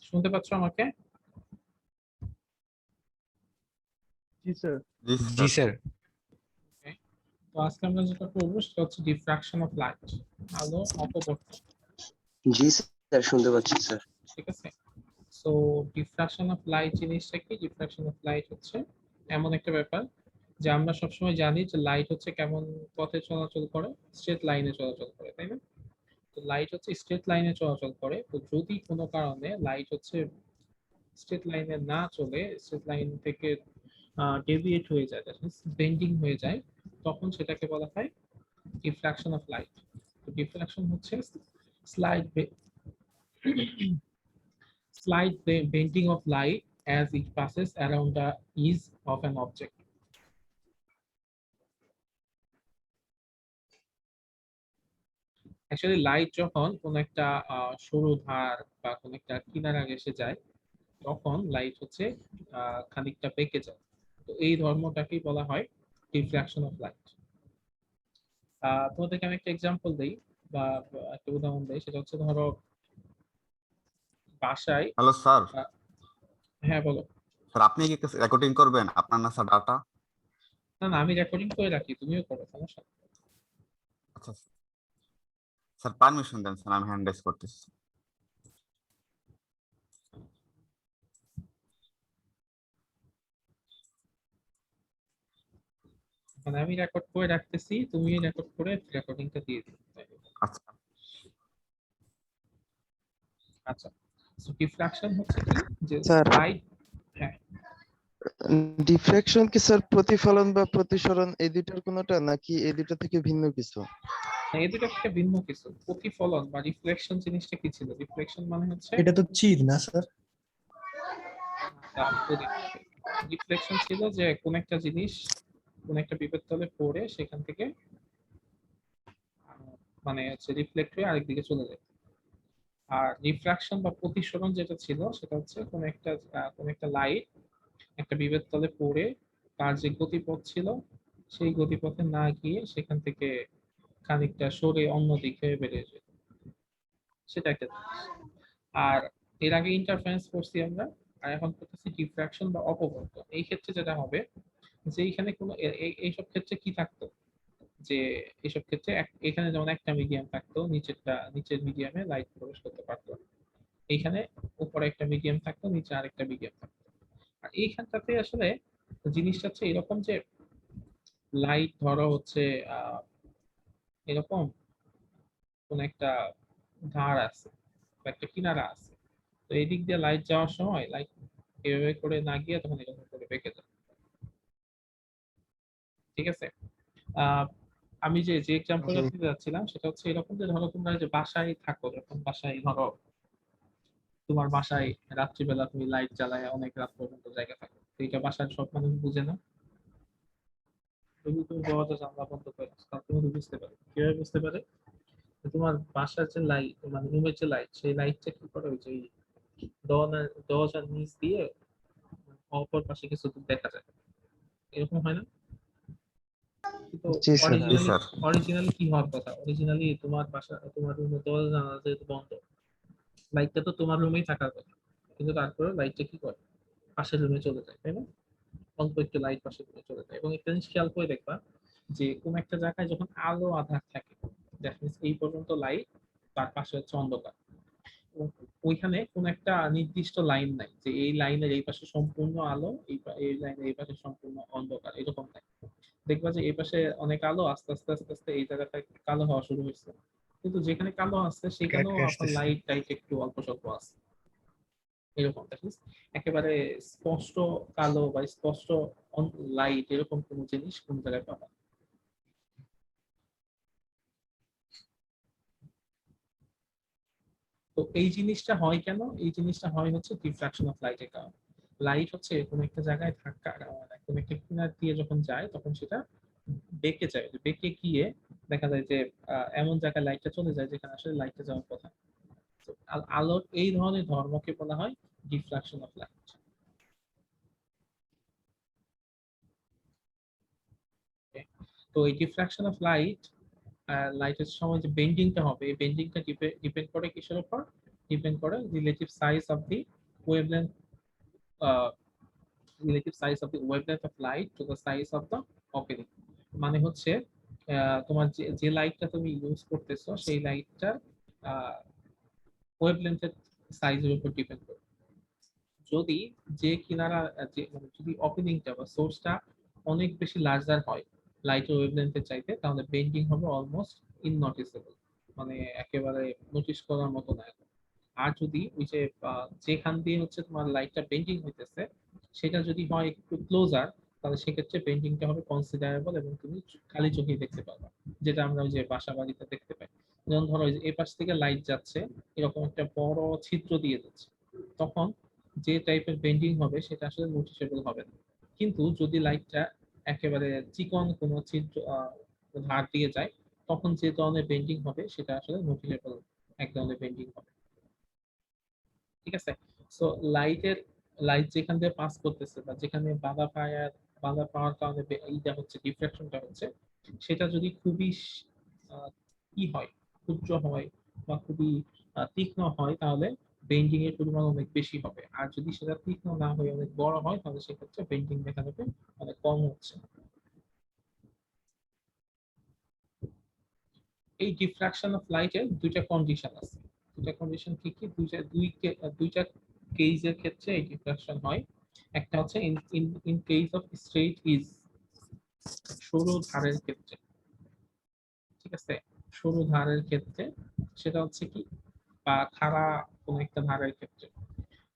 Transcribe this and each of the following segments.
শুনতে পাচ্ছ আমাকে? জি স্যার। জি স্যার। তো আজকে আমরা যেটা করবো সেটা হচ্ছে ডিফ্রাকশন অফ লাইট, আলো অপবর্তন। জি স্যার, শুনতে পাচ্ছি স্যার। ঠিক আছে। সো ডিফ্রাকশন অফ লাইট জিনিসটা কি? ডিফ্রাকশন অফ লাইট হচ্ছে এমন একটা ব্যাপার যে আমরা সবসময় জানি যে লাইট হচ্ছে কেমন পথে চলাচল করে, স্ট্রেট লাইনে চলাচল করে, তাই না? তো লাইট হচ্ছে স্ট্রেট লাইনে চলাচল করে। তো যদি কোনো কারণে লাইট হচ্ছে স্ট্রেট লাইনে না চলে স্ট্রেট লাইন থেকে ডেভিয়েট হয়ে যায়, দ্যাট মিন্স বেন্ডিং হয়ে যায়, তখন সেটাকে বলা হয় ডিফ্রাকশন অফ লাইট। তো ডিফ্রাকশন হচ্ছে slide slight bending of light as it passes around the edge of an object. Actually, light যখন কোন একটা সরু ধার বা কোন একটা কিনারা ঘেঁষে যায়, তখন লাইট হচ্ছে খানিকটা বেঁকে যায়। তো এই ধর্মটাকেই বলা হয় ডিফ্রাকশন অফ লাইট। তোমাদেরকে আমি একটা এক্সাম্পল দেই বা একটা উদাহরণ দেই, সেটা হচ্ছে ধরো বাসায়। Hello sir. হ্যাঁ বলো। স্যার আপনি কি রেকর্ডিং করবেন আপনার না স্যার ডাটা? না না, আমি রেকর্ডিং করে রাখি, তুমিও করো, সমস্যা নেই। আচ্ছা স্যার, পারমিশন দেন স্যার, আমি হ্যান্ড রেজ করতেছি। মানে আমি রেকর্ড করে রাখতেছি, তুমি রেকর্ড করে রেকর্ডিংটা দিয়ে দিও। আচ্ছা আচ্ছা, সো ডিফ্রাকশন হচ্ছে কি যে স্যার। লাইট। হ্যাঁ, ডিফ্রাকশন কি স্যার প্রতিফলন বা প্রতিসরণ এই দুইটার কোনটা, নাকি এই দুইটা থেকে ভিন্ন কিছু? এই দুটো থেকে ভিন্ন কিছু। প্রতিফলন বা রিফ্লেকশন জিনিসটা কি ছিল? রিফ্লেকশন মানে হচ্ছে এটা তো চির না স্যার? রিফ্লেকশন ছিল যে কোন একটা জিনিস কোন একটা বিপরীতলে পড়ে সেখান থেকে মানে হচ্ছে রিফ্লেক্ট হয়ে আরেক দিকে চলে যায়। আর রিফ্রাকশন বা প্রতিসরণ যেটা ছিল সেটা হচ্ছে কোন একটা লাইট একটা বিভেদ তলে পড়ে তার যে গতিপথ ছিল সেই গতিপথে না গিয়ে সেখান থেকে খানিকটা সরে অন্য দিকে বেরিয়ে যেত, সেটা একটা জিনিস। আর এর আগে ইন্টারফারেন্স করছি আমরা, আর এখন করতেছি ডিফ্রাকশন বা অপবর্তন। এই ক্ষেত্রে যেটা হবে যে এইখানে কোনো এইসব ক্ষেত্রে কি থাকতো, যে এইসব ক্ষেত্রে এখানে যেমন একটা মিডিয়াম থাকতো, নিচের মিডিয়ামে লাইট প্রবেশ করতে পারতো, এইখানে উপরে একটা মিডিয়াম থাকতো, নিচে আরেকটা মিডিয়াম থাকতো। আর এইখানটাতে আসলে জিনিসটা হচ্ছে এরকম যে লাইট ধরো হচ্ছে এরকম কোন একটা ধার আছে বা একটা কিনারা আছে, তো এই দিক দিয়ে লাইট যাওয়ার সময় লাইট এভাবে করে না গিয়ে তখন এরকম করে বেঁকে যায়। ঠিক আছে। আহ আমি যে যে এক্সাম্পলটা দিতে যাচ্ছিলাম সেটা হচ্ছে এরকম যে ধরো তোমরা যে বাসায় থাকো, যখন বাসায় ধরো তোমার বাসায় রাত্রিবেলা তুমি লাইট জ্বালায় অনেক রাত পর্যন্ত জায়গা থাকো, তো এটা বাসার সব মানুষ বুঝে না। তুমি দরজা জানলা বন্ধ করে রাখছো, তার তুমি বুঝতে পারো। কিভাবে বুঝতে পারে? যে তোমার বাসার যে লাইট, মানে রুমের যে লাইট, সেই লাইটটা কি করে ওই যে দরজার নিচ দিয়ে অপর পাশে কিছু দূর দেখা যায়, এরকম হয় না? কিন্তু জি স্যার। জি অরিজিনালি স্যার। অরিজিনালি কি হওয়ার কথা? অরিজিনালি তোমার বাসা তোমার রুমের দরজা জানালা যেহেতু বন্ধ, লাইটটা তো তোমার রুমেই থাকার কথা, কিন্তু তারপরে লাইটটা কি করে পাশের রুমে চলে যায়, তাই না? অল্প একটু লাইট পাশের রুমে চলে যায়। এবং একটা জিনিস খেয়াল করে দেখবা যে কোন একটা জায়গায় যখন আলো আধার থাকে, দ্যাট মিন্স এই পর্যন্ত লাইট, তার পাশে হচ্ছে অন্ধকার, এবং ওইখানে কোন একটা নির্দিষ্ট লাইন নাই যে এই লাইনের এই পাশে সম্পূর্ণ আলো, এই লাইনের এই পাশে সম্পূর্ণ অন্ধকার, এরকম নাই। দেখবা যে এই পাশে অনেক আলো, আস্তে আস্তে আস্তে আস্তে এই জায়গাটা কালো হওয়া শুরু হয়েছে, কিন্তু যেখানে কালো আছে সেখানেও আপনার লাইট টাইট একটু অল্প স্বল্প আছে, এরকম। একেবারে স্পষ্ট কালো বা স্পষ্ট লাইট এরকম কোন জিনিস কোন জায়গায় পাবা না। তো এই জিনিসটা হয় কেন? এই জিনিসটা হয় হচ্ছে ডিফ্রাকশন অফ লাইটের কারণে। লাইট হচ্ছে কোন একটা জায়গায় থাকা, কোন একটা কিনার দিয়ে যখন যায় তখন সেটা বেঁকে যায়, বেঁকে গিয়ে দেখা যায় যে এমন জায়গায় লাইটটা চলে যায় যেখানে আসলে লাইটটা যাওয়ার কথা। তো আলোর এই ধরনের ধর্মকে বলা হয় ডিফ্রাকশন অফ লাইট। তো এই ডিফ্রাকশন অফ লাইটের সময় যে বেন্ডিংটা হবে, এই বেন্ডিংটা ডিপেন্ড করে কিসের উপর? ডিপেন্ড করে relative size of the wavelength relative size of the wavelength of light to the size of the opening মানে হচ্ছে তোমার যে লাইটটা তুমি ইউজ করতেছো সেই লাইটটার ওয়েভলেন্থের সাইজের উপর ডিপেন্ড করে যদি যে কিনারা যে মানে যদি ওপেনিংটা বা সোর্সটা অনেক বেশি লার্জার হয় লাইটের ওয়েভলেন্থের চাইতে তাহলে বেন্ডিং হবে অলমোস্ট ইননোটিসেবল মানে একেবারে নোটিস করার মতো না আর যদি ওই যে যেখান দিয়ে হচ্ছে তোমার লাইটটা বেন্ডিং হইতেছে সেটা যদি হয় একটু ক্লোজার তাহলে সেক্ষেত্রে বেন্ডিংটা হবে কনসিডারেবল এবং তুমি খালি চোখেই দেখতে পারবা যেটা আমরা ওই যে বাসা বাড়িতে দেখতে পাই যেমন ধরো এই পাশ থেকে লাইট যাচ্ছে এরকম একটা বড় ছিদ্র দিয়ে যাচ্ছে তখন যে টাইপের বেন্ডিং হবে সেটা আসলে নোটিসেবল হবে না কিন্তু যদি লাইটটা একেবারে চিকন কোনো ছিদ্র ধার দিয়ে যায় তখন যে ধরনের বেন্ডিং হবে সেটা আসলে নোটিসেবল এক ধরনের বেন্ডিং হবে ঠিক আছে সো লাইট যেখান দিয়ে পাস করতেছে বা যেখানে বাধা পাওয়ার কারণে এইটা হচ্ছে ডিফ্রাকশনটা হচ্ছে সেটা যদি খুবই কি হয় ক্ষুদ্র হয় বা খুবই তীক্ষ্ণ হয় তাহলে বেন্ডিং এর পরিমাণ অনেক বেশি হবে আর যদি সেটা তীক্ষ্ণ না হয়ে অনেক বড় হয় তাহলে সেক্ষেত্রে বেন্ডিং দেখা যাবে অনেক কম হচ্ছে এই ডিফ্রাকশন অফ লাইটের দুইটা কন্ডিশন আছে দুইটা কন্ডিশন কি কি দুইটা কেসের ক্ষেত্রে এই ডিফ্রাকশন হয় একটা হচ্ছে in case of straight is সরু ধারের ক্ষেত্রে ঠিক আছে সরু ধারের ক্ষেত্রে সেটা হচ্ছে কি বা খাড়া কোন একটা ধারের ক্ষেত্রে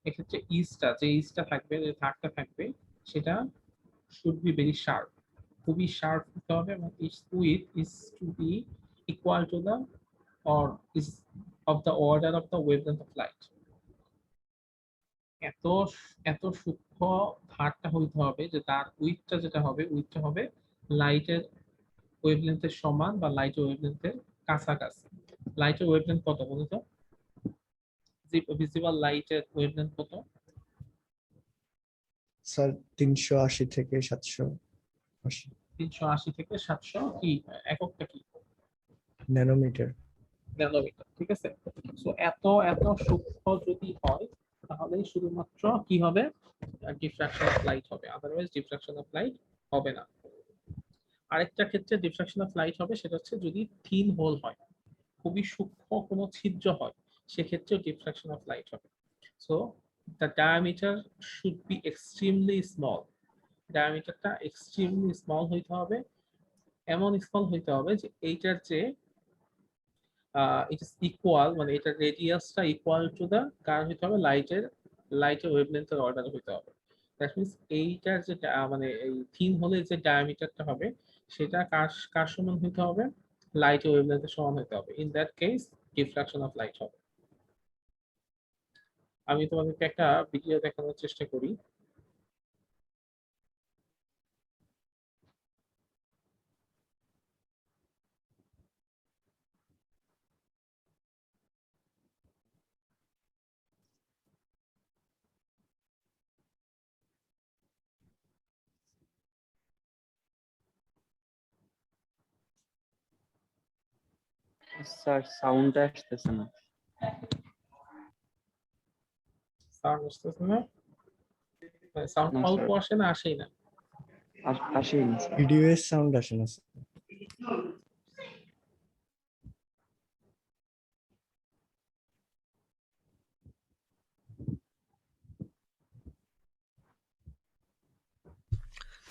এক্ষেত্রে ইজটা থাকবে যে ধারটা থাকবে সেটা শুড বি ভেরি শার্প খুবই শার্প হতে হবে এবং its width is to be equal to the or is of the order of the wavelength of light এত এত সূক্ষ্ম ধারটা হইতে হবে যে তার উইথটা হবে লাইটের ওয়েভলেন্থের সমান বা লাইটের ওয়েভলেন্থের কাছাকাছি লাইটের ওয়েভলেন্থ কত বলো তো ভিজিবল লাইটের ওয়েভলেন্থ কত স্যার 380 থেকে 780 380 থেকে 700 কি এককটা কি ন্যানোমিটার ঠিক আছে সো এত সূক্ষ্ম যদি হয় তাহলে শুধুমাত্র কি হবে ডিফ্রাকশন অফ লাইট হবে আদারওয়াইজ ডিফ্রাকশন অফ লাইট হবে না আরেকটা ক্ষেত্রে ডিফ্রাকশন অফ লাইট হবে সেটা হচ্ছে যদি থিন হোল হয় খুবই সূক্ষ্ম কোনো ছিদ্র হয় সেক্ষেত্রে ডিফ্রাকশন অফ লাইট হবে so the diameter should be extremely small ডায়ামিটারটা এক্সট্রিমলি স্মল হইতে হবে এমন স্মল হইতে হবে যে এইটার যে it is equal মানে এটা রেডিয়াসটা ইকুয়াল টু দা কার হইতে হবে লাইটের ওয়েভলেন্থের অর্ডার হইতে হবে দ্যাট মিন্স এইটার যে মানে এই থিন হলে যে ডায়ামিটারটা হবে সেটা কার সমান হইতে হবে লাইটের ওয়েভলেন্থের সমান হইতে হবে in that case diffraction of light হবে আমি তোমাদেরকে একটা ভিডিও দেখানোর চেষ্টা করি স্যার সাউন্ডটা আসতেছে না সাউন্ড আসতেছে না সাউন্ড না, অল্প স্যার। আসে না আসেই না আসেনি স্যার ভিডিও এর সাউন্ড আসে না sir.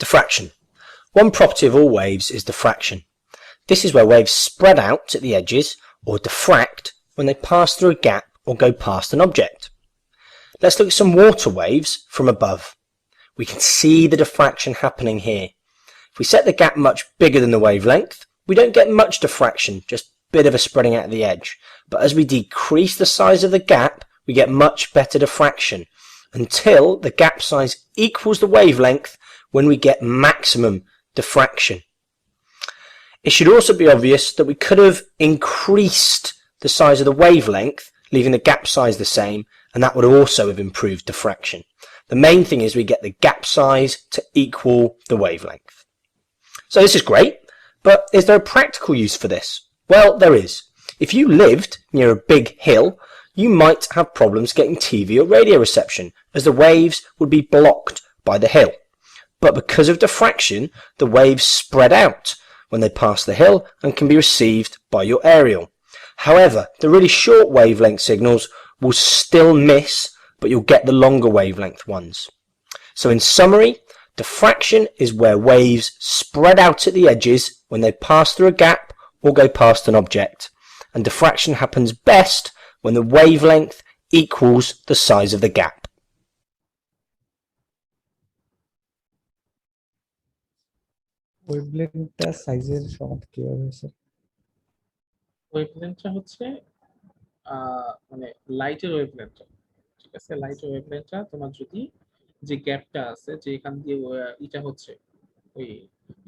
Diffraction. One property of all waves is diffraction. This is where waves spread out at the edges or diffract when they pass through a gap or go past an object. Let's look at some water waves from above. We can see the diffraction happening here. If we set the gap much bigger than the wavelength, we don't get much diffraction, just a bit of a spreading out at the edge. But as we decrease the size of the gap, we get much better diffraction until the gap size equals the wavelength when we get maximum diffraction. It should also be obvious that we could have increased the size of the wavelength, leaving the gap size the same, and that would also have improved diffraction. The main thing is we get the gap size to equal the wavelength. So this is great, but is there a practical use for this? Well, there is. If you lived near a big hill, you might have problems getting TV or radio reception as the waves would be blocked by the hill. But because of diffraction, the waves spread out when they pass the hill and can be received by your aerial. However, the really short wavelength signals will still miss, but you'll get the longer wavelength ones. So in summary, diffraction is where waves spread out at the edges when they pass through a gap or go past an object. And diffraction happens best when the wavelength equals the size of the gap. ওয়েভলেন্থটা সাইজের সমান কিভাবে sir? ওয়েভলেন্থটা হচ্ছে মানে লাইটের ওয়েভলেন্থটা, ঠিক আছে? লাইটের ওয়েভলেন্থটা তোমার যদি যে গ্যাপটা আছে, যে এখান দিয়ে এটা হচ্ছে ওই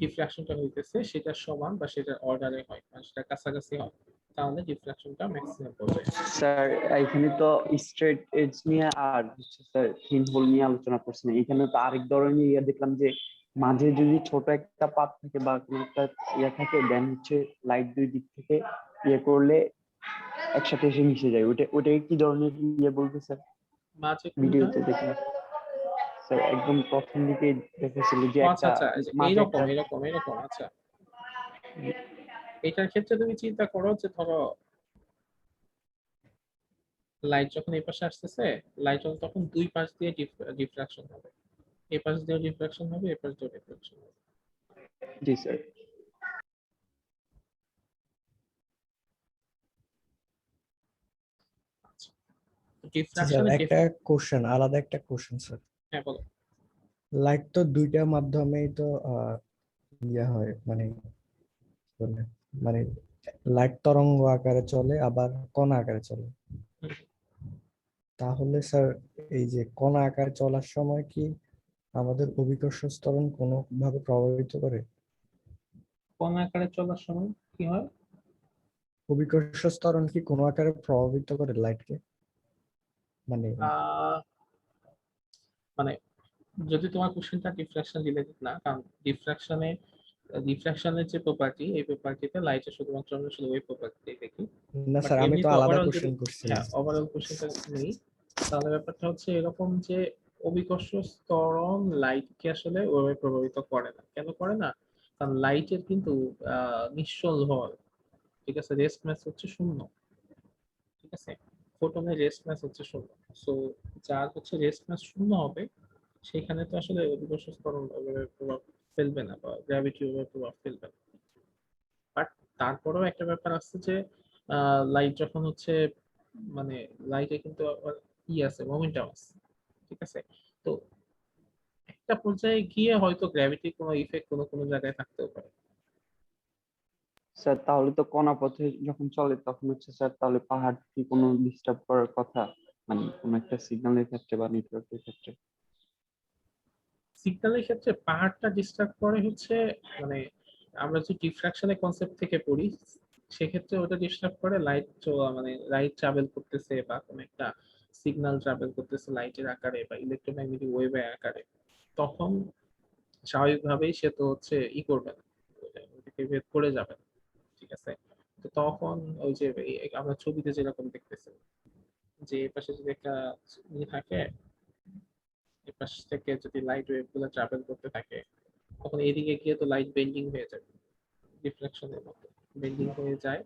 ডিফ্রাকশনটা হইতেছে, সেটা সমান বা সেটার অর্ডারে হয়, মানে সেটা কাছাকাছি হয়, তাহলে ডিফ্রাকশনটা ম্যাক্সিমাম পর্যায়ে। স্যার এখানে তো স্ট্রেট এজ নিয়ে আর স্যার থিন হোল নিয়ে আলোচনা করছেন, এখানে তো আরেক ধরনের ইয়ে দেখলাম যে মাঝে যদি ছোট একটা পাত থাকে বা কোনো একটা ইয়ে থাকে, দেন হচ্ছে লাইট দুই দিক থেকে ইয়ে করলে একসাথে এসে মিশে যায়, ওটা কি ধরনের ইয়ে বলতে স্যার? মাঝে ভিডিওতে দেখলাম স্যার, একদম প্রথম দিকে দেখেছিল যে আচ্ছা একটা আচ্ছা, মাঝে এইরকম একটা এরকম এরকম আচ্ছা, এটার ক্ষেত্রে তুমি চিন্তা করো যে ধরো লাইট যখন এই পাশে আসতেছে, লাইট তখন দুই পাশ দিয়ে ডিফ্রাকশন হবে, এই পাশ দিয়েও ডিফ্রাকশন হবে, এই পাশ দিয়েও ডিফ্রাকশন হবে। জি স্যার। আচ্ছা, স্যার ডিফ্রাকশনে একটা কোশ্চেন, আলাদা একটা কোশ্চেন স্যার। হ্যাঁ বলো। লাইট তো দুইটা মাধ্যমেই তো ইয়া হয়, মানে বলে, মানে লাইট তরঙ্গ আকারে চলে আবার কণা আকারে চলে। হুম। তাহলে স্যার এই যে কণা আকারে চলার সময় কি আমাদের অভিকর্ষ ত্বরণ কোনো ভাবে প্রভাবিত করে? কোন আকারে চলার সময় কি হয়? অভিকর্ষ ত্বরণ কি কোনো আকারে প্রভাবিত করে লাইটকে? মানে মানে যদি তোমার কোশ্চেনটা ডিফ্রাকশন রিলেটেড না, কারণ ডিফ্রাকশনের যে প্রপার্টি, এই প্রপার্টিতে লাইটের শুধুমাত্র আমরা শুধু ওই প্রপার্টি দেখি। না বাট স্যার, আমি তো এমনিতে আলাদা ওভারঅল যদি কোশ্চেন করছিলাম। হ্যাঁ ওভারঅল কোশ্চেনটা নেই, তাহলে ব্যাপারটা হচ্ছে এরকম যে অভিকর্ষ ত্বরণ লাইটকে আসলে ওইভাবে প্রভাবিত করে না। কেন করে না? কারণ লাইটের কিন্তু নিশ্চল ভর, ঠিক আছে, রেস্ট ম্যাস হচ্ছে শূন্য, ঠিক আছে, ফোটনের রেস্ট ম্যাস হচ্ছে শূন্য। সো যার হচ্ছে রেস্ট ম্যাস শূন্য হবে, সেখানে তো আসলে অভিকর্ষ ত্বরণ ওইভাবে প্রভাব ফেলবে না বা গ্র্যাভিটি ওইভাবে প্রভাব ফেলবে না। বাট তারপরেও একটা ব্যাপার আছে যে লাইট যখন হচ্ছে মানে লাইটে কিন্তু আবার আছে, মোমেন্টাম আছে, ঠিক আছে? তো একটা পর্যায়ে গিয়ে হয়তো গ্র্যাভিটির কোনো ইফেক্ট কোনো কোনো জায়গায় থাকতেও পারে। স্যার তাহলে তো কণা পথে যখন চলে তখন হচ্ছে স্যার, তাহলে পাহাড় কি কোনো ডিস্টার্ব করার কথা, মানে কোনো একটা সিগন্যালের ক্ষেত্রে বা নেটওয়ার্কের ক্ষেত্রে? সিগন্যালের ক্ষেত্রে পাহাড়টা ডিস্টার্ব করে হচ্ছে মানে আমরা যে ডিফ্রাকশনের কনসেপ্ট থেকে পড়ি, সেক্ষেত্রে ওটা ডিস্টার্ব করে লাইট, মানে লাইট ট্রাভেল করতেছে বা কোনো একটা সিগন্যাল ট্রাভেল করতেছে লাইটের আকারে বা ইলেকট্রোম্যাগনেটিক ওয়েভের আকারে, তখন স্বাভাবিকভাবেই সে তো হচ্ছে করবে না, ওটাকে ভেদ করে যাবে না, ঠিক আছে? তো তখন ওই যে আমরা ছবিতে যেরকম দেখতেছি যে এ পাশে যদি একটা থাকে, এ পাশ থেকে যদি লাইট ওয়েভ গুলো ট্রাভেল করতে থাকে, তখন এদিকে গিয়ে তো লাইট বেন্ডিং হয়ে যাবে, রিফ্লেকশনের মতো বেন্ডিং হয়ে যায়,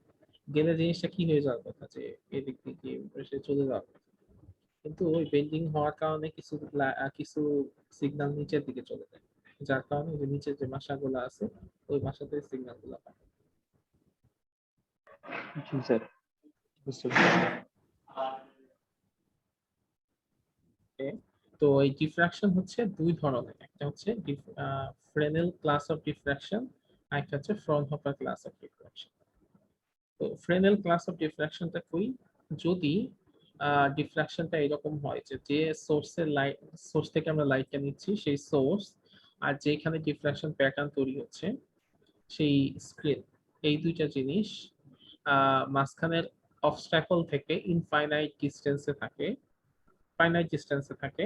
গেলে জিনিসটা কি হয়ে যাওয়ার কথা যে এদিক থেকে সে চলে যাওয়ার কথা। কিন্তু ওই বেন্ডিং হওয়ার কারণে কিছু কিছু সিগন্যাল নিচের দিকে চলে যায়, যার কারণে যে নিচের যে মাসাগুলো আছে, ওই মাসাতে সিগন্যাল গুলো পায়। জি স্যার, বুঝতে পারছি। তো এই ডিফ্রাকশন হচ্ছে দুই ধরনের, একটা হচ্ছে ফ্রেনেল ক্লাস অফ ডিফ্রাকশন, আর একটা হচ্ছে ফ্রনহফার ক্লাস অফ ডিফ্রাকশন। তো ফ্রেনেল ক্লাস অফ ডিফ্রাকশনটা কই? যদি ডিফ্রাকশনটা এরকম হয় যে যে সোর্সের লাইট, সোর্স থেকে আমরা লাইটটা নিচ্ছি, সেই সোর্স আর যেখানে ডিফ্রাকশন প্যাটার্ন তৈরি হচ্ছে সেই স্ক্রিন, এই দুইটা জিনিস মাঝখানের অবস্ট্যাকল থেকে ইনফাইনাইট ডিস্টেন্সে থাকে, ফাইনাইট ডিস্টেন্সে থাকে,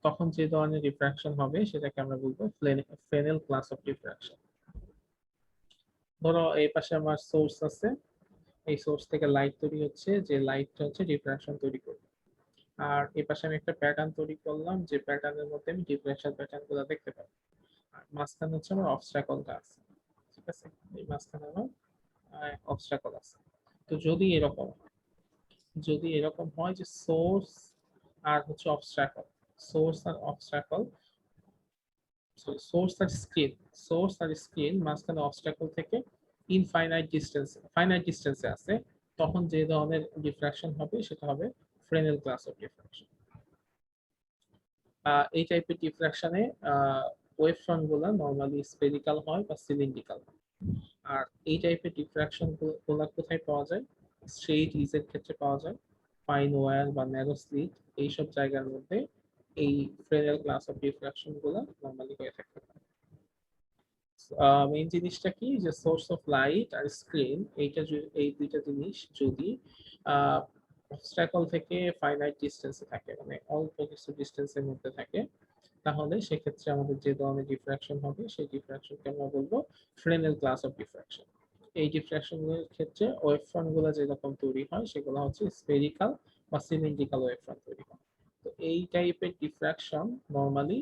তখন যে ধরনের ডিফ্রাকশন হবে সেটাকে আমরা বলবো ফ্রেনেল ক্লাস অফ ডিফ্রাকশন। ধরো এই পাশে আমার সোর্স আছে, এই সোর্স থেকে লাইট তৈরি হচ্ছে, যে লাইটটা হচ্ছে ডিফ্রাকশন তৈরি করবে। আর এই পাশে আমি একটা প্যাটার্ন তৈরি করলাম, যে প্যাটার্নের মধ্যে আমি ডিফ্রাকশন প্যাটার্ন গুলো দেখতে পাবো। আর মাঝখানে হচ্ছে আমার অবস্ট্রাকলটা আছে, ঠিক আছে? এই মাঝখানে আমার অবস্ট্রাকল আছে। তো যদি এরকম হয় যে সোর্স আর হচ্ছে অবস্ট্রাকল, সোর্স আর অবস্ট্রাকল, সোর্স আর স্ক্রিন মাঝখানে অবস্ট্রাকল থেকে ফাইনাইট ডিস্টেন্সে আছে, তখন যে ধরনের ডিফ্রাকশন হবে সেটা হবে ফ্রেনেল ক্লাস অফ ডিফ্রাকশন। এই টাইপের ডিফ্রাকশনে ওয়েভ ফ্রন্ট গুলো নরমালি স্ফেরিক্যাল হয় বা সিলিন্ড্রিক্যাল হয়। আর এই টাইপের ডিফ্রাকশন গুলো কোথায় পাওয়া যায়? স্ট্রেইট ইজের ক্ষেত্রে পাওয়া যায়, ফাইন ওয়্যার বা ন্যারো স্লিট, এইসব জায়গার মধ্যে এই ফ্রেনেল ক্লাস অফ ডিফ্রাকশন গুলো নরমালি হয়ে থাকে। মেইন জিনিসটা কি, যে সোর্স অফ লাইট আর স্ক্রিন, এই দুইটা জিনিস যদি অবস্ট্রাকল থেকে ফাইনাইট ডিস্টেন্সে থাকে, মানে অল্প কিছু ডিস্টেন্সের মধ্যে থাকে, তাহলে সেক্ষেত্রে আমাদের যে ধরনের ডিফ্রাকশন হবে সেই ডিফ্রাকশনকে আমরা বলবো ফ্রেনেল ক্লাস অফ ডিফ্রাকশন। এই ডিফ্রাকশনের ক্ষেত্রে ওয়েভ ফ্রন্ট গুলো যেরকম তৈরি হয় সেগুলো হচ্ছে স্ফেরিক্যাল বা সিলিন্ড্রিক্যাল ওয়েভ ফ্রন্ট তৈরি হয়। তো এই টাইপের ডিফ্রাকশন নরমালি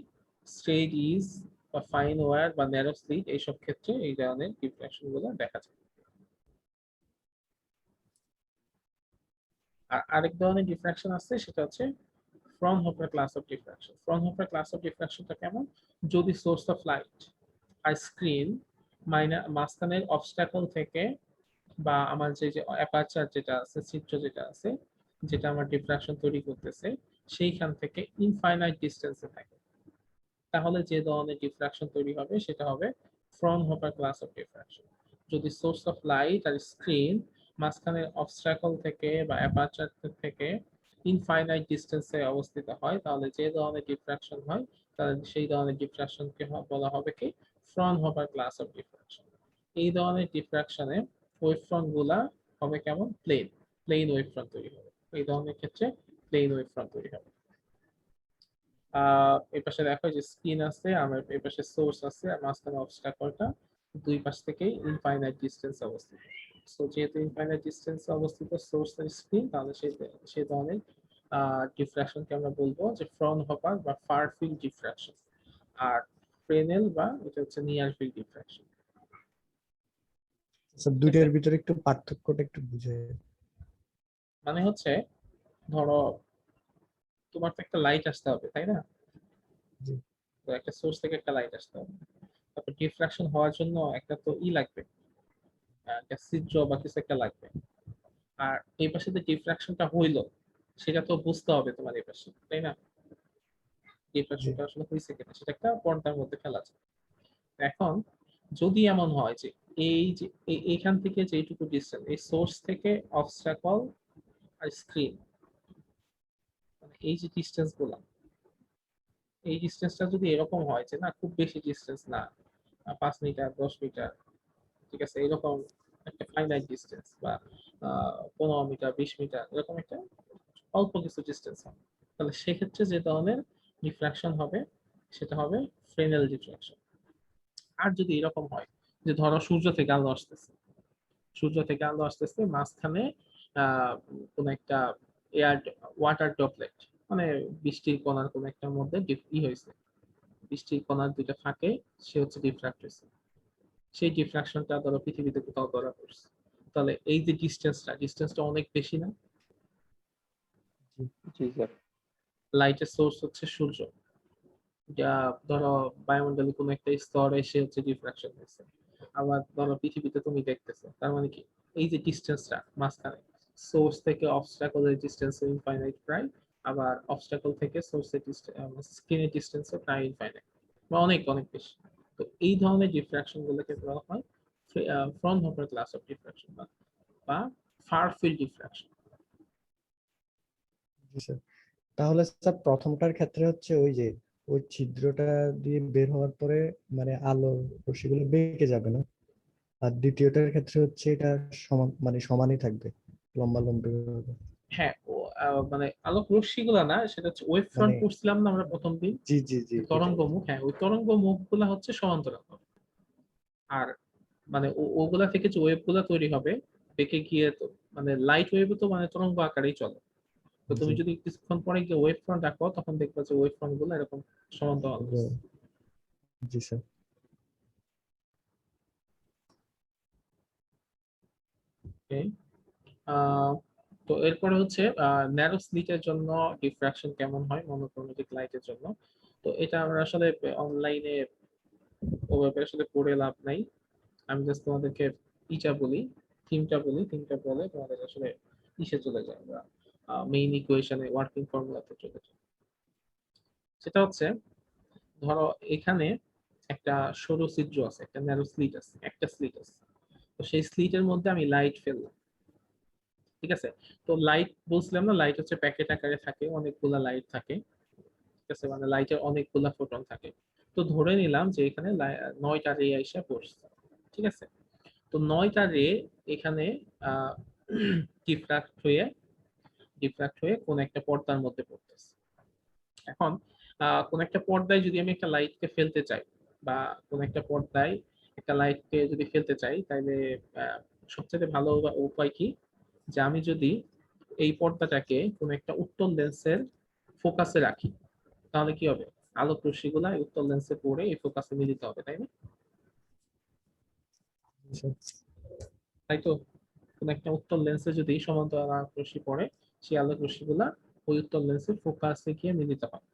স্ট্রেইট ইজ বা ফাইন ওয়্যার বা ন্যারো স্লিট, এইসব ক্ষেত্রে এই ধরনের ডিফ্রাকশন গুলো দেখা যায়। আর আরেক ধরনের ডিফ্রাকশন আছে, সেটা হচ্ছে Fraunhofer class of diffraction. Fraunhofer class of ডিফ্রাকশনটা কেমন? যদি সোর্স অফ লাইট আর স্ক্রিন মাঝখানের অবস্ট্রাকল থেকে বা আমার যে অ্যাপারচার যেটা আছে, ছিদ্র যেটা আছে, যেটা আমার ডিফ্রাকশন তৈরি করতেছে, সেইখান থেকে ইনফাইনাইট ডিস্টেন্সে থাকে, তাহলে যে ধরনের ডিফ্রাকশন তৈরি হবে সেটা হবে ফ্রনহোফার ক্লাস অফ ডিফ্রাকশন। যদি সোর্স অফ লাইট আর স্ক্রিন মাঝখানে অবস্ট্রাকল থেকে বা অ্যাপারচার থেকে ইনফাইনাইট ডিস্টেন্সে অবস্থিত হয়, তাহলে যে ধরনের ডিফ্রাকশন হয় তাহলে সেই ধরনের ডিফ্রাকশনকে বলা হবে কি ফ্রনহোফার ক্লাস অফ ডিফ্রাকশন। এই ধরনের ডিফ্রাকশনে ওয়েভফ্রন্ট গুলা হবে কেমন? প্লেন ওয়েভফ্রন্ট তৈরি হবে। এই ধরনের ক্ষেত্রে প্লেন ওয়েভফ্রন্ট তৈরি হবে। এই পাশে দেখো যে স্ক্রিন আছে, আমার এই পাশে সোর্স আছে, আর মাঝখানে অবস্ট্রাকলটা, দুই পাশ থেকেই ইনফাইনাইট ডিস্টেন্স অবস্থিত। সো যেহেতু ইনফাইনাইট ডিস্টেন্স অবস্থিত সোর্স আর স্ক্রিন, তাহলে সেই ধরনের ডিফ্রাকশনকে আমরা বলবো যে ফ্রনহোফার বা ফার ফিল্ড ডিফ্রাকশন। আর ফ্রেনেল বা এটা হচ্ছে নিয়ার ফিল্ড ডিফ্রাকশন। স্যার দুইটার ভিতরে একটু পার্থক্যটা একটু বুঝে। মানে হচ্ছে ধরো তোমার তো একটা লাইট আসতে হবে, তাই না? জি। তো একটা সোর্স থেকে একটা লাইট আসতে হবে, তারপর ডিফ্রাকশন হওয়ার জন্য একটা তো লাগবে, একটা ছিদ্র বা কিছু একটা লাগবে। আর এই পাশে যে ডিফ্রাকশনটা হইলো সেটা তো বুঝতে হবে তোমার এই পাশে, তাই না? ডিফ্রাকশনটা আসলে হয়েছে কিনা সেটা একটা পর্দার মধ্যে ফেলা যায়। এখন যদি এমন হয় যে এই যে এইখান থেকে যেটুকু ডিস্টেন্স, এই সোর্স থেকে অবস্ট্রাকল আর স্ক্রিন, মানে এই যে ডিস্টেন্স গুলা, এই ডিস্টেন্সটা যদি এরকম হয় যে না খুব বেশি ডিস্টেন্স না, 5 মিটার 10 মিটার, ঠিক আছে, এরকম একটা ফাইনাইট ডিস্টেন্স বা 15 মিটার 20 মিটার, এরকম একটা অল্প কিছু ডিস্টেন্স হবে, তাহলে সেক্ষেত্রে যে ধরনের ডিফ্রাকশন হবে সেটা হবে ফ্রেনেল ডিফ্রাকশন। আর যদি এরকম হয় যে ধরো সূর্য থেকে আলো আসতেছে, মাঝখানে কোন একটা ওয়াটার ড্রপলেট, মানে বৃষ্টির কণার কোন একটা মধ্যে হয়েছে, বৃষ্টির কণার দুইটা ফাঁকে সে হচ্ছে ডিফ্রাক্ট হয়েছে, সেই ডিফ্রাকশনটা ধরো পৃথিবীতে কোথাও ধরা পড়ছে, তাহলে এই যে ডিস্টেন্সটা অনেক বেশি না? জি স্যার। লাইটের সোর্স হচ্ছে সূর্য, যা ধরো বায়ুমণ্ডলে কোনো একটা স্তর এসে হচ্ছে ডিফ্রাকশন হয়েছে, আবার ধরো পৃথিবীতে তুমি দেখতেছো, তার মানে কি এই যে ডিস্টেন্সটা মাঝখানে সোর্স থেকে অবস্ট্রাকলের ডিস্টেন্স ইনফাইনাইট প্রায়, আবার অবস্ট্রাকল থেকে সোর্সের স্ক্রিনের ডিস্টেন্স প্রায় ইনফাইনাইট বা অনেক অনেক বেশি। তো এই ধরনের ডিফ্রাকশন গুলোকে বলা হয় ফ্রনহোফার ক্লাস অফ ডিফ্রাকশন বা ফার ফিল্ড ডিফ্রাকশন। জি স্যার। তাহলে স্যার প্রথমটার ক্ষেত্রে হচ্ছে ওই যে ওই ছিদ্রটা দিয়ে বের হওয়ার পরে মানে আলো রশ্মিগুলো বেঁকে যাবে না, আর দ্বিতীয়টার ক্ষেত্রে হচ্ছে এটা সমান মানে সমানই থাকবে, লম্বা লম্বি হবে। হ্যাঁ, মানে আলোক রশ্মি গুলা না, সেটা হচ্ছে ওয়েভ ফ্রন্ট মানে পড়ছিলাম না আমরা প্রথম দিন, জি জি জি তরঙ্গ মুখ, হ্যাঁ ওই তরঙ্গ মুখ গুলা হচ্ছে সমান্তরাল হবে। আর মানে ওগুলা থেকে যে ওয়েভ গুলা তৈরি হবে বেঁকে গিয়ে তো মানে লাইট ওয়েভও তো মানে তরঙ্গ আকারেই চলে। তো তুমি জি। যদি কিছুক্ষণ পরে গিয়ে ওয়েভ ফ্রন্ট আঁকো তখন দেখবে যে ওয়েভ ফ্রন্ট গুলো এরকম সমান্তরাল হচ্ছে। জি স্যার। Okay? আহ, তো এরপরে হচ্ছে ন্যারো স্লিটের জন্য ডিফ্রাকশন কেমন হয় মনোক্রোমেটিক লাইটের জন্য। তো এটা আমরা আসলে অনলাইনে ওভাবে আসলে পড়ে লাভ নাই। আমি জাস্ট তোমাদেরকে ইটা বলি, থিমটা বলে তোমাদের আসলে ইসে চলে যায়, আমরা মেইন ইকুয়েশনে ওয়ার্কিং ফর্মুলাতে চলে যায়। সেটা হচ্ছে ধরো এখানে একটা সরু ছিদ্র আছে, একটা ন্যারো স্লিট আছে, একটা স্লিট আছে। তো সেই স্লিটের মধ্যে আমি লাইট ফেললাম, ঠিক আছে। তো লাইট বলছিলাম না, লাইট হচ্ছে প্যাকেট আকারে থাকে, অনেকগুলা লাইট থাকে, ঠিক আছে, মানে লাইটের অনেকগুলা ফোটন থাকে। তো ধরে নিলাম যে এখানে 9টা রে আইসা পড়ছে, ঠিক আছে। তো 9টা রে এখানে ডিফ্রাক্ট হয়ে কোন একটা পর্দার মধ্যে পড়তেছে। এখন কোন একটা পর্দায় যদি আমি একটা লাইটকে ফেলতে চাই, বা কোন একটা পর্দায় একটা লাইটকে যদি ফেলতে চাই, তাহলে সবচেয়ে ভালো উপায় কি, যে আমি যদি এই পর্দাটাকে কোন একটা উত্তল লেন্সের ফোকাসে রাখি, তাহলে কি হবে, আলোক রশ্মিগুলা এই উত্তল লেন্সে পড়ে এই ফোকাসে মিলিত হবে, তাই না? জি স্যার। তাই তো, কোন একটা উত্তল লেন্সে যদি সমান্তরাল আলোক রশ্মি পড়ে, সেই আলোক রশ্মিগুলা ওই উত্তল লেন্সের ফোকাসে গিয়ে মিলিত হয়।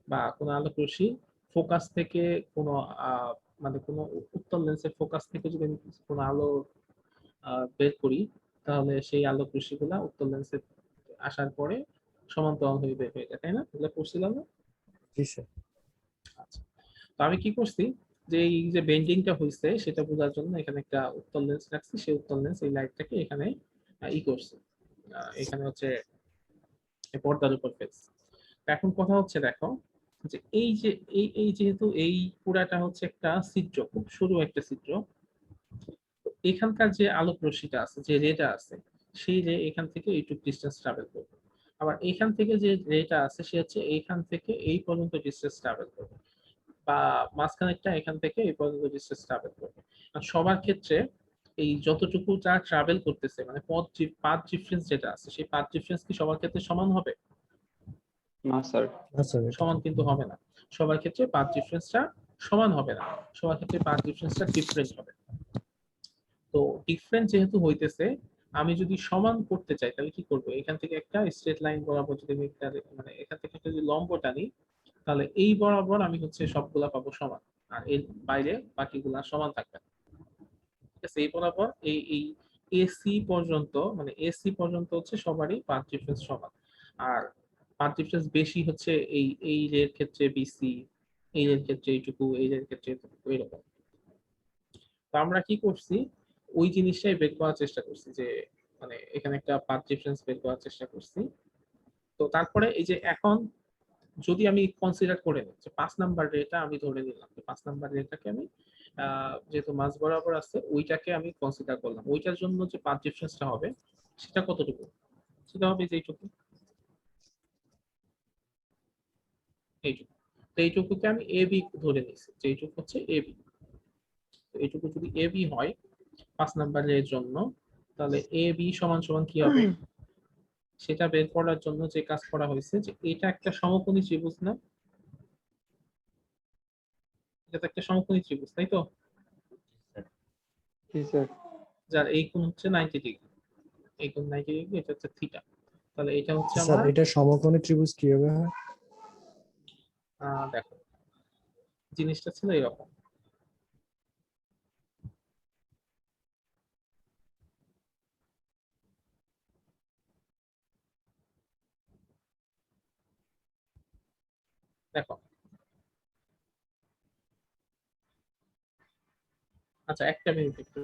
বা কোন আলোক রশ্মি ফোকাস থেকে কোন আহ, মানে কোন উত্তল লেন্সের ফোকাস থেকে যদি আমি কোন আলো বের করি, তাহলে সেই আলোক রশ্মিগুলা উত্তল লেন্সে আসার পরে সমান্তরাল হয়ে বের হয়ে যায়, তাই না? এগুলো পড়ছিলাম না? জি স্যার। আচ্ছা, তো আমি কি করছি, যে এই যে বেন্ডিংটা হয়েছে সেটা বোঝার জন্য এখানে একটা উত্তল লেন্স রাখছি, সেই উত্তল লেন্স এই লাইটটাকে এখানে ই করছে, এখানে হচ্ছে এই পর্দার উপর ফেলছে। এখন কথা হচ্ছে দেখো, যে এই যে এই যেহেতু এই পুরাটা হচ্ছে একটা ছিদ্র, খুব সরু একটা ছিদ্র, এখানকার যে আলোক রশ্মিটা আছে, যে রেটা আছে, সেই রে এখান থেকে এইটুকু ডিস্টেন্স ট্রাভেল করবে। আবার এখান থেকে যে রেটা আছে সে হচ্ছে এইখান থেকে এই পর্যন্ত ডিস্টেন্স ট্রাভেল করবে, বা মাঝখানেরটা এখান থেকে এই পর্যন্ত ডিস্টেন্স ট্রাভেল করবে। আর সবার ক্ষেত্রে এই যতটুকু যা ট্রাভেল করতেছে, মানে পাথ ডিফারেন্স যেটা আছে, সেই পাথ ডিফারেন্স কি সবার ক্ষেত্রে সমান হবে? না স্যার। না স্যার, এটা সমান কিন্তু হবে না। সবার ক্ষেত্রে পাথ ডিফারেন্সটা সমান হবে না, সবার ক্ষেত্রে পাথ ডিফারেন্সটা ডিফারেন্ট হবে। তো ডিফারেন্ট যেহেতু হইতেছে, আমি যদি সমান করতে চাই তাহলে কি করব, এখান থেকে একটা স্ট্রেট লাইন বরাবর যদি আমি মানে এখান থেকে একটা যদি লম্ব টানি, তাহলে এই বরাবর আমি হচ্ছে সবগুলা পাবো সমান, আর এর বাইরে বাকিগুলা সমান থাকবে না। ঠিক আছে, এই বরাবর এই এসি পর্যন্ত, মানে এসি পর্যন্ত হচ্ছে সবারই পাথ ডিফারেন্স সমান। আর পাথ ডিফারেন্স বেশি হচ্ছে এই এর ক্ষেত্রে বিসি, এই এর ক্ষেত্রে এইটুকু, এই এর ক্ষেত্রে এইটুকু, এরকম। তো আমরা কি করছি, ওই জিনিসটাই বের করার চেষ্টা করছি, যে মানে এখানে একটা পাথ ডিফারেন্স বের করার চেষ্টা করছি। তো তারপরে এই যে এখন যদি আমি কনসিডার করে নিই যে 5 নাম্বার রেটা আমি ধরে নিলাম, যে 5 নাম্বার রেটাকে আমি যেহেতু মাঝ বরাবর আছে ওইটাকে আমি কনসিডার করলাম, ওইটার জন্য যে পাথ ডিফারেন্সটা হবে সেটা কতটুকু, সেটা হবে যে এইটুকু। তো এইটুকুকে আমি এ বি ধরে নিয়েছি, যে এইটুকু হচ্ছে এ বি। তো এইটুকু যদি এ বি হয় 5 নাম্বারের জন্য, তাহলে এ বি সমান সমান কি হবে, সেটা বের করার জন্য যে কাজ করা হয়েছে, যে এটা একটা সমকোণী ত্রিভুজ না, এটা তো একটা সমকোণী ত্রিভুজ, তাই তো, জি স্যার। যার এই কোণ হচ্ছে 90 ডিগ্রি, এই কোণ 90 ডিগ্রি, এটা হচ্ছে থিটা। তাহলে এটা হচ্ছে স্যার, আমার এটা সমকোণী ত্রিভুজ কিভাবে হয়? দেখো, জিনিসটা ছিল এরকম। দেখো, আচ্ছা একটা মিনিট একটু।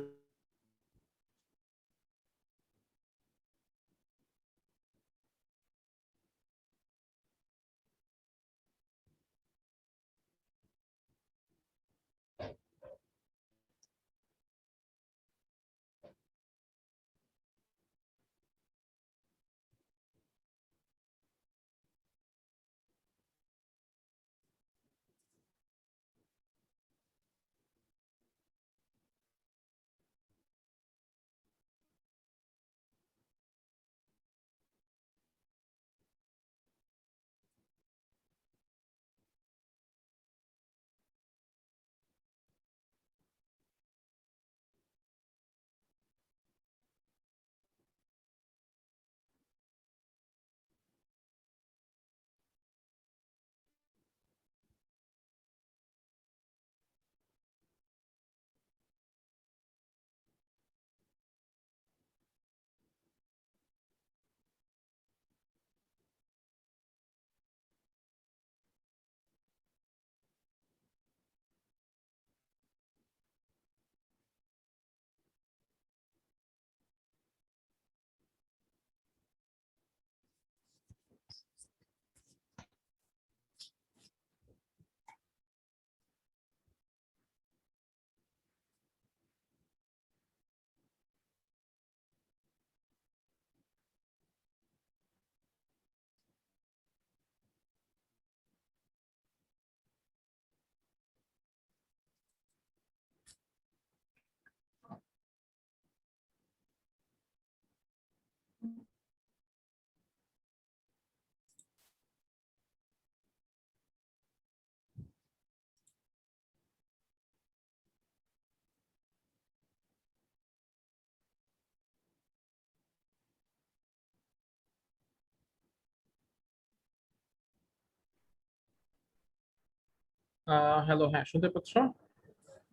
হ্যালো, হ্যাঁ শুনতে পাচ্ছ?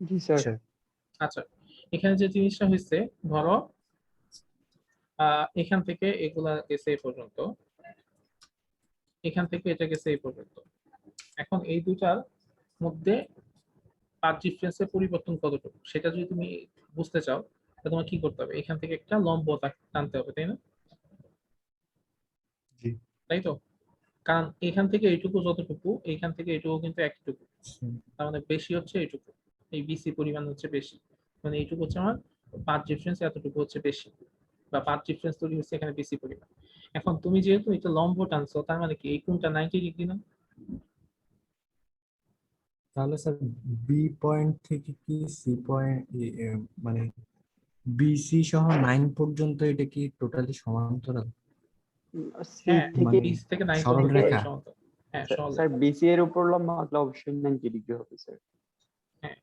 জি স্যার। স্যার আচ্ছা, এখানে যে জিনিসটা হয়েছে, ধরো এখান থেকে এগুলা গেছে এই পর্যন্ত, এখান থেকে এটা গেছে এই পর্যন্ত। এখন এই দুটার মধ্যে পাথ ডিফারেন্সের পরিবর্তন কতটুকু সেটা যদি তুমি বুঝতে চাও, তাহলে তোমার কি করতে হবে? এখান থেকে একটা লম্ব টানতে হবে, তাই না? জি তাই তো? কারণ এখান থেকে এইটুকু যতটুকু, এইখান থেকে এইটুকু কিন্তু একটুকু, তার মানে বেশি হচ্ছে এইটুকু। এই বিসি পরিমাণ হচ্ছে বেশি, মানে এইটুকু হচ্ছে আমার পাথ ডিফারেন্স, এতটুকু হচ্ছে বেশি, বা পাথ ডিফারেন্স তৈরি হচ্ছে এখানে বেশি পরিমাণ। এখন তুমি যেহেতু এটা লম্ব টানছো, তার মানে কি এই কোণটা 90 ডিগ্রি না? তাহলে স্যার বি পয়েন্ট থেকে কি সি পয়েন্ট মানে বিসি সহ 9 পর্যন্ত এটা কি টোটালি সমান্তরাল? সি হ্যাঁ, থেকে মানে বিসি থেকে 90 সরল ডিগ্রি রেখা? সমান্তরাল। হ্যাঁ, স্যার সরল স্যার রেখা। বিসি এর উপর লম্বা আঁকলে অবশ্যই 90 ডিগ্রি হবে স্যার। হ্যাঁ,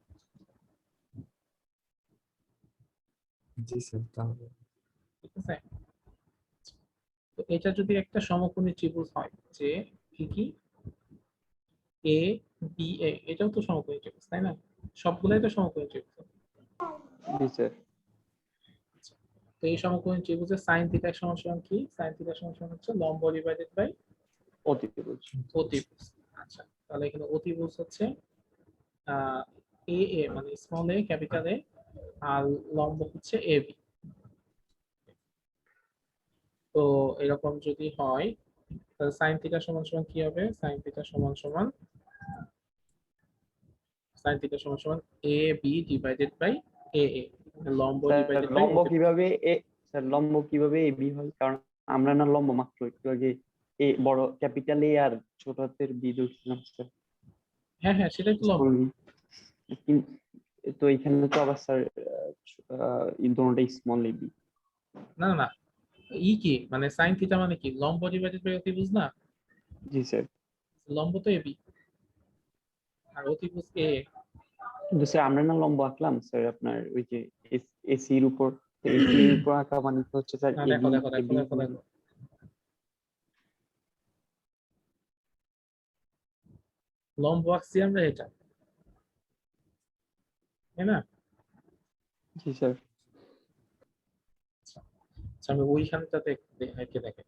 জি স্যার তাহলে ঠিক আছে। তো এটা যদি একটা সমকোণী ত্রিভুজ হয়, যে কি কি এ বি এ, এটাও তো সমকোণী ত্রিভুজ, তাই না? সবগুলাই তো সমকোণী ত্রিভুজ। জি স্যার। তো এই সমকোণী ত্রিভুজের সাইন থিটা সমান সমান কি? সাইন থিটা সমান সমান হচ্ছে লম্ব ডিভাইডেড বাই অতিভুজ। অতিভুজ। আচ্ছা, তাহলে এখানে অতিভুজ হচ্ছে এ এ, মানে স্মল এ ক্যাপিটাল এ, আর লম্ব হচ্ছে এ বি। তো এরকম যদি হয়, তাহলে সাইন থিটা সমান সমান কি হবে? সাইন থিটা সমান সমান এ বি ডিভাইডেড বাই এ এ, লম্ব স্যার ডিভাইডেড বাই লম্ব কিভাবে স্যার লম্ব কিভাবে এ বি হয়? কারণ আমরা না লম্ব মাত্র একটু আগে এ বড় ক্যাপিটাল এ আর ছোট হাতের বি ধরছিলাম স্যার। হ্যাঁ হ্যাঁ, সেটাই তো লম্ব। তো এখানে তো আবার স্যার এই দুটোটাই স্মল এ বি। না না না, কি মানে সাইন থিটা মানে কি? লম্ব ডিভাইডেড বাই অতিভুজ না? জি স্যার। লম্ব তো এ বি, আর অতিভুজ এ। কিন্তু স্যার আমরা না লম্ব আঁকলাম স্যার আপনার ওই যে এসি এর উপর, এসি এর উপর আঁকা মানে তো হচ্ছে স্যার না, এ দেখো বি দেখো এ দেখো বি। দেখো দেখো, লম্ব আঁকছি আমরা এটা, তাই না? জি স্যার। আচ্ছা, আমি ওইখানটাতে এঁকে দেখে।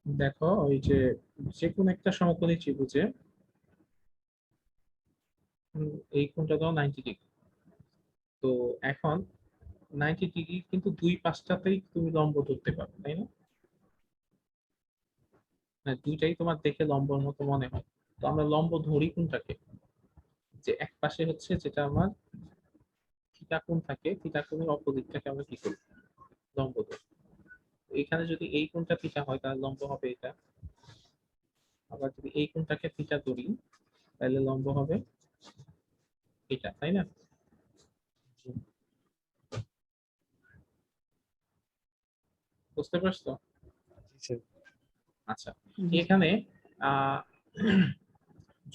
দেখো, ওই যে যে কোন একটা সমকোণী ত্রিভুজে এই কোণটা দাও 90 ডিগ্রি। তো এখন 90 ডিগ্রি কিন্তু দুই পাশটাতেই তুমি লম্ব ধরতে পারো, তাই না? মানে দুইটাই তোমার দেখে লম্বর মতো মনে হয়। তো আমরা লম্ব ধরি কোনটাকে? যে এক পাশে হচ্ছে যেটা আমার থিটা কোণ থাকে, থিটা কোণের অপোজিটটাকে আমরা কি করি? লম্ব ধরি। তো এখানে যদি এই কোণটা থিটা হয়, তাহলে লম্ব হবে এটা। আবার যদি এই কোণটাকে থিটা ধরি, তাহলে লম্ব হবে এটা, তাই না? বুঝতে পারছো? জি স্যার আচ্ছা, এখানে আহ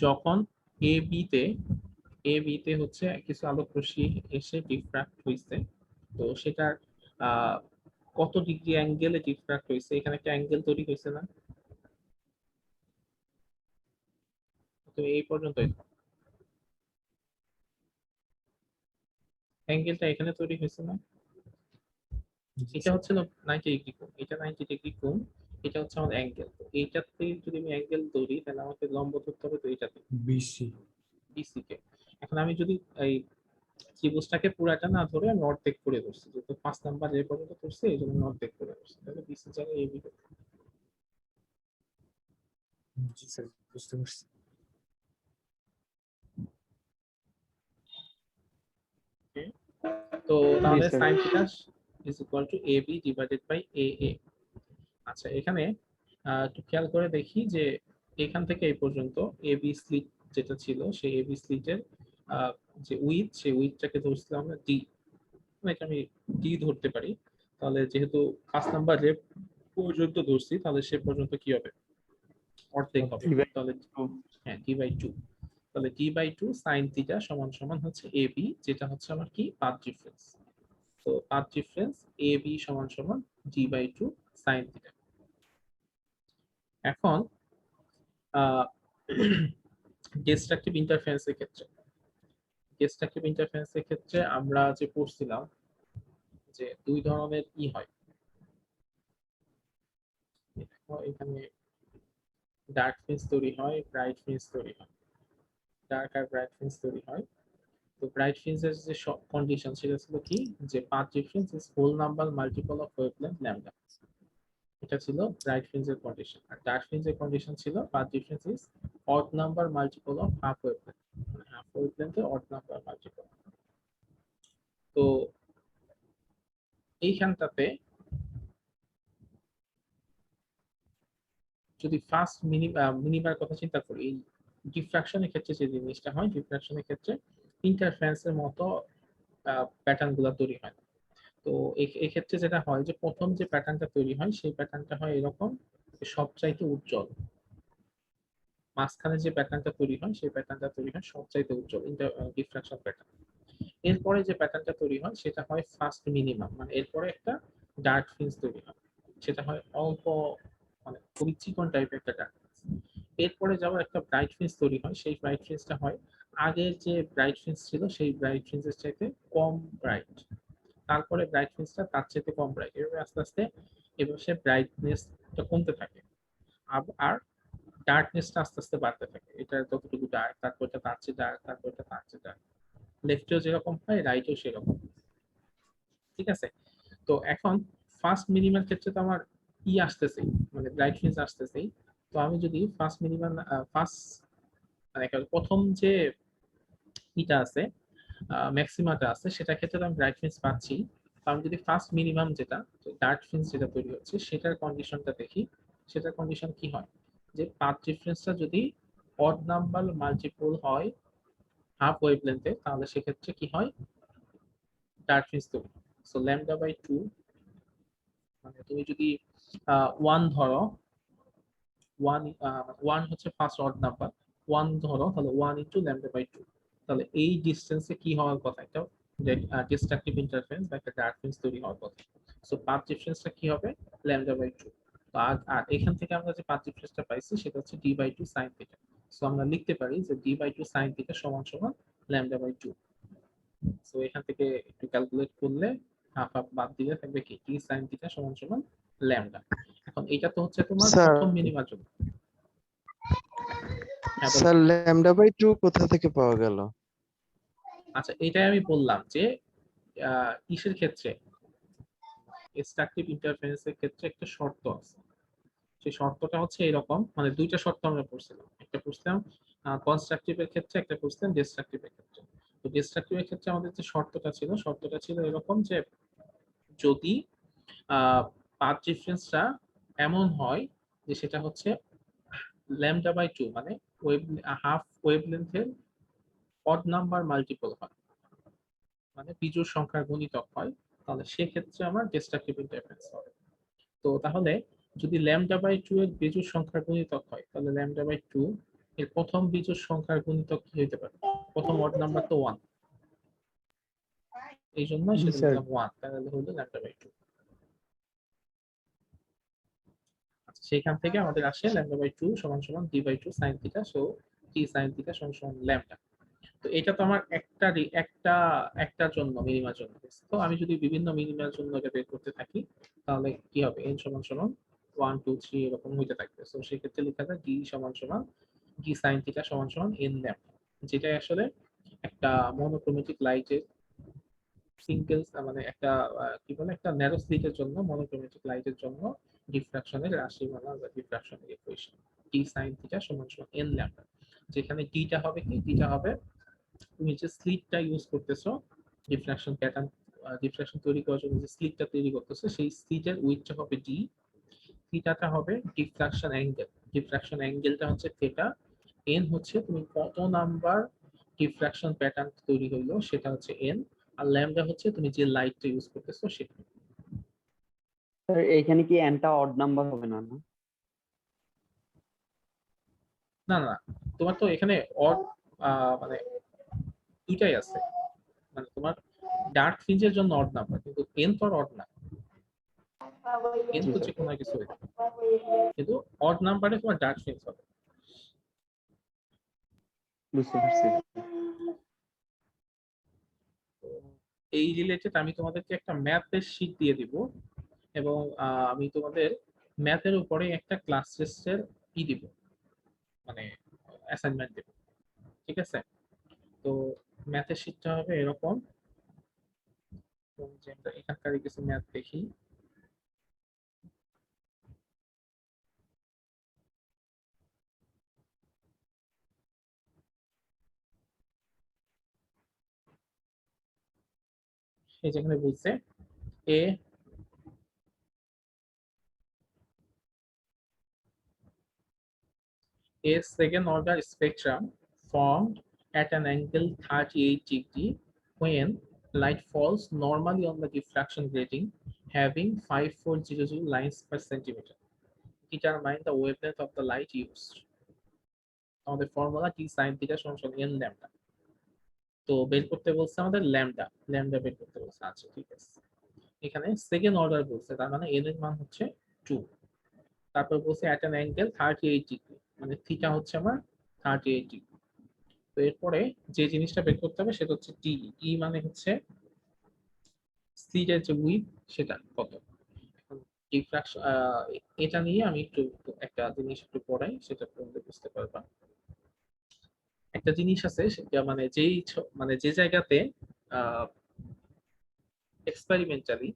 যখন এ বি তে হচ্ছে কিছু আলোক রশ্মি এসে ডিফ্রাক্ট হইছে, তো সেটার আহ কত ডিগ্রি অ্যাঙ্গেলে ডিফ্রাক্ট হইছে, এখানে একটা অ্যাঙ্গেল তৈরি হয়েছে না? তো এই পর্যন্তই অ্যাঙ্গেলটা এখানে তৈরি হয়েছে না? জি এটা স্যার হচ্ছে 90 ডিগ্রি কোণ, এটা 90 ডিগ্রি কোণ, এটা হচ্ছে আমার অ্যাঙ্গেল। তো এইটাতে যদি আমি অ্যাঙ্গেল ধরি, তাহলে আমাকে লম্ব ধরতে হবে তো এইটাতে, বিসি বিসি কে। এখন আমি যদি এই ত্রিভুজটাকে পুরাটা না ধরে আমি অর্ধেক করে ধরছি, যেহেতু 5 নাম্বার যে পর্যন্ত ধরছি এই জন্য আমি অর্ধেক করে ধরছি, তাহলে বিসি জায়গায় এবি। জি স্যার বুঝতে পারছি। তো জি তাহলে sir. sin theta is equal to ab divided by aa। আচ্ছা, এখানে একটু খেয়াল করে দেখি যে এখান থেকে এই পর্যন্ত ab স্লিট যেটা ছিল, সেই ab স্লিটের যে উইথ, সেই উইথটাকে ধরছিলাম আমরা d, এটা আমি d ধরতে পারি। তাহলে যেহেতু 5 নাম্বার যে পর্যন্ত ধরছি, তাহলে সে পর্যন্ত কি হবে? অর্ধেক হবে। অর্ধেক। তাহলে হ্যাঁ d বাই 2। তাহলে d/2 sin থিটা সমান সমান হচ্ছে ab, যেটা হচ্ছে আমার কি পাথ ডিফারেন্স। তো পাথ ডিফারেন্স ab সমান সমান d/2 sin থিটা। এখন ডিস্ট্রাকটিভ ইন্টারফারেন্সের ক্ষেত্রে আমরা যে পড়ছিলাম যে দুই ধরনের হয়, এখানে ডার্ক ফ্রিঞ্জ তৈরি হয়, ব্রাইট ফ্রিঞ্জ তৈরি হয়, ডার্ক আর ব্রাইট ফ্রিঞ্জ তৈরি হয়। তো ব্রাইট ফ্রিঞ্জের যে কন্ডিশন সেটা ছিল কি, যে path difference is whole number multiple of wavelength lambda, এটা ছিল ব্রাইট ফ্রিঞ্জের কন্ডিশন। আর ডার্ক ফ্রিঞ্জের কন্ডিশন ছিল path difference is odd number multiple of half wavelength, মানে হাফ ওয়েভলেন্থের অড নাম্বার মাল্টিপল। তো যদি ফার্স্ট মিনিমার কথা চিন্তা করি, এই ডিফ্রাকশনের ক্ষেত্রে যে জিনিসটা হয়, ডিফ্রাকশনের ক্ষেত্রে ইন্টারফারেন্সের মতো প্যাটার্ন গুলো তৈরি হয়। তো এই ক্ষেত্রে যেটা হয় যে প্রথম যে প্যাটার্নটা তৈরি হয় সেই প্যাটার্নটা হয় এরকম, সবচাইতে উজ্জ্বল। মাঝখানে যে প্যাটার্নটা তৈরি হয় সেই প্যাটার্নটা তৈরি হয় সবচাইতে উজ্জ্বল ডিফ্রাকশন প্যাটার্ন। এরপরে যে প্যাটার্নটা তৈরি হয় সেটা হয় ফার্স্ট মিনিমাম, মানে এরপরে একটা ডার্ক ফ্রিঞ্জ তৈরি হয়, সেটা হয় অল্প, মানে খুবই চিকন টাইপের একটা ডার্ক ফ্রিঞ্জ। এরপরে যাওয়ার একটা ব্রাইট ফ্রিঞ্জ তৈরি হয়, সেই ব্রাইট ফ্রিঞ্জটা হয় আগের যে ব্রাইট ফ্রিঞ্জ ছিল সেই ব্রাইট ফ্রিঞ্জের চাইতে কম ব্রাইট, তারপরে ব্রাইট ফ্রিঞ্জটা তার চাইতে কম ব্রাইট, এভাবে আস্তে আস্তে এবার সে ব্রাইটনেসটা কমতে থাকে, আর ডার্কনেসটা আস্তে আস্তে বাড়তে থাকে। এটা যতটুকু ডার্ক, তারপর এটা তার চেয়ে ডার্ক, তারপর এটা তার চেয়ে ডার্ক, লেফটেও যেরকম হয় রাইটেও সেরকম, ঠিক আছে? তো এখন ফার্স্ট মিনিমার ক্ষেত্রে তো আমার আসতেছে, মানে ব্রাইট ফ্রিঞ্জ আসতেছেই। তো আমি যদি ফার্স্ট মিনিমাম মানে প্রথম যে আছে ম্যাক্সিমাটা আছে সেটার ক্ষেত্রে তো আমি ব্রাইট ফ্রিঞ্জ পাচ্ছি। তো আমি যদি ফার্স্ট মিনিমাম যেটা ডার্ক ফ্রিঞ্জ যেটা তৈরি হচ্ছে সেটার কন্ডিশনটা দেখি, সেটার কন্ডিশন কি হয়, যে পাথ ডিফারেন্সটা যদি অড নাম্বার মাল্টিপল হয় হাফ ওয়েভলেন্থে, তাহলে সেক্ষেত্রে কি হয়, ডার্ক ফ্রিঞ্জ তৈরি। সো λ/2, মানে তুমি যদি 1 ধরো, 1 হচ্ছে ফার্স্ট অড নাম্বার, 1 ধরো, তাহলে 1 ইনটু λ/2, তাহলে এই ডিসটেন্সে কি হওয়ার কথা, একটা ডিস্ট্রাকটিভ ইন্টারফারেন্স বা একটা ডার্ক ফ্রিঞ্জ তৈরি হওয়ার কথা। সো পাথ ডিফারেন্সটা কি হবে, λ/2। তো আর এখান থেকে আমরা যে পাথ ডিফারেন্সটা পাইছি সেটা হচ্ছে d/2 sin থিটা। সো আমরা লিখতে পারি যে d/2 sin থিটা সমান সমান λ/2। সো এখান থেকে একটু ক্যালকুলেট করলে হাফ হাফ বাদ দিলে থাকবে কি, d sin থিটা সমান সমান ল্যামডা। এখন এটা তো হচ্ছে তোমার স্যার প্রথম মিনিমার জন্য। হ্যাঁ, বলো। স্যার λ/2 কোথা থেকে পাওয়া গেল? আচ্ছা, এটাই আমি বললাম যে ইসের ক্ষেত্রে ডিস্ট্রাকটিভ ইন্টারফারেন্সের ক্ষেত্রে একটা শর্ত আছে। সেই শর্তটা হচ্ছে এরকম, মানে দুইটা শর্ত আমরা পড়ছিলাম, একটা পড়ছিলাম কনস্ট্রাকটিভের ক্ষেত্রে, একটা পড়ছিলাম ডিস্ট্রাকটিভের ক্ষেত্রে। তো ডিস্ট্রাকটিভের ক্ষেত্রে আমাদের যে শর্তটা ছিল এরকম, যে যদি পাথ ডিফারেন্সটা এমন হয় যে সেটা হচ্ছে λ/2, মানে হাফ ওয়েভলেন্থের অড নাম্বার মাল্টিপল হয়, মানে বিজোড় সংখ্যার গুণিতক হয়, তাহলে সেক্ষেত্রে আমার ডিস্ট্রাকটিভ ইন্টারফারেন্স হবে। তো তাহলে যদি λ/2 এর বিজোড় সংখ্যার গুণিতক হয়, তাহলে λ/2 এর প্রথম বিজোড় সংখ্যার গুণিতক কি হতে পারে, প্রথম অড নাম্বার তো 1, এই জন্য জি সেটা স্যার। লিখলাম 1, তাহলে হলো λ/2। সেখান থেকে আমাদের আসে λ/2 সমান সমান d/2 sin theta, so t sin theta সমান সমান ল্যামডা। তো এটা তো আমার একটার জন্য মিনিমার জন্য। তো আমি যদি বিভিন্ন মিনিমার জন্য এটা বের করতে থাকি তাহলে কি হবে, n সমান সমান 1 2 3 এরকম হইতে থাকবে। তো সেক্ষেত্রে লেখা যায় d সমান সমান d sin থিটা সমান সমান n ল্যামডা, যেটা আসলে একটা মনোক্রোমেটিক লাইটের সিঙ্গেল, মানে একটা কি বলে, একটা ন্যারো স্লিটের জন্য, মনোক্রোমেটিক লাইটের জন্য ডিফ্রাকশনের রাশিমালা বা ডিফ্রাকশনের ইকুয়েশন d sin থিটা সমান সমান n ল্যামডা, যেখানে d টা হবে কি, d টা হবে তুমি যে স্লিটটা ইউজ করতেছো ডিফ্রাকশন প্যাটার্ন, ডিফ্রাকশন তৈরি করার জন্য যে স্লিটটা তৈরি করতেছো সেই স্লিটের উইডথটা হবে d, থিটাটা হবে ডিফ্রাকশন অ্যাঙ্গেলটা হচ্ছে থিটা, n হচ্ছে তুমি কত নাম্বার ডিফ্রাকশন প্যাটার্ন তৈরি হইলো সেটা হচ্ছে n, আর ল্যামডা হচ্ছে তুমি যে লাইটটা ইউজ করতেছো সেটা। স্যার এখানে কি এনটা অড নাম্বার হবে না? না না, তোমার তো এখানে অড মানে দুইটাই আছে, মানে তোমার ডার্ক ফ্রিঞ্জের জন্য অড নাম্বার, কিন্তু এন তো অড না, এন জি তো স্যার, যে কোনো কিছু হইতে পারে। কিন্তু অড নাম্বারে তোমার ডার্ক ফ্রিঞ্জ হবে। বুঝতে পারছি। তো এই রিলেটেড আমি তোমাদেরকে একটা ম্যাথের শীট দিয়ে দিব, এবং আমি তোমাদের ম্যাথের উপরে একটা ক্লাস টেস্টের দিব, মানে অ্যাসাইনমেন্ট দেব, ঠিক আছে? তো ম্যাথের শীটটা হবে এরকম, যে আমরা এখানকার কিছু ম্যাথ দেখি। এই যেখানে বলছে এ A second order spectrum formed at an angle 38 degree when light falls normally on the diffraction grating having 5400 lines per centimeter. Determine the wavelength of the light used. আমাদের ফর্মুলা t sin theta সমান n lambda। তো বের করতে বলছে আমাদের lambda, lambda বের করতে বলছে। আচ্ছা ঠিক আছে, এখানে সেকেন্ড অর্ডার বলছে, তার মানে n এর মান হচ্ছে 2। তারপর বলছে অ্যাট অ্যান অ্যাঙ্গেল 38 ডিগ্রি, মানে থিটা হচ্ছে আমার 38 ডিগ্রি। তো এরপরে যে জিনিসটা বের করতে হবে সেটা হচ্ছে টি। টি মানে হচ্ছে স্লিটের যে উইথ সেটা কত। ডিফ্রাকশন, এটা নিয়ে আমি একটু একটা জিনিস একটু পড়াই, সেটা পড়লে বুঝতে পারবা। একটা জিনিস আছে সেটা মানে মানে যে জায়গাতে এক্সপেরিমেন্টালি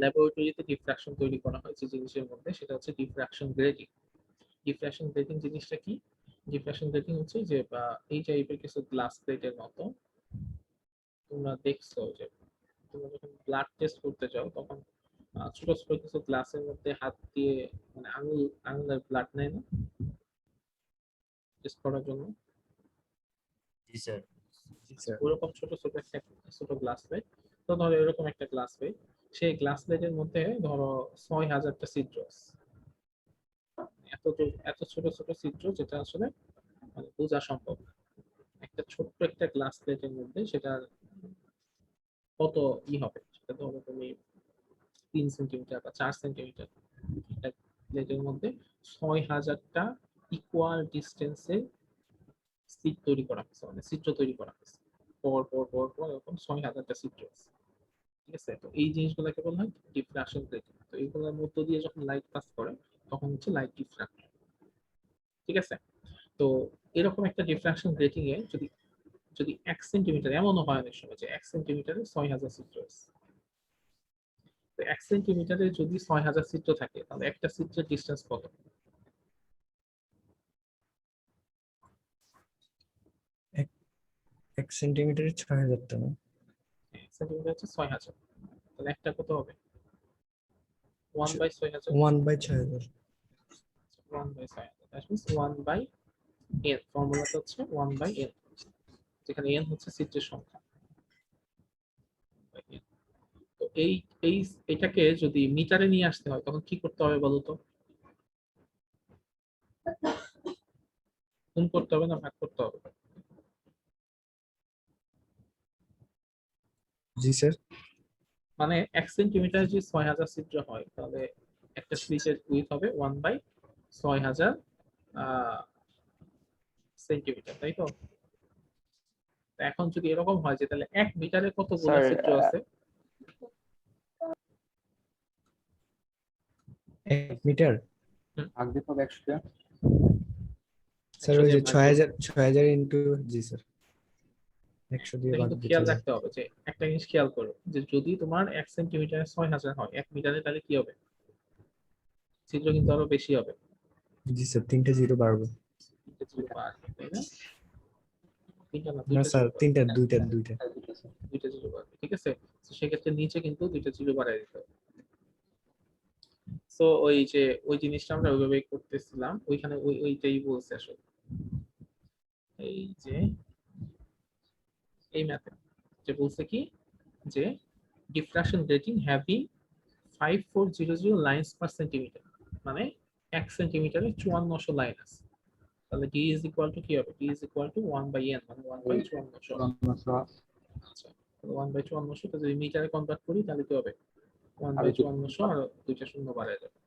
ল্যাবরেটরিতে ডিফ্রাকশন তৈরি করা হয় যে জিনিসের মধ্যে, সেটা হচ্ছে ডিফ্রাকশন গ্রেডিং। ডিফ্রাকশন গ্রেডিং জিনিসটা কি? ডিফ্রাকশন গ্রেডিং হচ্ছে যে এই টাইপের কিছু গ্লাস প্লেটের মতো, তোমরা দেখছো যে তোমরা যখন ব্লাড টেস্ট করতে যাও তখন ছোট ছোট কিছু গ্লাসের মধ্যে হাত দিয়ে, মানে আঙুলের ব্লাড নেয় না টেস্ট করার জন্য? জি স্যার। ওরকম ছোট ছোট একটা ছোট গ্লাস প্লেট। তো ধরো এরকম একটা গ্লাস প্লেট, সেই গ্লাস প্লেটের মধ্যে ধরো 6000টা ছিদ্র আছে। এত এত ছোট ছোট ছিদ্র যেটা আসলে মানে বোঝা সম্ভব না। একটা ছোট্ট একটা গ্লাস প্লেটের মধ্যে সেটা কত হবে, সেটা ধরো তুমি 3 সেন্টিমিটার বা 4 সেন্টিমিটার একটা প্লেটের মধ্যে 6000টা ইকুয়াল ডিস্টেন্সে ছিদ্র তৈরি করা হয়েছে, মানে ছিদ্র তৈরি করা হয়েছে পর পর পর পর এরকম 6000টা ছিদ্র আছে, ঠিক আছে? তো এই জিনিসগুলোকে বলা হয় ডিফ্রাকশন গ্রেডিং। তো এইগুলোর মধ্য দিয়ে যখন লাইট পাস করে তখন হচ্ছে লাইট ডিফ্রাক্ট, ঠিক আছে? তো এরকম একটা ডিফ্রাকশন গ্রেটিং এ যদি যদি 1 সেন্টিমিটার, এমনও হয় অনেক সময় যে 1 সেন্টিমিটারে 6000 ছিদ্র আছে। তো 1 সেন্টিমিটারে যদি 6000 ছিদ্র থাকে তাহলে একটা ছিদ্রের ডিসটেন্স কত? এক সেন্টিমিটারে 6000টা না? 1 সেন্টিমিটার হচ্ছে 6000, তাহলে একটা কত হবে? 1/6000। 1/6000। 1/6000, that means 1/n। ফর্মুলাটা হচ্ছে 1/n, যেখানে n হচ্ছে ছিদ্রের সংখ্যা। তো এটাকে যদি মিটারে নিয়ে আসতে হয় তখন কি করতে হবে বলো তো? গুণ করতে হবে না ভাগ করতে হবে? জি স্যার। মানে 1 সেন্টিমিটার যদি 6000 ছিদ্র হয় তাহলে একটা স্লিটের উইথ হবে 1/6000 সেন্টিমিটার, তাই তো? তো এখন যদি এরকম হয় যে তাহলে 1 মিটারে কতগুলো স্যার, ছিদ্র আছে? 1 মিটার ভাগ দিতে হবে 100 টা। স্যার 100 ওই দিয়ে যে ভাগ দিলে 6000 ইনটু, জি স্যার 100 দিয়ে এটা ভাগ কিন্তু দিতে খেয়াল হবে। রাখতে হবে যে একটা জিনিস খেয়াল করো যে যদি তোমার 1 সেন্টিমিটারে 6000 হয় 1 মিটারে তাহলে কি হবে? ছিদ্র কিন্তু আরো বেশি হবে। জি স্যার 3টে জিরো বাড়বে। তিনটে জিরো বাড়বে, তাই না? তিনটা না, না দুইটা স্যার জিরো বাড়বে। 3টা, দুইটা। দুইটা জিরো বাড়বে, ঠিক আছে? তো সেক্ষেত্রে নিচে কিন্তু দুইটা জিরো বাড়াই দিতে হবে। তো ওই যে ওই জিনিসটা আমরা ওইভাবে করতেছিলাম, ওইখানে ওইটাই বলছে আসলে। এই যে এই ম্যাথে যে বলছে কি যে ডিফ্রাকশন গ্রেটিং হ্যাভিং 5400 লাইনস পার সেন্টিমিটার, মানে 1 সেন্টিমিটারে 5400 লাইন আছে। তাহলে d is equal to কি হবে? d is equal to 1/n, মানে 1/5400। আচ্ছা, 1/5400 টা যদি মিটারে কনভার্ট করি তাহলে কি হবে? 1/5400 আর দুইটা শূন্য বাড়ায় যাবে।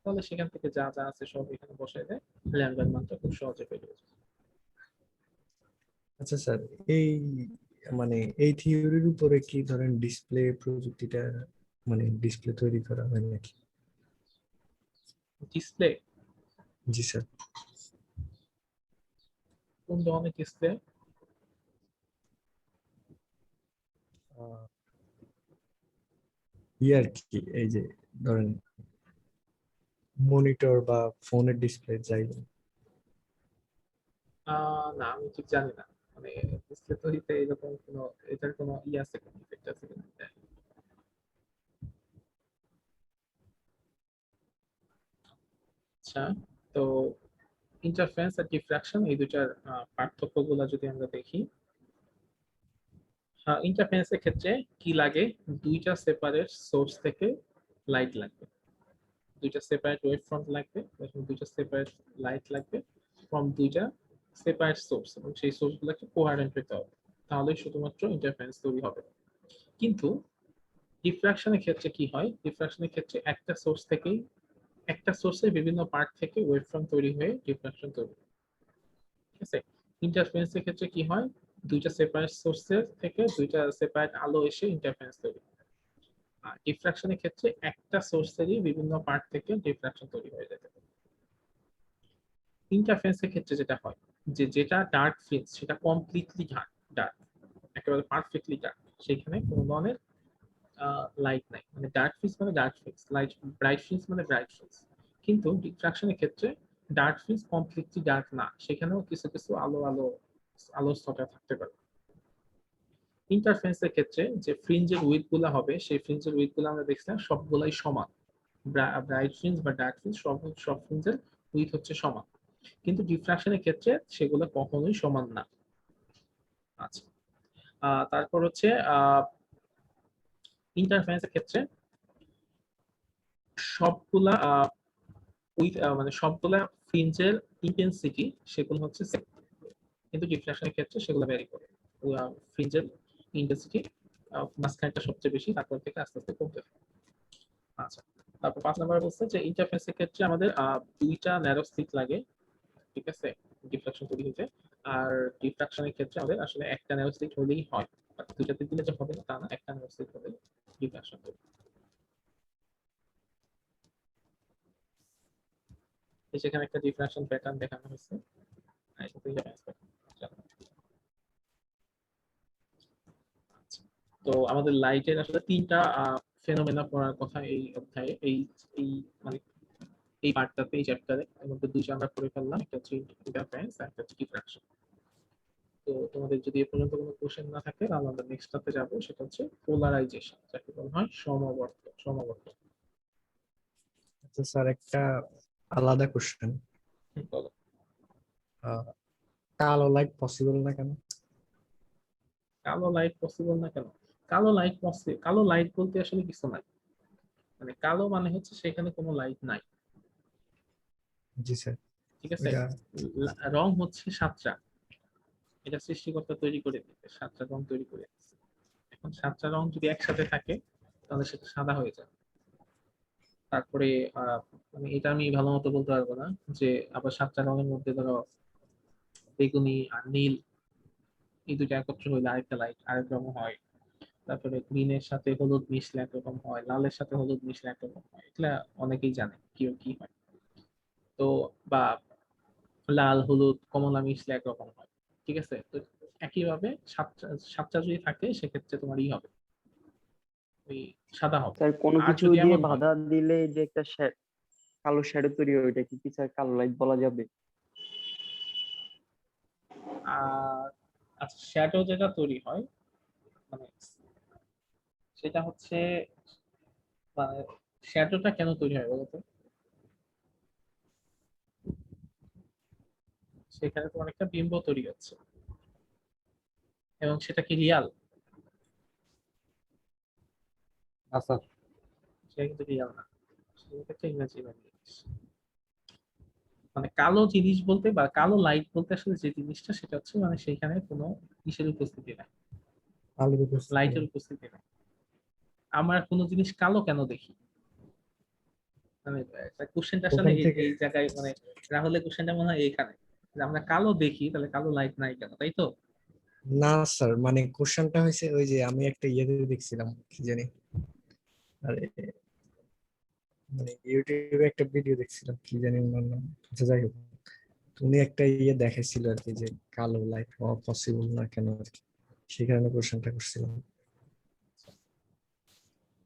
তাহলে সেখান থেকে যা যা আছে সব এখানে বসায় দেয়, ল্যামডার মানটা খুব সহজে পেয়ে যাবে। আচ্ছা স্যার, এই মানে এই থিওরির উপরে কি ধরেন ডিসপ্লে প্রযুক্তিটা মানে ডিসপ্লে তৈরি করা হয় নাকি? ডিসপ্লে, জি স্যার। কোন ধরনের ডিসপ্লে? আর কি, এই যে ধরেন মনিটর বা ফোনের ডিসপ্লে যাই বলেন। না, আমি ঠিক জানি না, মানে ডিসপ্লে তৈরিতে এরকম কোনো এটার কোনো আছে কোনো ইফেক্ট আছে কিনা আমি জানি না। আচ্ছা, তো ইন্টারফারেন্স আর ডিফ্রাকশন এই দুটার পার্থক্যগুলো যদি আমরা দেখি, ইন্টারফারেন্সের ক্ষেত্রে কি লাগে? দুইটা সেপারেট সোর্স থেকে লাইট লাগবে, দুইটা সেপারেট ওয়েভ ফ্রন্ট লাগবে, এবং দুইটা সেপারেট লাইট লাগবে ফ্রম দুইটা সেপারেট সোর্স, এবং সেই সোর্সগুলোকে কোহারেন্ট হতে হবে, তাহলেই শুধুমাত্র ইন্টারফারেন্স তৈরি হবে। কিন্তু ডিফ্রাকশনের ক্ষেত্রে কি হয়? ডিফ্রাকশনের ক্ষেত্রে একটা সোর্স থেকেই, একটা সোর্সের বিভিন্ন পার্ট থেকে ওয়েভ ফ্রন্ট তৈরি হয়ে ডিফ্রাকশন তৈরি হয়। ঠিক আছে? ইন্টারফারেন্সের ক্ষেত্রে কি হয়? দুইটা সেপারেট সোর্সের থেকে দুইটা সেপারেট আলো এসে ইন্টারফারেন্স তৈরি হয়। আর ডিফ্রাকশনের ক্ষেত্রে একটা সোর্সেরই বিভিন্ন পার্ট থেকে ডিফ্রাকশন তৈরি হয়ে যেতে পারে। ইন্টারফারেন্সের ক্ষেত্রে যেটা হয়, যে যেটা ডার্ক ফিল্ড সেটা কমপ্লিটলি ডার্ক, একেবারে পারফেক্টলি ডার্ক, সেখানে কোনো ধরনের লাইট নাই, মানে ডার্ক ফিল্ডস মানে dark fields, light bright fields মানে ব্রাইট ফিল্ডস। কিন্তু ডিফ্রাকশনের ক্ষেত্রে ডার্ক ফিল্ডস কমপ্লিটলি ডার্ক না, সেখানেও কিছু কিছু আলো আলো আলোর স্তর থাকতে পারে। ইন্টারফারেন্সের ক্ষেত্রে যে ফ্রিঞ্জের উইডথ গুলো হবে, সেই ফ্রিঞ্জের উইডথ গুলো আমরা দেখছিলাম সবগুলাই সমান, ব্রাইট ফ্রিঞ্জ বা ডার্ক ফ্রিঞ্জ সব ফ্রিঞ্জের উইডথ হচ্ছে সমান। কিন্তু ডিফ্রাকশনের ক্ষেত্রে সেগুলো কখনোই সমান না। আচ্ছা, তারপর হচ্ছে ইন্টারফারেন্সের ক্ষেত্রে সবগুলা মানে সবগুলা ফ্রিঞ্জের ইন্টেন্সিটি সেগুলো হচ্ছে সেম, কিন্তু ডিফ্রাকশনের ক্ষেত্রে সেগুলো ভ্যারি করে। ফ্রিঞ্জের ইন্টেন্সিটি মাঝখানটা সবচেয়ে বেশি, তারপর থেকে আস্তে আস্তে কমতে থাকে। আচ্ছা, তারপর 5 নম্বরে বলছে যে ইন্টারফেসের ক্ষেত্রে আমাদের দুইটা ন্যারো স্লিট লাগে, ঠিক আছে, ডিফ্রাকশন তৈরি হতে। আর ডিফ্রাকশনের ক্ষেত্রে আমাদের আসলে একটা ন্যারো স্লিট হলেই হয়, দুইটাতে দিলে যে হবে না তা না, একটা ন্যারো স্লিট হলে ডিফ্রাকশন তৈরি। সেখানে একটা ডিফ্রাকশন প্যাটার্ন দেখানো হয়েছে। তো আমাদের লাইটের আসলে তিনটা ফেনোমেনা পড়ার কথা এই অধ্যায়ে, এই এই মানে এই পার্টটাতে, এই চ্যাপ্টারে। এর মধ্যে দুইটা আমরা পড়ে ফেললাম, একটা হচ্ছে ইন্টারফারেন্স আর একটা হচ্ছে ডিফ্রাকশন। তো তোমাদের যদি এ পর্যন্ত কোনো কোশ্চেন না থাকে তাহলে আমরা নেক্সটটাতে যাব, সেটা হচ্ছে পোলারাইজেশন, যাকে বলা হয় সমাবর্তন। আচ্ছা স্যার, একটা আলাদা কোশ্চেন, বলো। কালো লাইট পসিবল না কেন? কালো লাইট পসিবল না কেন? কালো লাইট পসিবল, কালো লাইট বলতে আসলে কিছু নাই, মানে কালো মানে হচ্ছে সেখানে কোনো লাইট নাই। জি স্যার। ঠিক আছে, এটা রং হচ্ছে সাতটা, এটা সৃষ্টিকর্তা তৈরি করে দিতে, সাতটা রং তৈরি করে দিচ্ছে। এখন সাতটা রং যদি একসাথে থাকে তাহলে সেটা সাদা হয়ে যায়। তারপরে মানে এটা আমি ভালো মতো বলতে পারবো না, যে আবার সাতটা রঙের মধ্যে ধরো বেগুনি আর নীল এই দুটো একত্র হইলে আরেকটা লাইট আরেক রকম হয়। তারপরে গ্রিনের সাথে হলুদ মিশলে একরকম হয়, লালের সাথে হলুদ মিশলে একরকম হয়, এগুলা অনেকেই জানে কি কি হয়। তো বা লাল হলুদ কমলা মিশলে একরকম হয়। ঠিক আছে, তো একইভাবে সাতটা সাতটা যদি থাকে সেক্ষেত্রে তোমার ই হবে, ওই সাদা হবে। স্যার কোনো আর কিছু যদি দিয়ে এমন হয়, বাধা দিলে যে একটা কালো শ্যাডো তৈরি হয়, ওইটা কি স্যার কালো লাইট বলা যাবে? আর আচ্ছা, শ্যাডো যেটা তৈরি হয় মানে সেটা হচ্ছে, মানে শ্যাডোটা কেন তৈরি হয় বলতো? সেখানে তোমার একটা বিম্ব তৈরি হচ্ছে, এবং সেটা কি রিয়াল? আচ্ছা, সেটা কিন্তু রিয়াল না, সেক্ষেত্রে ইমেজিনারি। মানে কালো জিনিস বলতে বা কালো লাইট বলতে আসলে যে জিনিসটা সেটা হচ্ছে মানে সেইখানে কোনো কিসের উপস্থিতি নাই, আলোর উপস্থিতি লাইটের উপস্থিতি নাই। আমরা কোনো জিনিস কালো কেন দেখি? মানে কোশ্চেনটা আসলে ওখান এই থেকে এই জায়গায় মানে রাহুলের কোশ্চেনটা মনে হয় এইখানে, যে আমরা কালো দেখি তাহলে কালো লাইট নাই কেন, তাই তো? না স্যার, মানে কোশ্চেনটা হয়েছে ওই যে আমি একটা ইয়েতে দেখছিলাম কি জানি, আরে মানে ইউটিউবে একটা ভিডিও দেখছিলাম কি জানি ওনার নাম, আচ্ছা যাই হোক, উনি একটা ইয়ে দেখাইছিল আর কি যে কালো লাইট হওয়া পসিবল না কেন আর কি, সেই কারণে কোশ্চেনটা করছিলাম।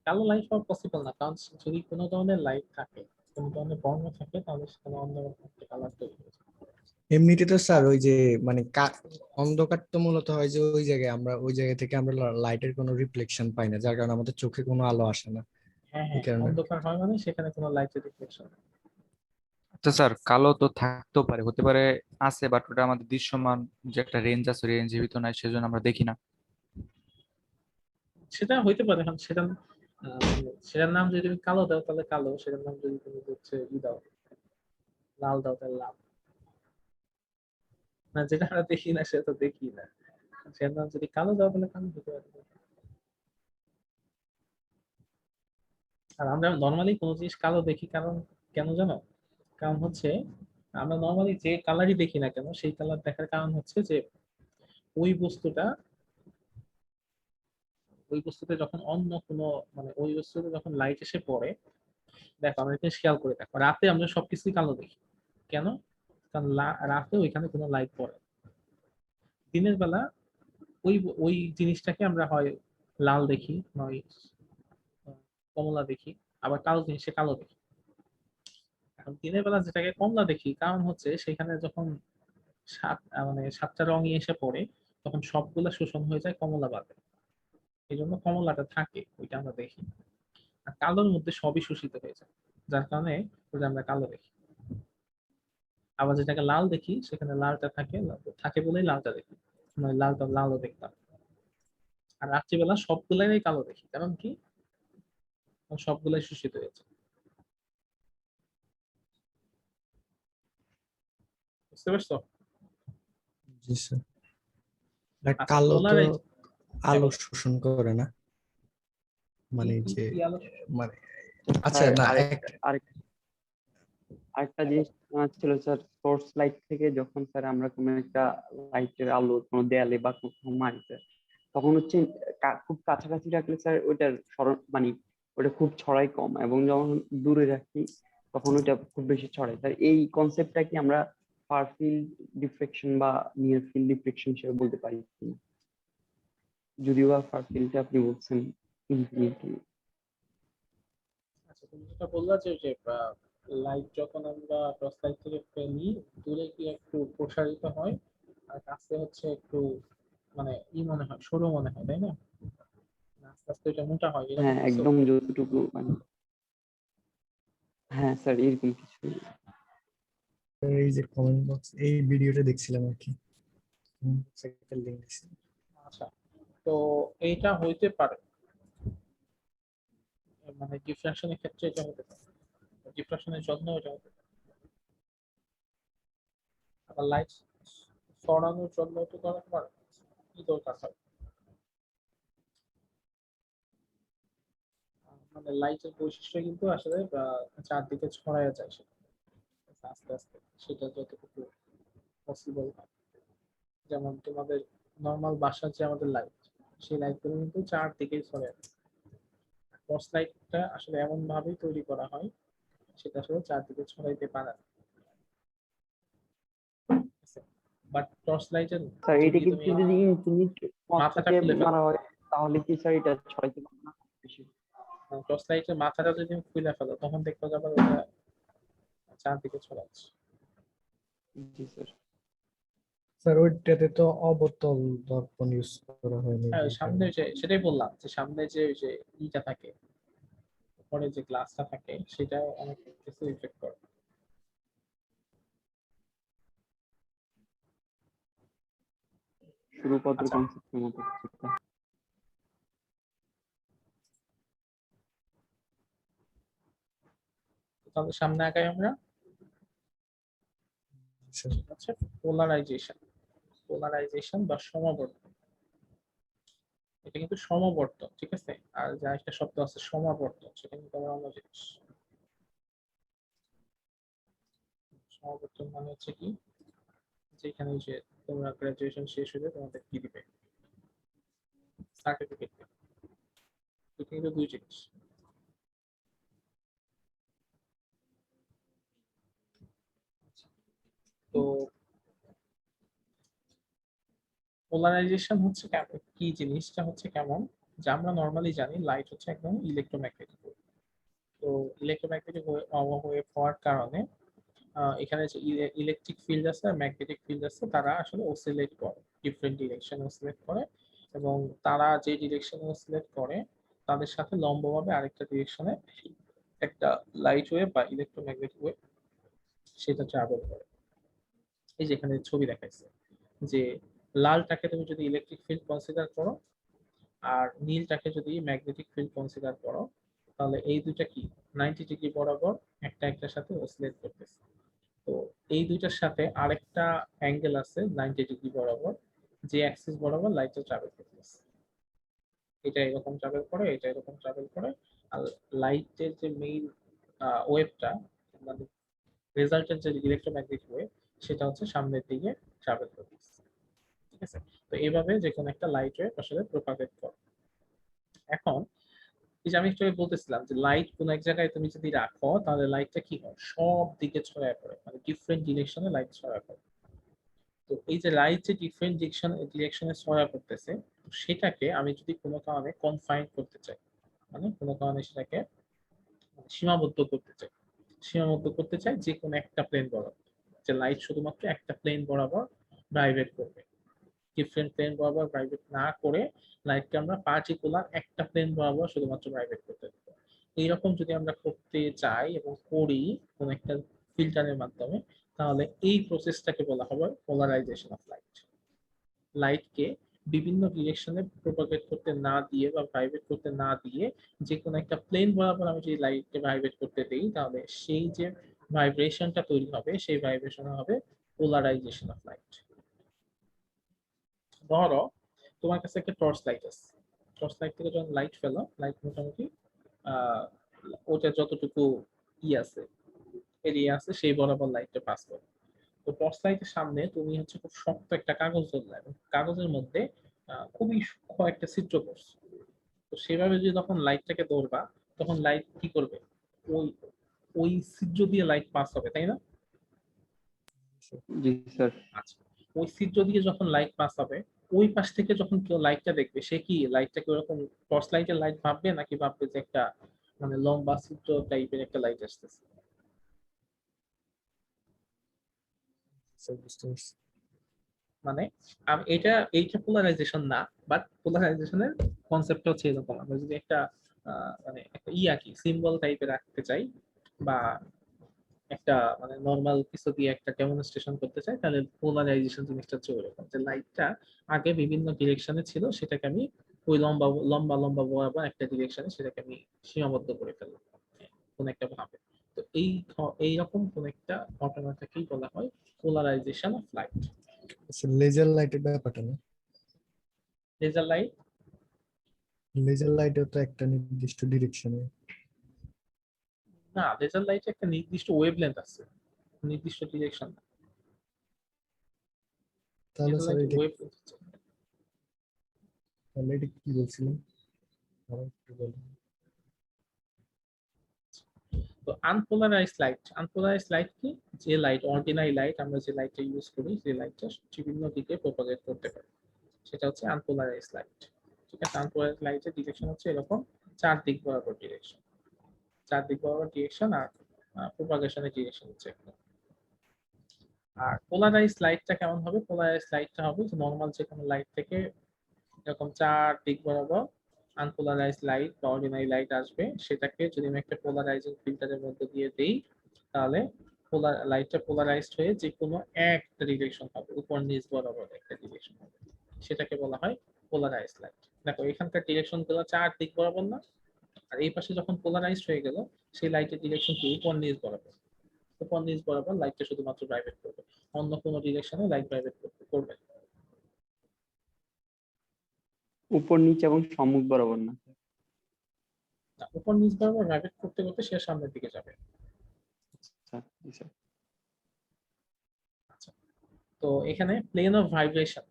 কালো লাইট হওয়া পসিবল না, কারণ যদি কোনো ধরনের লাইট থাকে, কোনো ধরনের বর্ণ থাকে, তাহলে সেখানে অন্য একটা কালার তৈরি হয়ে যায়। এমনিতে তো স্যার আর ওই যে মানে অন্ধকার তো মূলত হয় যে ওই জায়গায় আমরা ওই জায়গা থেকে আমরা লাইটের কোনো রিফ্লেকশন পাই না, যার কারণে আমাদের চোখে কোনো আলো আসে না, হ্যাঁ এই হ্যাঁ, কারণে আর কি। অন্ধকার হয় মানে সেখানে কোনো লাইটের রিফ্লেকশন। আচ্ছা স্যার, কালো তো থাকতেও পারে, হতে পারে আছে, বাট ওটা আমাদের দৃশ্যমান যে একটা রেঞ্জ আছে, রেঞ্জের ভিতর নাই, সেজন্য আমরা দেখি না। সেটা হইতে পারে, এখন সেটা সেটার নাম যদি তুমি কালো দাও তাহলে কালো, সেটার নাম যদি তুমি হচ্ছে ই দাও, লাল দাও তাহলে লাল। না, যেটা আমরা দেখি না সেটা তো দেখি না, সেটার নাম যদি কালো দাও তাহলে কালো হতে পারে। আর আমরা নর্মালি কোনো জিনিস কালো দেখি কারণ কেন জানো? কারণ হচ্ছে আমরা নর্মালি যে কালারই দেখি না কেন সেই কালার দেখার কারণ হচ্ছে যে ওই বস্তুটা, ওই বস্তুতে যখন অন্য কোনো মানে ওই বস্তুতে যখন লাইট এসে পড়ে, দেখো আমরা একটা খেয়াল করে দেখো, রাতে আমরা সবকিছুই কালো দেখি কেন? কারণ রাতে ওইখানে কোনো লাইট পড়ে। দিনের বেলা ওই ওই জিনিসটাকে আমরা হয় লাল দেখি, নয় কমলা দেখি, আবার কালো জিনিসে কালো দেখি। এখন দিনের বেলা যেটাকে কমলা দেখি কারণ হচ্ছে সেখানে যখন মানে সাতটা রঙই এসে পড়ে তখন সবগুলা শোষণ হয়ে যায় কমলা বাদে, এই জন্য কমলাটা থাকে ওইটা আমরা দেখি। আর কালোর মধ্যে সবই শোষিত হয়ে যায়, যার কারণে ওটা আমরা কালো দেখি। আবার যেটাকে লাল দেখি সেখানে লালটা থাকে, থাকে বলেই লালটা দেখি, মানে লালটা লালও দেখতাম। আর রাত্রিবেলা সবগুলাই কালো দেখি, কারণ কি? কারণ সবগুলাই শোষিত হয়েছে। বুঝতে পারছো? জি স্যার। আর আচ্ছা, কালো তো পোলারাইজ। হ্যাঁ আলো বলো। শোষণ করে না, কি মানে কি যে কি আলো? মানে আচ্ছা স্যার না আরেকটা আরেকটা জিনিস জানার ছিল স্যার, সোর্স লাইট থেকে যখন স্যার আমরা কোনো একটা লাইটের আলো কোনো দেয়ালে বা কোথাও মারি স্যার, তখন হচ্ছে খুব কাছাকাছি রাখলে স্যার ওইটার সরণ মানে ওটা খুব ছড়াই কম, এবং যখন দূরে রাখি তখন ওইটা খুব বেশি ছড়ায় স্যার। এই কনসেপ্টটা কি আমরা ফার ফিল্ড ডিফ্রেকশন বা নিয়ার ফিল্ড ডিফ্রেকশন হিসেবে বলতে পারি কিনা? যদিও বা ফার ফিল্ডটা আপনি বলছেন ইনফিনিটি। আচ্ছা, তুমি যেটা বললা যে যে লাইট যখন আমরা টর্চ লাইট থেকে ফেলি দূরে কি একটু প্রসারিত হয়, আর কাছে হচ্ছে একটু মানে মনে হয় সরু মনে হয়, তাই না? আস্তে আস্তে এটা মোটা হয়, এরকম হ্যাঁ কিছু। একদম যতটুকু মানে, হ্যাঁ স্যার এরকম কিছু। এই যে কমেন্ট বক্স এই ভিডিওটা দেখছিলাম আর কি, একটা লিংক দিছিলাম। আচ্ছা, তো এইটা হইতে পারে, মানে ডিফ্রাকশনের ক্ষেত্রে এটা হতে পারে, ডিফ্রাকশনের জন্য এটা হতে পারে। আবার লাইট সরানোর জন্য তো করা পারে, কি দরকার হয়? মানে লাইটের বৈশিষ্ট্য কিন্তু আসলে চারদিকে ছড়ায় যায় সেটা, আস্তে আস্তে সেটা যতটুকু পসিবল হয়। যেমন তোমাদের নর্মাল বাসার যে আমাদের লাইট, সেই লাইট গুলো কিন্তু চারদিকে ছড়ায়। টর্চ লাইটটা আসলে এমন ভাবেই তৈরি করা হয় সেটা আসলে চারদিকে ছড়াইতে পারে না। বাট টর্চ লাইটের স্যার এটা যদি তুমি কিন্তু যদি ইনফিনিট মাথাটা থেকে খুলে ফেলো, মারা হয় তাহলে কি স্যার এটা ছড়াইতে পারবে না বেশি? টর্চ লাইটের মাথাটা যদি তুমি খুলে ফেলো তখন দেখতে যাবে ওটা চারদিকে ছড়াচ্ছে। জি স্যার। স্যার ওইটাতে তো অবতল দর্পণ ইউজ করা হয়নি হ্যাঁ, যে ওই সামনে কারণে। যে সেটাই বললাম যে সামনে যে ওই যে ইটা থাকে, উপরে যে গ্লাসটা থাকে সেটা অনেক কিছু ইফেক্ট করে। শুরুপত্র আচ্ছা, কনসেপ্টের মতো কিছু একটা। তাহলে সামনে আগাই আমরা। আচ্ছা সেটা হচ্ছে পোলারাইজেশন বা সমাবর্তন। এটা কিন্তু সমাবর্তন, ঠিক আছে। আর যা একটা শব্দ আছে সমাবর্তন, সেটা কিন্তু আবার অন্য জিনিস। সমাবর্তন মানে হচ্ছে কি, যেখানে যে তোমরা গ্রাজুয়েশন শেষ হলে তোমাদের কি দিবে, সার্টিফিকেট দিবে। এটা কিন্তু দুই জিনিস। তো পোলারাইজেশন হচ্ছে কি জিনিসটা হচ্ছে কেমন, যে আমরা নর্মালি জানি লাইট হচ্ছে একদম ইলেকট্রোম্যাগনেটিক। তো ইলেকট্রোম্যাগনেটিক ওয়েভ হওয়ার কারণে এখানে যে ইলেকট্রিক ফিল্ড আছে আর ম্যাগনেটিক ফিল্ড আছে, তারা আসলে অসিলেট করে, ডিফারেন্ট ডিরেকশনে অসিলেট করে। এবং তারা যে ডিরেকশনে অসিলেট করে তাদের সাথে লম্বভাবে আরেকটা ডিরেকশনে একটা লাইট ওয়েভ বা ইলেকট্রোম্যাগনেটিক ওয়েভ সেটা ট্রাভেল করে। এই যেখানে ছবি দেখাইছে যে লালটাকে তুমি যদি ইলেকট্রিক ফিল্ড কনসিডার করো আর নীলটাকে যদি ম্যাগনেটিক ফিল্ড কনসিডার করো, তাহলে এই দুইটা কি 90 ডিগ্রি বরাবর একটা একটার সাথে অসিলেট করতেছে। তো এই দুইটার সাথে আরেকটা অ্যাঙ্গেল আছে 90 ডিগ্রি বরাবর, যে অ্যাক্সিস বরাবর লাইটটা ট্রাভেল করতেছে। এটা এরকম ট্রাভেল করে, এটা এরকম ট্রাভেল করে। আর লাইটের যে মেইন ওয়েভটা, মানে রেজাল্টের যে ইলেকট্রোম্যাগনেটিক ওয়েভ, সেটা হচ্ছে সামনের দিকে ট্রাভেল করতেছে, ঠিক আছে। তো এইভাবে যে কোনো একটা লাইট ওয়েভ আসলে প্রপাগেট করে। এখন এই যে আমি একটু আগে বলতেছিলাম যে লাইট কোন এক জায়গায় তুমি যদি রাখো, তাহলে লাইটটা কি হয়, সব দিকে ছড়ায় পড়ে, মানে ডিফারেন্ট ডিরেকশনে লাইট ছড়ায় পড়ে। তো এই যে লাইট যে ডিফারেন্ট ডিরেকশনে ছড়ায় পড়তেছে, সেটাকে আমি যদি কোনো কারণে কনফাইন করতে চাই, মানে কোনো কারণে সেটাকে সীমাবদ্ধ করতে চাই, যে কোনো একটা প্লেন বরাবর, যে লাইট শুধুমাত্র একটা প্লেন বরাবর ভাইব্রেট করবে, ডিফারেন্ট প্লেন বরাবর ভাইব্রেট না করে লাইটকে আমরা পার্টিকুলার একটা প্লেন বরাবর শুধুমাত্র ভাইব্রেট করতে দেবো। এইরকম যদি আমরা করতে চাই এবং করি কোন একটা ফিল্টারের মাধ্যমে, তাহলে এই প্রসেসটাকে বলা হবে পোলারাইজেশন অফ লাইট। লাইটকে বিভিন্ন ডিরেকশনে প্রপাগেট করতে না দিয়ে বা ভাইব্রেট করতে না দিয়ে যে কোনো একটা প্লেন বরাবর আমি যদি লাইটকে ভাইব্রেট করতে দেই, তাহলে সেই যে ভাইব্রেশনটা তৈরি হবে, সেই ভাইব্রেশন হবে পোলারাইজেশন অফ লাইট। ধরো তোমার কাছে একটা টর্চ লাইট আছে, টর্চ লাইট থেকে যখন লাইট ফেলো, লাইট মোটামুটি আহ ওটা যতটুকু আছে, এরিয়া আছে, সেই বরাবর লাইটটা পাস করে। তো টর্চ লাইটের সামনে তুমি হচ্ছে খুব শক্ত একটা কাগজ ধরলে এবং কাগজের মধ্যে খুবই সূক্ষ্ম একটা ছিদ্র করছো। তো সেভাবে যদি তখন লাইটটাকে ধরবা, তখন লাইট কি করবে, ওই ওই ছিদ্র দিয়ে লাইট পাস হবে, তাই না? জি স্যার। আচ্ছা, ওই ছিদ্র দিয়ে যখন লাইট পাস হবে, ওই পাশ থেকে যখন কেউ লাইটটা দেখবে, সে কি লাইটটাকে ওরকম টর্চ লাইটের লাইট ভাববে, নাকি ভাববে যে একটা মানে লম্বা ছিদ্র টাইপের একটা লাইট আসতেছে? স্যার বুঝতে পারছি। মানে এইটা পোলারাইজেশন না, বাট পোলারাইজেশনের কনসেপ্টটা হচ্ছে এরকম। আমরা যদি একটা মানে একটা কি সিম্বল টাইপের রাখতে চাই, বা একটা মানে নর্মাল কিছু দিয়ে একটা ডেমনস্ট্রেশন করতে চাই, তাহলে পোলারাইজেশন জিনিসটা হচ্ছে ওরকম, যে লাইটটা আগে বিভিন্ন ডিরেকশনে ছিল, সেটাকে আমি ওই লম্বা লম্বা লম্বা বরাবর একটা ডিরেকশনে সেটাকে আমি সীমাবদ্ধ করে ফেললাম কোন একটা ভাবে। তো এইরকম কোন একটা ঘটনাটাকেই বলা হয় পোলারাইজেশন অফ লাইট। আচ্ছা, লেজার লাইটের ব্যাপারটা না, লেজার লাইট, লেজার লাইটও তো একটা নির্দিষ্ট ডিরেকশনে। না, লেজার লাইটে একটা নির্দিষ্ট ওয়েভলেন্থ আছে, নির্দিষ্ট ডিরেকশন না। তাহলে লেজার স্যার লাইটে এটা ওয়েভলেন্থ আছে। তাহলে এটা কি বলছিলেন আবার একটু বলুন। তো আনপোলারাইজড লাইট কি, যে লাইট অর্ডিনারি লাইট আমরা যে লাইটটা ইউজ করি, যে লাইটটা বিভিন্ন দিকে প্রপাগেট করতে পারে, সেটা হচ্ছে আনপোলারাইজড লাইট, ঠিক আছে। আনপোলারাইজড লাইটের ডিরেকশন হচ্ছে এরকম, চার দিক বরাবর ডিরেকশন, আর প্রপাগেশনের ডিরেকশন হচ্ছে এরকম। আর পোলারাইজড লাইটটা কেমন হবে, পোলারাইজড লাইটটা হবে যে নর্মাল যে কোনো লাইট থেকে এরকম চার দিক বরাবর আনপোলারাইজড লাইট বা অর্ডিনারি লাইট আসবে, সেটাকে যদি আমি একটা পোলারাইজিং ফিল্টারের মধ্যে দিয়ে দেই, তাহলে লাইটটা পোলারাইজড হয়ে যে কোনো একটা ডিরেকশন হবে, উপর নিচ বরাবর একটা ডিরেকশন হবে, সেটাকে বলা হয় পোলারাইজড লাইট। দেখো এখানকার ডিরেকশন গুলো চার দিক বরাবর না, আর এই পাশে যখন পোলারাইজড হয়ে গেল, সেই লাইটের ডিরেকশন কি উপর নিচ বরাবর। উপর নিচ বরাবর লাইটটা শুধুমাত্র ভাইব্রেট করবে, অন্য কোনো ডিরেকশনে লাইট ভাইব্রেট করবে না। উপর নিচে এবং সম্মুখ বরাবর না। না, উপর নিচ বরাবর ভাইব্রেট করতে করতে সে সামনের দিকে যাবে। স্যার জি স্যার। আচ্ছা, তো এখানে প্লেন অফ ভাইব্রেশন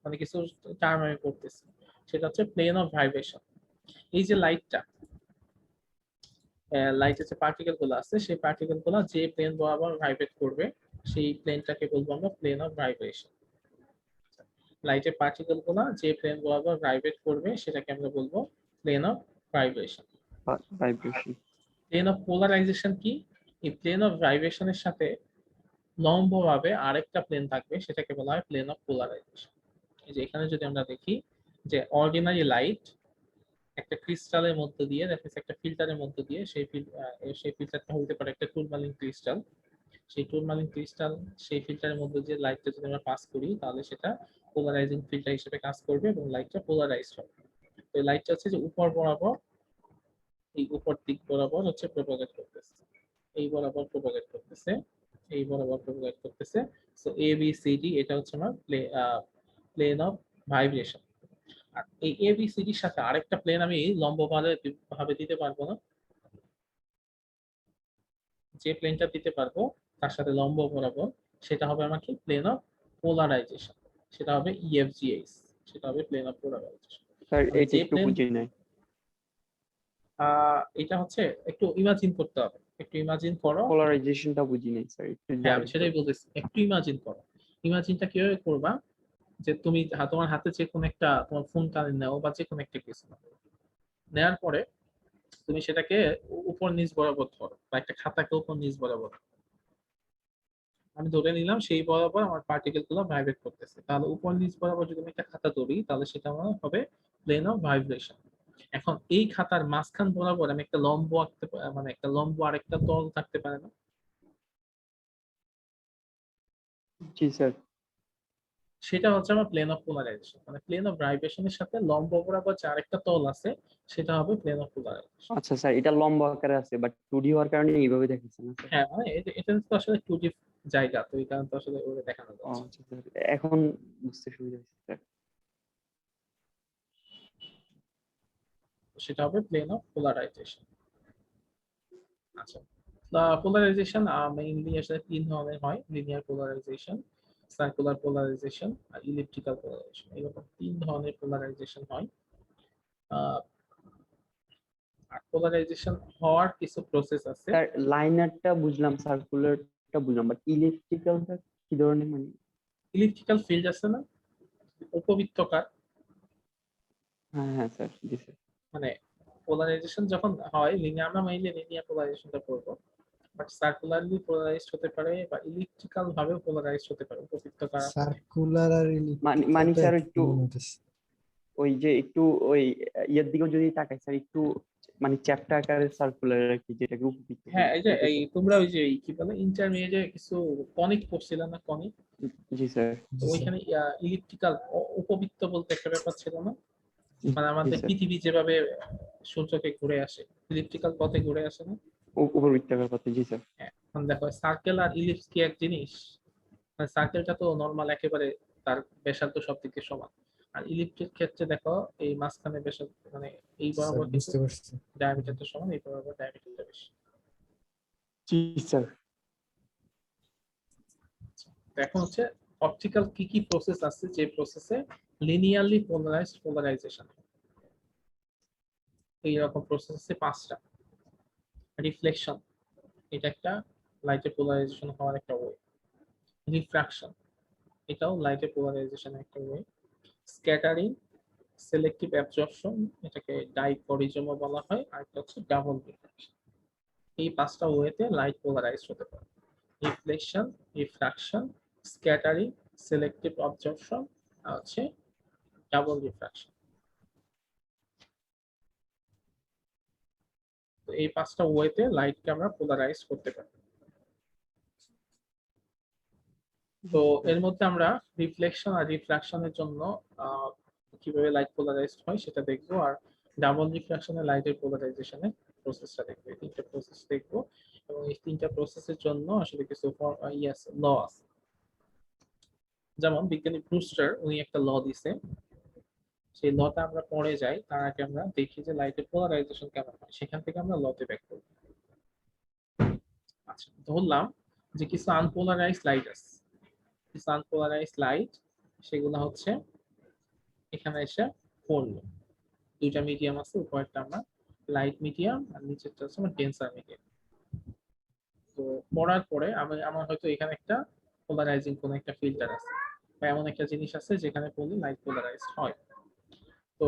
মানে কিছু টার্ম আমি পড়তেছি, সেটা হচ্ছে প্লেন অফ ভাইব্রেশন। এই যে লাইটের যে পার্টিকেল গুলো আছে, সেই পার্টিকেল গুলো যে প্লেন বরাবর ভাইব্রেট করবে সেই প্লেনটাকে বলবো আমরা প্লেন অফ ভাইব্রেশন। লাইটের পার্টিকেল গুলো যে প্লেন বরাবর ভাইব্রেট করবে সেটাকে আমরা বলবো plane of vibration. Vibration. Plane of polarization কি? এই প্লেন অফ ভাইব্রেশনের সাথে লম্বভাবে আরেকটা প্লেন থাকবে, সেটাকে বলা হয় প্লেন অফ পোলারাইজেশন। এই যে এখানে যদি আমরা দেখি যে অর্ডিনারি লাইট একটা ক্রিস্টালের মধ্যে দিয়ে, একটা ফিল্টারের মধ্যে দিয়ে, সেই ফিল্টারটা হতে পারে একটা টুরমালিন ক্রিস্টাল। সেই ফিল্টারের মধ্যে যে লাইটটা যদি আমরা পাস করি তাহলে সেটা পোলারাইজিং ফিল্টার হিসেবে কাজ করবে এবং লাইটটা পোলারাইজড হবে। তো এই লাইটটা হচ্ছে যে উপর বরাবর, এই উপর দিক বরাবর হচ্ছে প্রোপাগেট করতেছে, এই বরাবর প্রোপাগেট করতেছে, এই বরাবর প্রোপাগেট করতেছে। So A B C D এটা হচ্ছে আমার প্লেন অফ ভাইব্রেশন। আর এই এ বি সি ডির সাথে আরেকটা প্লেন আমি লম্বভাবে দিতে পারবো না, যে প্লেনটা দিতে পারবো তার সাথে লম্ব বরাবর সেটা হবে আমার কি প্লেন অফ পোলারাইজেশন, সেটা হবে ইএফজিএইচ, সেটা হবে প্লেন অফ পোলারাইজেশন। স্যার মানে এটা যে একটু প্লেন, বুঝি নাই। এটা হচ্ছে একটু ইমাজিন করতে হবে, একটু ইমাজিন করো। পোলারাইজেশনটা বুঝি নাই স্যার, একটু হ্যাঁ, আমি সেটাই বলতেছি, একটু ইমাজিন করো। ইমাজিনটা কিভাবে করবা, যে তুমি তোমার হাতে যে কোনো একটা তোমার ফোন কানে নাও বা যে কোনো একটা কিছু নেওয়ার পরে তুমি সেটাকে উপর নিচ বরাবর ধরো, বা একটা খাতাকে উপর নিচ বরাবর আমি ধরে নিলাম সেই বরাবর আমার পার্টিকেল গুলো ভাইব্রেট করতেছে। তাহলে উপর নিচ বরাবর যদি আমি একটা খাতা ধরি তাহলে সেটা আমার হবে প্লেন অফ ভাইব্রেশন। এখন এই খাতার মাঝখান বরাবর আমি একটা লম্ব আঁকতে মানে একটা লম্ব আর একটা তল থাকতে পারে না? জি স্যার। সেটা হচ্ছে আমার প্লেন অফ পোলারাইজেশন। মানে প্লেন অফ ভাইব্রেশনের সাথে লম্ব বরাবর যে আরেকটা তল আছে সেটা হবে প্লেন অফ পোলারাইজেশন। আচ্ছা স্যার, এটা লম্বা আকারে আছে বাট 2D হওয়ার কারণে এইভাবে দেখাচ্ছে না স্যার। হ্যাঁ, মানে এটা তো আসলে 2D জায়গা, তো এই কারণে তো আসলে ওটা দেখানো ও যাচ্ছে। আচ্ছা স্যার, এখন বুঝতে সুবিধা হয়েছে স্যার। সেটা হবে প্লেন অফ পোলারাইজেশন। আচ্ছা, পোলারাইজেশন মেইনলি আসলে তিন ধরনের হয়: লিনিয়ার পোলারাইজেশন, সার্কুলার পোলারাইজেশন আর ইলিপ্টিক্যাল পোলারাইজেশন। এরকম তিন ধরনের পোলারাইজেশন হয়। আহ, আর পোলারাইজেশন হওয়ার কিছু প্রসেস আছে। স্যার লাইনারটা বুঝলাম, সার্কুলারটা বুঝলাম, বাট ইলেকট্রিক্যালটা কি ধরনের মানে? ইলেকট্রিক্যাল ফিল্ড আছে না, উপবৃত্তকার। হ্যাঁ হ্যাঁ স্যার, জি স্যার। মানে পোলারাইজেশন যখন হয় লিনিয়ার, আমরা মেইনলি লিনিয়ার পোলারাইজেশনটা করব, বাট সার্কুলারলি পোলারাইজড হতে পারে বা ইলেকট্রিক্যাল ভাবে পোলারাইজড হতে পারে, উপবৃত্তকার আছে। সার্কুলার আর মানে ইলেকট্রিক্যালটা স্যার একই একটু মনে হইতেছে। ওই যে একটু ওই ইয়ের দিকেও যদি তাকাই স্যার, একটু মানে চ্যাপ্টার আকারের সার্কুলার আর কি, যেটাকে উপবৃত্ত হ্যাঁ, এই যে বলে। এই তোমরা ওই যে কি বলে ইন্টারমিডিয়েটে কিছু কনিক পড়ছিল না, কনিক? জি স্যার। তো জি স্যার। ওইখানে ইলিপ্টিক্যাল উপবৃত্ত বলতে একটা ব্যাপার ছিল না, মানে জি আমাদের স্যার, পৃথিবী যেভাবে সূর্যকে ঘুরে আসে ইলিপ্টিক্যাল পথে ঘুরে আসে না? উপবৃত্তাকার পথে, জি স্যার। হ্যাঁ, এখন দেখো সার্কেল আর ইলিপস কি এক জিনিস? মানে সার্কেলটা তো নরমাল একেবারে, তার ব্যাসার্ধ সব দিকে সমান। আর ইলিপ্সের ক্ষেত্রে দেখো এই মাঝখানে ব্যাসার্ধ মানে এই স্যার বরাবর কিন্তু বুঝতে পারছি। ডায়ামিটারটা সমান, এই বরাবর ডায়ামিটারটা বেশি। জি স্যার। তো এখন হচ্ছে অপটিক্যাল কি কি প্রসেস আছে যে প্রসেসে লিনিয়ারলি পোলারাইজড পোলারাইজেশন। এইরকম প্রসেস আছে পাঁচটা। রিফ্লেকশন, এটা একটা লাইটের পোলারাইজেশন হওয়ার একটা ওয়ে। রিফ্রাকশন, এটাও লাইটের পোলারাইজেশনের একটা ওয়ে। স্ক্যাটারিং, সিলেক্টিভ অ্যাবজর্পশন, এটাকে ডাইকোরিজমও বলা হয়, আর একটা হচ্ছে ডাবল রিফ্রাকশন। এই পাঁচটা ওয়েতে লাইট পোলারাইজড হতে পারে: রিফ্লেকশন, রিফ্রাকশন, স্ক্যাটারিং, সিলেক্টিভ অবজর্পশন আর হচ্ছে ডাবল রিফ্রাকশন। তো এই পাঁচটা ওয়েতে লাইটকে আমরা পোলারাইজ করতে পারি। তো এর মধ্যে আমরা রিফ্লেকশন আর রিফ্রাকশনের জন্য কিভাবে লাইট পোলারাইজড হয় সেটা দেখবো, আর ডাবল রিফ্রাকশনে লাইটের পোলারাইজেশনের প্রসেসটা দেখবো। এই তিনটে প্রসেস দেখবো। এবং এই তিনটা প্রসেসের জন্য আসলে কিছু ল আছে। যেমন বিজ্ঞানী ব্রুস্টার উনি একটা ল দিছে, সেই লটা আমরা পড়ে যাই, তার আগে আমরা দেখি যে লাইটের পোলারাইজেশন কেমন হয়, সেখান থেকে আমরা লতে ব্যাক করব। আচ্ছা, ধরলাম যে কিছু আনপোলারাইজড লাইট আছে, কিছু আনপোলারাইজড লাইট, সেগুলো হচ্ছে এখানে এসে পড়লো। দুইটা মিডিয়াম আছে, উপরেরটা আমরা লাইট মিডিয়াম আর নিচেরটা হচ্ছে আমার ডেন্সার মিডিয়াম। তো পড়ার পরে আমার হয়তো এখানে একটা পোলারাইজিং কোন একটা ফিল্টার আছে বা এমন একটা জিনিস আছে যেখানে পড়লে লাইট পোলারাইজড হয়। তো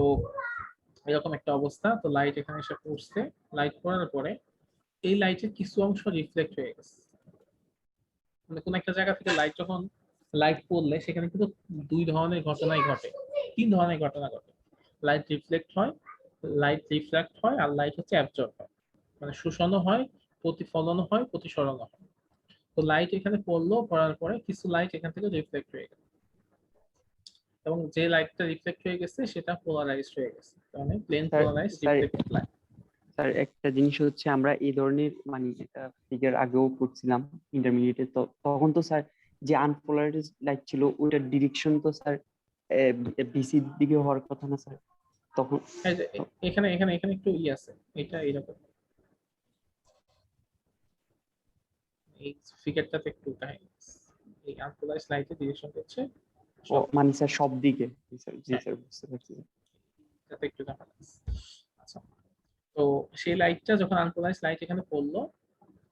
এরকম একটা অবস্থা, তো লাইট এখানে এসে পড়ছে, লাইট পড়ার পরে এই লাইটের কিছু অংশ রিফ্লেক্ট হয়ে গেছে। মানে কোন একটা জায়গা থেকে লাইট যখন লাইট পড়লে সেখানে কিন্তু দুই ধরনের ঘটনাই ঘটে, তিন ধরনের ঘটনা ঘটে। লাইট রিফ্লেক্ট হয়, আর লাইট হচ্ছে অ্যাবজর্ব হয়, মানে শোষণও হয়, প্রতিফলনও হয়, প্রতিসরণও হয়। তো লাইট এখানে পড়লো, পড়ার পরে কিছু লাইট এখান থেকে রিফ্লেক্ট হয়ে গেল, এবং যে লাইটটা রিফ্লেক্ট হয়ে গেছে সেটা পোলারাইজড হয়ে গেছে, মানে plane polarized reflected light. Sir একটা জিনিস হচ্ছে আমরা এই ধরনের মানে ফিগার আগেও পড়ছিলাম ইন্টারমিডিয়েটে, তো তখন তো স্যার যে আনপোলারাইজড লাইট ছিল ওইটার ডিরেকশন তো স্যার বিসির দিকে হওয়ার কথা না স্যার? তখন এখানে এখানে এখানে একটু আছে, এটা এরকম, এই ফিগারটাতে একটু এই আনপোলারাইজড লাইটের ডিরেকশন হচ্ছে মানে স্যার সব দিকে। জি স্যার বুঝতে পারছি। যাতে একটু দেখা যাচ্ছে। আচ্ছা, তো সেই লাইটটা যখন আনপোলারাইজড লাইট এখানে পড়লো,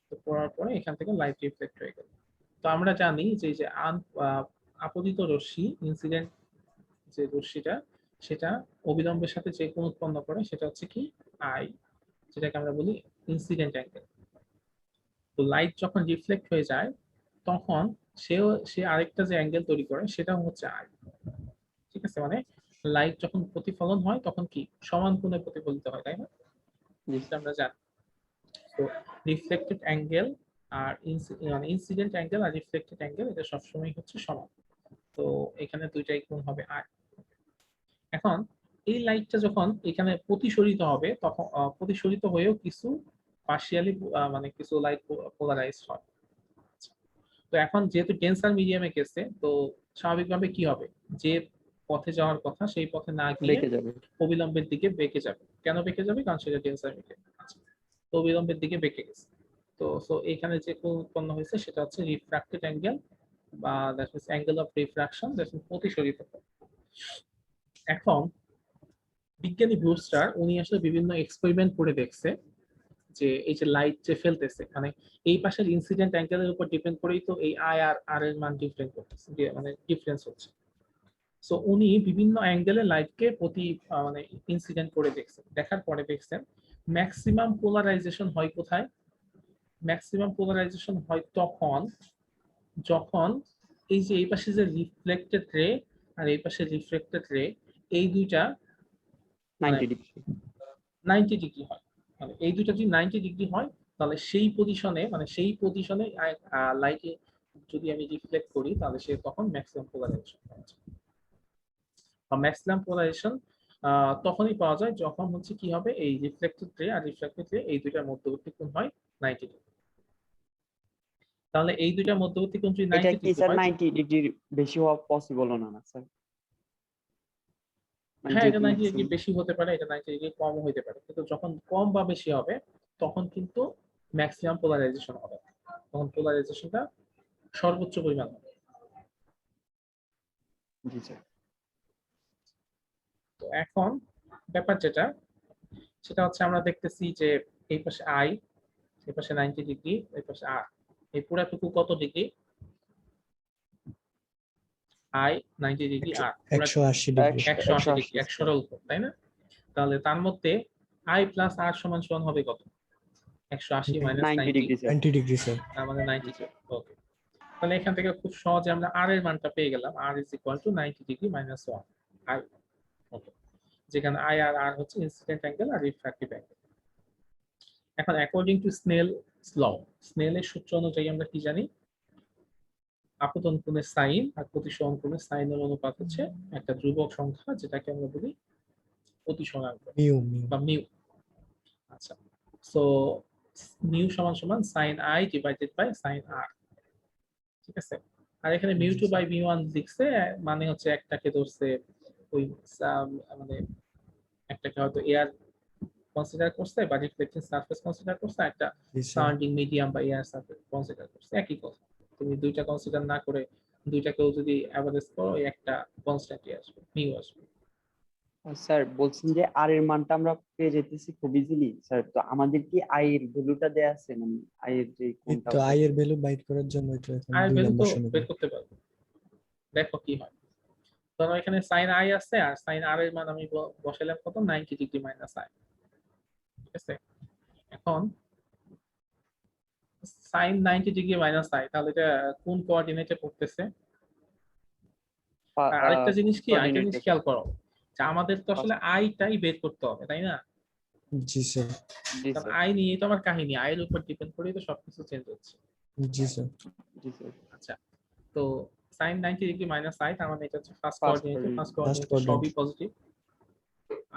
তো পড়ার পরে এখান থেকে লাইট রিফ্লেক্ট হয়ে গেল। তো আমরা জানি যে যে আপতিত রশ্মি, ইনসিডেন্ট যে রশ্মিটা, সেটা অবিলম্বের সাথে যে কোণ উৎপন্ন করে সেটা হচ্ছে কি আই, যেটাকে আমরা বলি ইনসিডেন্ট অ্যাঙ্গেল। তো লাইট যখন রিফ্লেক্ট হয়ে যায় তখন সে আরেকটা যে অ্যাঙ্গেল তৈরি করে সেটা হচ্ছে আই। ঠিক আছে, মানে লাইট যখন প্রতিফলন হয় তখন কি সমান কোণে প্রতিফলিত হয়, তাই না? এটা আমরা জানি। তো রিফ্লেক্টেড অ্যাঙ্গেল আর মানে ইনসিডেন্ট অ্যাঙ্গেল আর রিফ্লেক্টেড অ্যাঙ্গেল এটা সবসময় হচ্ছে সমান। তো এখানে দুইটাই কোণ হবে আই। এখন এই লাইটটা যখন এখানে প্রতিসরিত হবে তখন প্রতিসরিত হয়েও কিছু পার্শিয়ালি মানে কিছু লাইট পোলারাইজ হয়। তো এখন যেহেতু ডেন্সার মিডিয়ামে গেছে, তো স্বাভাবিকভাবে কি হবে, যে পথে যাওয়ার কথা সেই পথে না গিয়ে বেঁকে যাবে। অবিলম্বের দিকে বেঁকে যাবে। কেন বেঁকে যাবে? কারণ সেটা ডেন্সার মিডিয়াম আছে, তো অবিলম্বের দিকে বেঁকে গেছে। তো এখানে যে কোণ উৎপন্ন হয়েছে সেটা হচ্ছে রিফ্র্যাক্টেড অ্যাঙ্গেল, বা that means angle of refraction, that means প্রতিসরিত কোণ। এখন বিজ্ঞানী ব্রুস্টার উনি আসলে বিভিন্ন এক্সপেরিমেন্ট করে দেখছে যে এই যে লাইট যে ফেলতেছে, মানে এই পাশের ইনসিডেন্ট অ্যাঙ্গেলের উপর ডিপেন্ড করেই তো এই আই আর আর এর মান ডিফারেন্ট করতেছে, মানে ডিফারেন্স হচ্ছে। সো উনি বিভিন্ন অ্যাঙ্গেলে লাইটকে মানে ইনসিডেন্ট করে দেখছেন, দেখার পরে দেখছেন ম্যাক্সিমাম পোলারাইজেশন হয় কোথায়? ম্যাক্সিমাম পোলারাইজেশন হয় তখন যখন এই যে এই পাশে যে রিফ্লেক্টেড রে আর এই পাশে রিফ্লেক্টেড রে, এই দুইটা 90 ডিগ্রি। 90 ডিগ্রি হয়। মানে এই দুইটা যদি 90 ডিগ্রি হয় তাহলে সেই পজিশনে লাইটে যদি আমি রিফ্লেক্ট করি তাহলে সে তখন ম্যাক্সিমাম পোলারাইজেশন পাচ্ছে। বা ম্যাক্সিমাম পোলারাইজেশন তখনই পাওয়া যায় যখন হচ্ছে কি হবে, এই রিফ্লেক্টেড রে আর রিফ্লেক্টেড রে এই দুইটার মধ্যবর্তী কোণ হয় 90 ডিগ্রি। তাহলে এই দুইটার মধ্যবর্তী কোণ যদি এটা 90 কি ডিগ্রি স্যার হয়, 90 ডিগ্রির বেশি হওয়া পসিবল না স্যার? হ্যাঁ এটা 90 ডিগ্রি বেশি হতে পারে, এটা 90 ডিগ্রি কম হতে পারে, কিন্তু যখন কম বা বেশি হবে তখন কিন্তু ম্যাক্সিমাম পোলারাইজেশন হবে, তখন পোলারাইজেশনটা সর্বোচ্চ পরিমাণ হবে। জি স্যার। তো এখন ব্যাপার যেটা, সেটা হচ্ছে আমরা দেখতেছি যে এই পাশে আই, এই পাশে 90 ডিগ্রি, এই পাশে আর, এই পুরাটুকু কত ডিগ্রি? আই 90 ডিগ্রি, আর 180 ডিগ্রি 180 ডিগ্রি, 100 এর উপর, তাই না? তাহলে তার মধ্যে আই প্লাস আর সমান সমান হবে কত? 180 minus 90 degree sir. 90 degree sir. আমাদের 90। ওকে, তাহলে এখান থেকে খুব সহজে আমরা আর এর মানটা পেয়ে গেলাম, R is equal to 90 degree minus 1 I. Okay, যেখানে আই আর আর হচ্ছে ইনসিডেন্ট অ্যাঙ্গেল আর রিফ্র্যাক্টিভ অ্যাঙ্গেল। এখন অ্যাকর্ডিং টু স্নেলের সূত্র অনুযায়ী আমরা কি জানি? আপতন কোণের সাইন আর প্রতিসরণ কোণের সাইনের অনুপাত হচ্ছে একটা ধ্রুবক সংখ্যা, যেটাকে আমরা বলি প্রতিসরাঙ্ক মিউ বা মিউ। আচ্ছা, সো মিউ সমান সমান sine I divided by sine R. ঠিক আছে, আর এখানে mu two by mu one লিখছে, মানে হচ্ছে একটাকে ধরছে ওই মানে একটাকে হয়তো এয়ার কনসিডার করছে বা রিফ্লেক্টিং সারফেস কনসিডার করছে, একটা জি স্যার। সারাউন্ডিং মিডিয়াম বা এয়ার সারফেস কনসিডার করছে, একই কথা। তুমি দুইটা কনসিডার না করে দুইটাকেও যদি অ্যাভারেজ করো, ওই একটা কনস্ট্যান্টই আসবে, মিউ আসবে। স্যার বলছেন যে আর এর মানটা আমরা পেয়ে যেতেছি খুব ইজিলি স্যার, তো আমাদের কি আই এর ভ্যালুটা দেয়া আছে, মানে আই এর যে এই কোনটা তো আই এর ভ্যালু বাইট করার জন্য এটা এখন আর 2 ভ্যালু তো নম্বর বের সমীকরণ। করতে পারবো, দেখো কি হয়। ধরো এখানে সাইন আই আছে, আর সাইন আর এর মান আমি বসাইলাম কত, 90 ডিগ্রি মাইনাস আই। ঠিক আছে, এখন সাইন 90 ডিগ্রি মাইনাস আই, তাহলে এটা কোন কোঅর্ডিনেটে পড়তেছে? আর আরেকটা জিনিস কি, আরেকটা জিনিস খেয়াল করো, যে আমাদের তো আসলে আইটাই বের করতে হবে, তাই না? জি স্যার। জি কারণ স্যার আই নিয়ে তো আমার কাহিনী, আয়ের উপর ডিপেন্ড করেই তো সবকিছু চেঞ্জ হচ্ছে। জি স্যার। জি স্যার আচ্ছা, তো সাইন 90 ডিগ্রি মাইনাস আই, তার মানে এটা হচ্ছে first First কোঅর্ডিনেটে, coordinate. First First কোঅর্ডিনেটে সবই coordinate. পজিটিভ,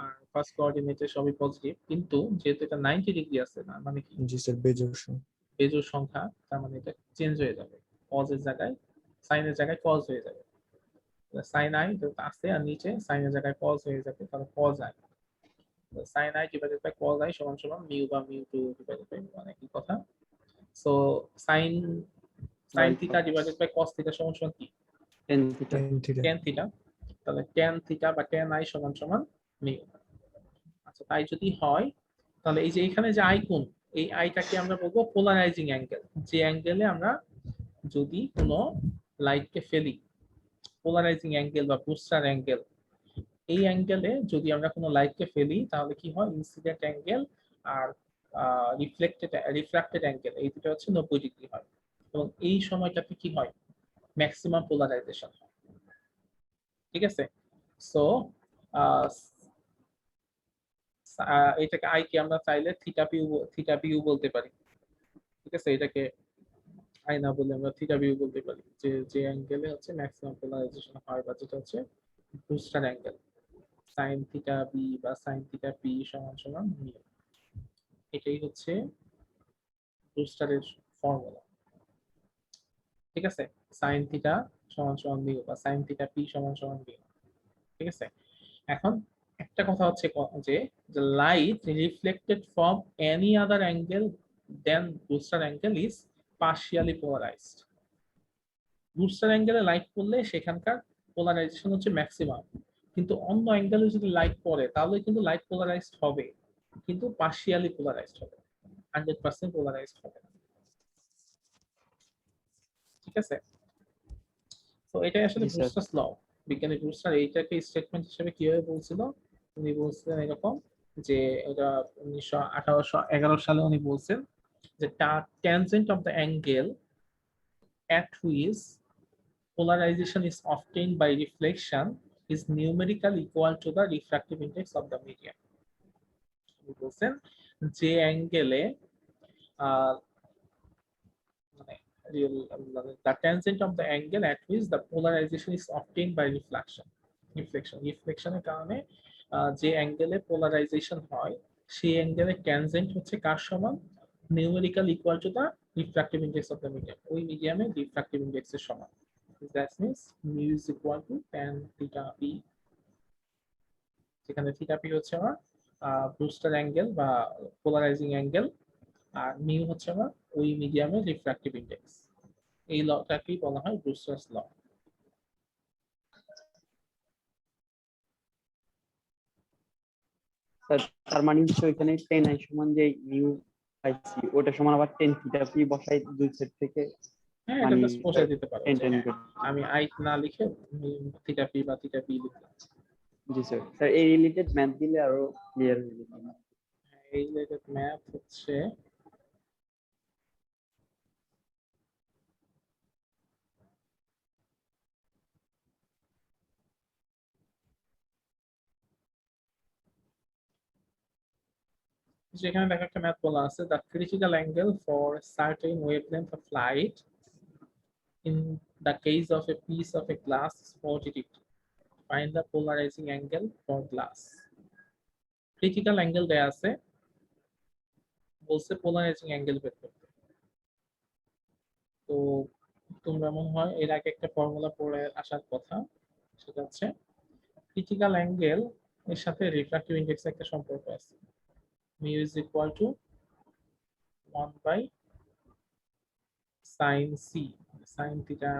আর ফার্স্ট কোঅর্ডিনেটে সবই পজিটিভ, কিন্তু যেহেতু এটা 90 ডিগ্রি আছে, না মানে কি জি স্যার, বেজোড় সংখ্যা। বেজোড় সংখ্যা, তার মানে এটা চেঞ্জ হয়ে যাবে, কজের জায়গায় সাইনের জায়গায় কজ হয়ে যাবে। সাইন আই যেহেতু আছে আর নিচে সাইনের জায়গায় কজ হয়ে যাবে, তাহলে cos I, sine I divided by cos I সমান সমান মিউ বা mu two divided by mu one, একই কথা। So sine sine theta divided by cos theta সমান সমান কি? tan theta. tan theta. Tan theta. তাহলে ট্যান থিটা বা ট্যান আই সমান সমান মিউ। আচ্ছা, তাই যদি হয়, তাহলে এই যে এখানে যে আই কোণ, এই আইটাকে আমরা বলবো পোলারাইজিং অ্যাঙ্গেল। যে অ্যাঙ্গেলে আমরা যদি কোনো লাইটকে ফেলি, পোলারাইজিং অ্যাঙ্গেল বা বুস্টার অ্যাঙ্গেল, এই অ্যাঙ্গেলে যদি আমরা কোনো লাইটকে ফেলি, তাহলে কি হয়, ইনসিডেন্ট অ্যাঙ্গেল আর রিফ্রাক্টেড অ্যাঙ্গেল, এই দুটো হচ্ছে 90 ডিগ্রি হয়, এবং এই সময়টাতে কি হয়, ম্যাক্সিমাম পোলারাইজেশন হয়। ঠিক আছে, সো এটাকে আই কে আমরা চাইলে থিটা পিউ বলতে পারি। ঠিক আছে, এটাকে আই না বলে আমরা থিটা পিউ বলতে পারি, যে যে অ্যাঙ্গেলে হচ্ছে ম্যাক্সিমাম পোলারাইজেশন হয়, বা যেটা হচ্ছে Brewster angle, sine theta B বা সাইন থিটা পি সমান সমান মিউ। এটাই হচ্ছে বুস্টারের ফর্মুলা। ঠিক আছে, সাইন থিটা সমান সমান মিউ বা সাইন থিটা পি সমান সমান মিউ। ঠিক আছে, এখন একটা কথা হচ্ছে যে light reflected from any other angle then Brewster angle is partially polarized. Brewster অ্যাঙ্গেলে লাইট পড়লে সেখানকার পোলারাইজেশন হচ্ছে ম্যাক্সিমাম, কিন্তু অন্য অ্যাঙ্গেলে যদি লাইট পড়ে তাহলে কিন্তু লাইট পোলারাইজড হবে, কিন্তু পার্শিয়ালি পোলারাইজড হবে, 100% পোলারাইজড হবে না। ঠিক আছে, তো এটাই আসলে জি স্যার। ব্রুস্টারস ল। বিজ্ঞানী ব্রুস্টার এইটাকে স্টেটমেন্ট হিসেবে কিভাবে বলছিল, উনি বলছিলেন এরকম, যে এটা 1811 সালে উনি বলছেন যে tangent of the angle at which polarization is obtained by reflection is numerically equal to the refractive index of the medium. উনি বলছেন যে অ্যাঙ্গেলে the tangent of the angle at which the polarization is obtained by reflection এর কারণে যে অ্যাঙ্গেলে polarisation হয়, সেই অ্যাঙ্গেলের ট্যানজেন্ট হচ্ছে কার সমান, numerical equal to the refractive index of the medium, ওই মিডিয়ামে রিফ্রাক্টিভ ইনডেক্স এর সমান। That means mu is equal to tan theta P, যেখানে থিটা পি হচ্ছে আমার বুস্টার অ্যাঙ্গেল বা পোলারাইজিং অ্যাঙ্গেল, আর মিউ হচ্ছে আমার ওই মিডিয়ামের রিফ্রাক্টিভ ইনডেক্স। এই লটাকেই বলা হয় ব্রুস্টারস ল। স্যার তার মানে হচ্ছে ওইখানে tan i সমান যে মিউ পাইছি ওটা সমান আবার tan থিটা পি বসাই দুই সাইড থেকে, হ্যাঁ, এটা মানে জাস্ট বসাই দিতে পারো, tan যে tan হ্যাঁ, আমি আই না লিখে থিটা পি বা থিটা পি লিখলাম। জি স্যার। স্যার এই রিলেটেড ম্যাথ দিলে আরো ক্লিয়ার হয়ে যেত। এই রিলেটেড ম্যাথ হচ্ছে যেখানে দেখো একটা ম্যাথ বলা আছে, the critical angle for certain wavelength of light in the case of a piece of a glass is 40 degree. Find the polarizing angle for glass. Critical angle দেয়া আছে বলছে পোলারাইজিং অ্যাঙ্গেল বের করতে। তো তোমরা মনে হয় এর আগে একটা ফর্মুলা পড়ে আসার কথা, সেটা হচ্ছে ক্রিটিক্যাল অ্যাঙ্গেল এর সাথে রিফ্র্যাক্টিভ ইনডেক্স একটা সম্পর্ক আছে। Mu is equal to 1 by sine C, sine theta,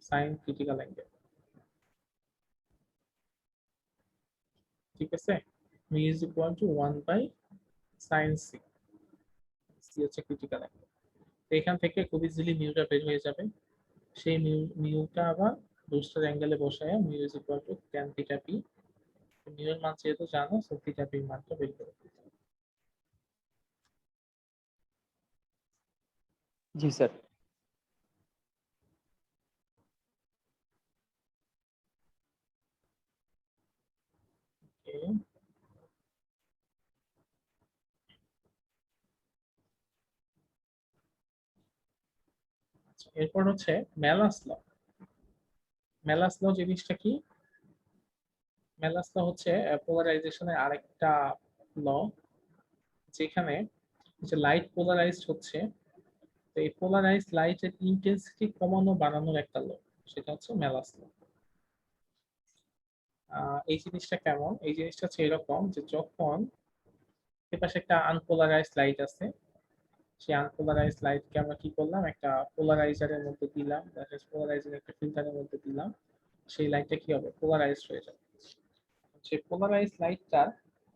sine critical angle. ঠিক আছে, mu is equal to 1 by sine C, C হচ্ছে ক্রিটিক্যাল অ্যাঙ্গেল। এখান থেকে খুব ইজিলি মিউটা বের হয়ে যাবে। সেই মিউটা আবার বুস্টার অ্যাঙ্গেলে বসায় mu is equal two tan theta P. Mu এর মান যেহেতু জানো, সো থিটা পি মানটা বের করে দিতে হবে। জি স্যার। Okay. আচ্ছা, এরপর হচ্ছে ম্যালাস ল। ম্যালাস ল জিনিসটা কি? ম্যালাস ল হচ্ছে পোলারাইজেশনের আরেকটা ল, যেখানে যে লাইট পোলারাইজড হচ্ছে, তো এই পোলারাইজড লাইটের ইন্টেন্সিটি কমানো বাড়ানোর একটা ল, সেটা হচ্ছে ম্যালাস ল। এই জিনিসটা কেমন? এই জিনিসটা হচ্ছে এরকম যে যখন এপাশে একটা আনপোলারাইজড লাইট আছে, সেই আনপোলারাইজড লাইটকে আমরা কি করলাম, একটা পোলারাইজারের মধ্যে দিলাম, পোলারাইজিং একটা ফিল্টারের মধ্যে দিলাম, সেই লাইটটা কি হবে, পোলারাইজড হয়ে যাবে। সেই পোলারাইজড লাইটটার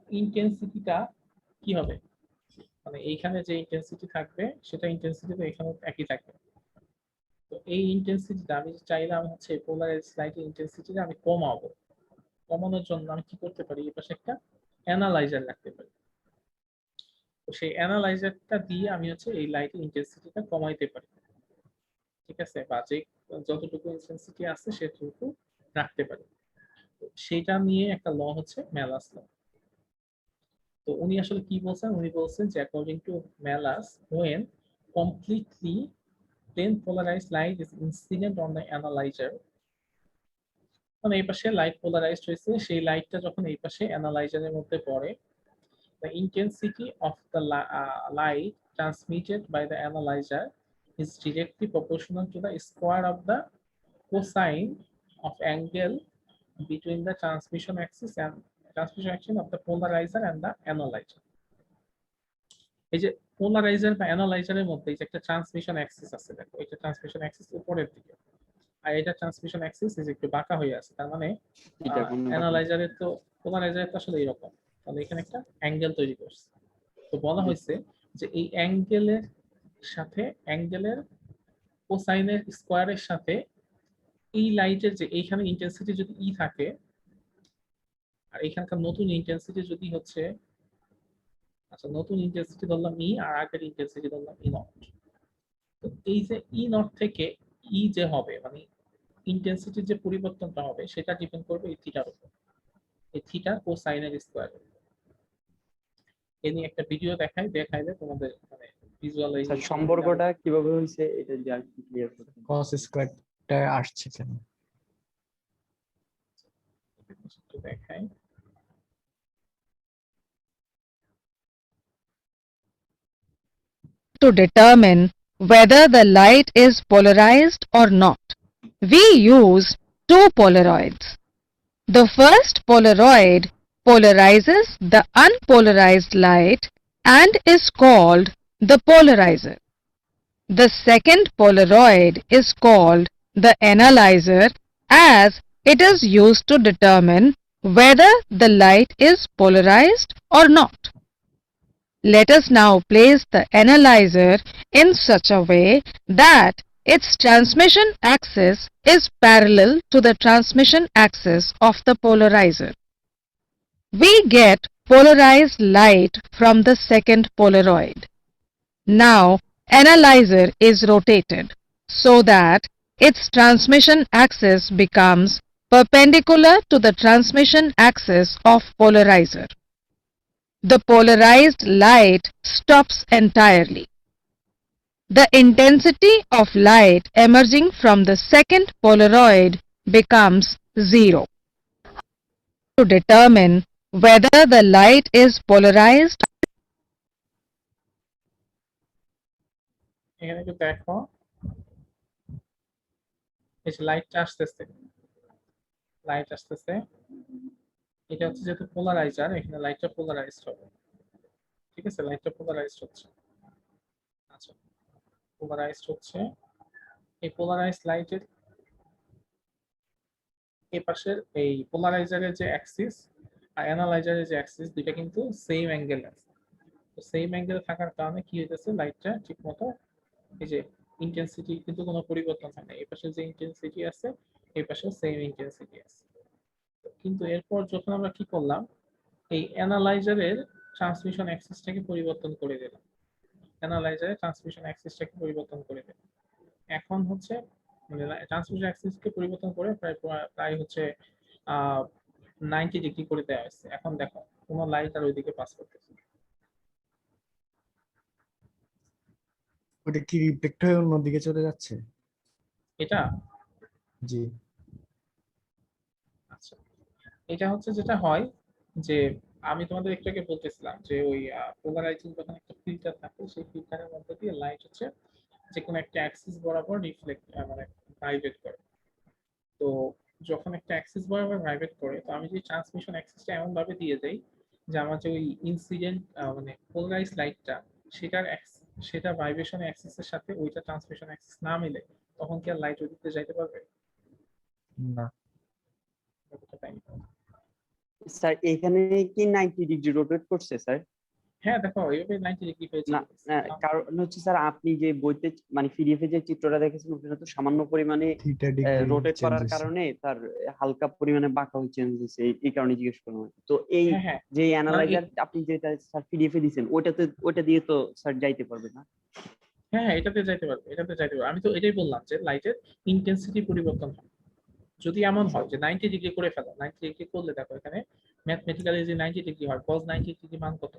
ইন্টেন্সিটিটা কি হবে, মানে এইখানে যে ইন্টেন্সিটি থাকবে সেটা ইন্টেন্সিটি তো এখানে একই থাকবে। তো এই ইন্টেন্সিটিটা আমি চাইলাম হচ্ছে পোলারাইজড লাইটের ইন্টেন্সিটিটা আমি কমাবো। কমানোর জন্য আমি কি করতে পারি, এই পাশে একটা অ্যানালাইজার রাখতে পারি। তো সেই অ্যানালাইজারটা দিয়ে আমি হচ্ছে এই লাইটের ইন্টেন্সিটিটা কমাইতে পারি। ঠিক আছে, বা যে যতটুকু ইন্টেন্সিটি আছে সেটুকু রাখতে পারি। সেটা নিয়ে একটা ল হচ্ছে ম্যালাস ল। তো উনি আসলে কি বলছেন, উনি বলছেন যে according to Malus, when completely plane polarized light is incident on the analyzer, মানে এই পাশে লাইট পোলারাইজড হয়েছে, সেই লাইটটা যখন এই পাশে অ্যানালাইজারের মধ্যে পড়ে, the intensity of the light transmitted by the analyzer is directly proportional to the square of the cosine of angle between the transmission axis of the polarizer and the analyzer. এই যে পোলারাইজার বা অ্যানালাইজারের মধ্যে যে একটা transmission Axis আছে, দেখো এটা transmission Axis উপরের দিকে, আর এটা ট্রান্সমিশন অ্যাক্সিস একটু বাঁকা হয়ে আছে, তার মানে এটা কোন অ্যানালাইজারের তো পোলারাইজারের তো আসলে এরকম, তাহলে এখানে একটা অ্যাঙ্গেল তৈরি করছে। তো বলা হয়েছে যে এই অ্যাঙ্গেলের সাথে, অ্যাঙ্গেলের কোসাইনের স্কোয়ারের সাথে এই লাইটের যে এইখানে ইন্টেন্সিটি যদি ই থাকে, আর এখানকার নতুন ইন্টেন্সিটি যদি হচ্ছে, আচ্ছা নতুন ইন্টেন্সিটি ধরলাম ই, আর আগের ইন্টেন্সিটি ধরলাম ই নট। তো এই যে ই নট থেকে ই যে হবে, মানে ইন্টেন্সিটির যে পরিবর্তনটা হবে, সেটা ডিপেন্ড করবে এই থিটার উপর, এই থিটা কোসাইনের স্কোয়ার। এই নিয়ে একটা ভিডিও দেখাইলে তোমাদের মানে ভিজুয়ালাইজেশন সম্পর্কটা কিভাবে হইছে এটা যদি আর কি ক্লিয়ার করতে। cos স্কয়ারটা আসছে কেন? একটু দেখাই। To determine whether the light is polarized or not, we use two Polaroids. The first Polaroid polarizes the unpolarized light and is called the polarizer. The second Polaroid is called the analyzer, as it is used to determine whether the light is polarized or not. Let us now place the analyzer in such a way that its transmission axis is parallel to the transmission axis of the polarizer. We get polarized light from the second Polaroid. Now, analyzer is rotated so that its transmission axis becomes perpendicular to the transmission axis of polarizer. The polarized light stops entirely. The intensity of light emerging from the second Polaroid becomes zero. To determine whether the light is polarized, এখানে একটু দেখো, এই যে লাইটটা আসতেছে, light আসতেছে, এটা হচ্ছে যেহেতু পোলারাইজার, এখানে লাইটটা পোলারাইজড হবে। ঠিক আছে, লাইটটা পোলারাইজড হচ্ছে। আচ্ছা, পোলারাইজড হচ্ছে। এই পোলারাইজড লাইটের এই পাশের এই পোলারাইজারের যে অ্যাক্সিস আর অ্যানালাইজারের যে অ্যাক্সিস, দুইটা কিন্তু সেম অ্যাঙ্গেল আছে। তো সেম অ্যাঙ্গেলে থাকার কারণে কি হইতেছে, লাইটটা ঠিকমতো এই যে ইন্টেন্সিটি কিন্তু কোনো পরিবর্তন হয় না। এই পাশে যে ইন্টেন্সিটি আছে, এই পাশে সেম ইন্টেন্সিটি আছে। কিন্তু এরপর যখন আমরা কি করলাম, এই অ্যানালাইজারের ট্রান্সমিশন অ্যাক্সিসটাকে পরিবর্তন করে দিলাম, অ্যানালাইজারের ট্রান্সমিশন অ্যাক্সিসটাকে পরিবর্তন করে দিলাম। এখন হচ্ছে মানে ট্রান্সমিশন অ্যাক্সিসকে পরিবর্তন করে প্রায় প্রায় হচ্ছে 90 ডিগ্রি করে দেওয়া হয়েছে। এখন দেখো কোনো লাইট আর ওইদিকে পাস করতেছে না। ওটা কি রিফ্লেক্ট হয়ে অন্যদিকে চলে যাচ্ছে? এটা জি। আচ্ছা, এটা হচ্ছে যেটা হয় যে আমি তোমাদের একটু আগে বলতেছিলাম যে ওই পোলারাইজিং যখন একটা ফিল্টার থাকে, সেই ফিল্টারের মধ্যে দিয়ে লাইট হচ্ছে যে কোনো একটা অ্যাক্সিস বরাবর রিফ্লেক্ট মানে ভাইব্রেট করে। তো যখন একটা অ্যাক্সিস বরাবর ভাইব্রেট করে, তো আমি যদি ট্রান্সমিশন অ্যাক্সিসটা এমন ভাবে দিয়ে দেই যে আমার যে ওই ইনসিডেন্ট মানে পোলারাইজ লাইটটা, সেটা ভাইব্রেশন অ্যাক্সিসের সাথে ওইটা ট্রান্সমিশন অ্যাক্সিস না মিলে, তখন কি আর লাইট ওই দিকে যাইতে পারবে? না। ব্যাপারটা তাই না? স্যার এখানে কি 90 ডিগ্রি রোটেট করছে স্যার? হ্যাঁ দেখো, এইভাবে 90 ডিগ্রি হয়ে না চলে গেছে। কারণ হচ্ছে স্যার আপনি যে বইতে মানে পিডিএফ এ যে চিত্রটা দেখেছেন ওখানে তো সামান্য পরিমাণে থিটা ডিগ্রি রোটেট চেঞ্জ করার হয়েছে। কারণে তার হালকা পরিমাণে বাঁকা হয়ে চেঞ্জ হয়েছে, এই কারণে জিজ্ঞেস করলাম। তো এই হ্যাঁ হ্যাঁ, যে অ্যানালাইজার আপনি যেটা স্যার পিডিএফ এ দিয়েছেন ওইটা দিয়ে তো স্যার যাইতে পারবে না? হ্যাঁ হ্যাঁ, এটাতে যাইতে পারবে, এটাতে যাইতে পারবে। আমি তো এটাই বললাম যে লাইটের ইন্টেন্সিটি পরিবর্তন হয়। যদি এমন হয় যে 90 ডিগ্রি করে ফেলো, 90 ডিগ্রি করলে দেখো এখানে ম্যাথমেটিক্যালি যে 90 ডিগ্রি হয়, cos 90 ডিগ্রি মান কত?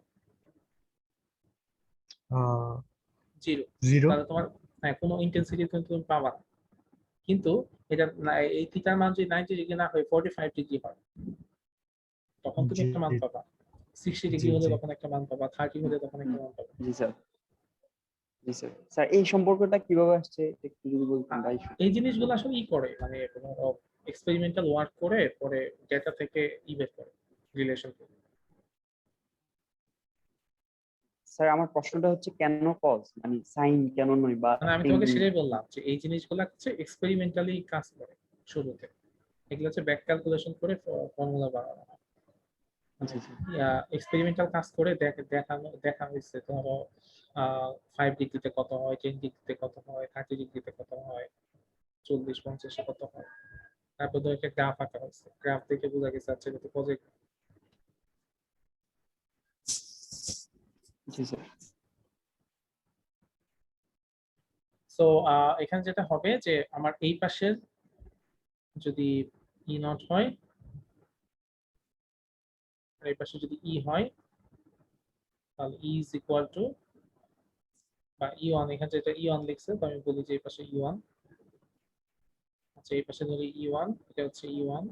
0। 0। তাহলে তোমার হ্যাঁ কোনো ইন্টেন্সিটি তুমি পাবা না। কিন্তু এটা এই থিটার মান যদি 90 ডিগ্রি না হয় 45 ডিগ্রি হয়, তখন তুমি জি একটা মান পাবা। 60 ডিগ্রি জি হলে জি। তখন একটা মান পাবা, 30 হলে তখন একটা মান পাবা। জি স্যার। জি স্যার। স্যার এই সম্পর্কটা কিভাবে আসছে একটু যদি বলতেন ভাই। এই জিনিসগুলো আসলে করে মানে এক্সপেরিমেন্টাল ওয়ার্ক করে পরে ডেটা থেকে বের করে রিলেশন করে। স্যার আমার প্রশ্নটা হচ্ছে কেন কজ মানে সাইন কেন নয় বা মানে আমি তোমাকে সেটাই বললাম যে এই জিনিসগুলো হচ্ছে এক্সপেরিমেন্টালি কাজ করে শুরুতে। এগুলো হচ্ছে ব্যাক ক্যালকুলেশন করে ফর্মুলা বানানো হয়। এক্সপেরিমেন্টাল কাজ করে দেখা হয়েছে ধরো 5 ডিগ্রিতে কত হয়, 10 ডিগ্রিতে কত হয়, 30 ডিগ্রিতে কত হয়, 40-50 কত হয়। তারপর ধরো একটা গ্রাফ আঁকা হয়েছে, গ্রাফ দেখে বোঝা গেছে আচ্ছা এটা প্রজেক্ট। জি স্যার। সো এখানে যেটা হবে যে আমার এই পাশের যদি ই নট হয় আর এই পাশে যদি ই হয়, তাহলে ই ইজ ইকুয়াল টু বা ই1, এখানে যেটা ই1 লিখছে তো আমি বলি যে এই পাশে ই1। আচ্ছা এই পাশে ধরি ই1, এটা হচ্ছে ই1,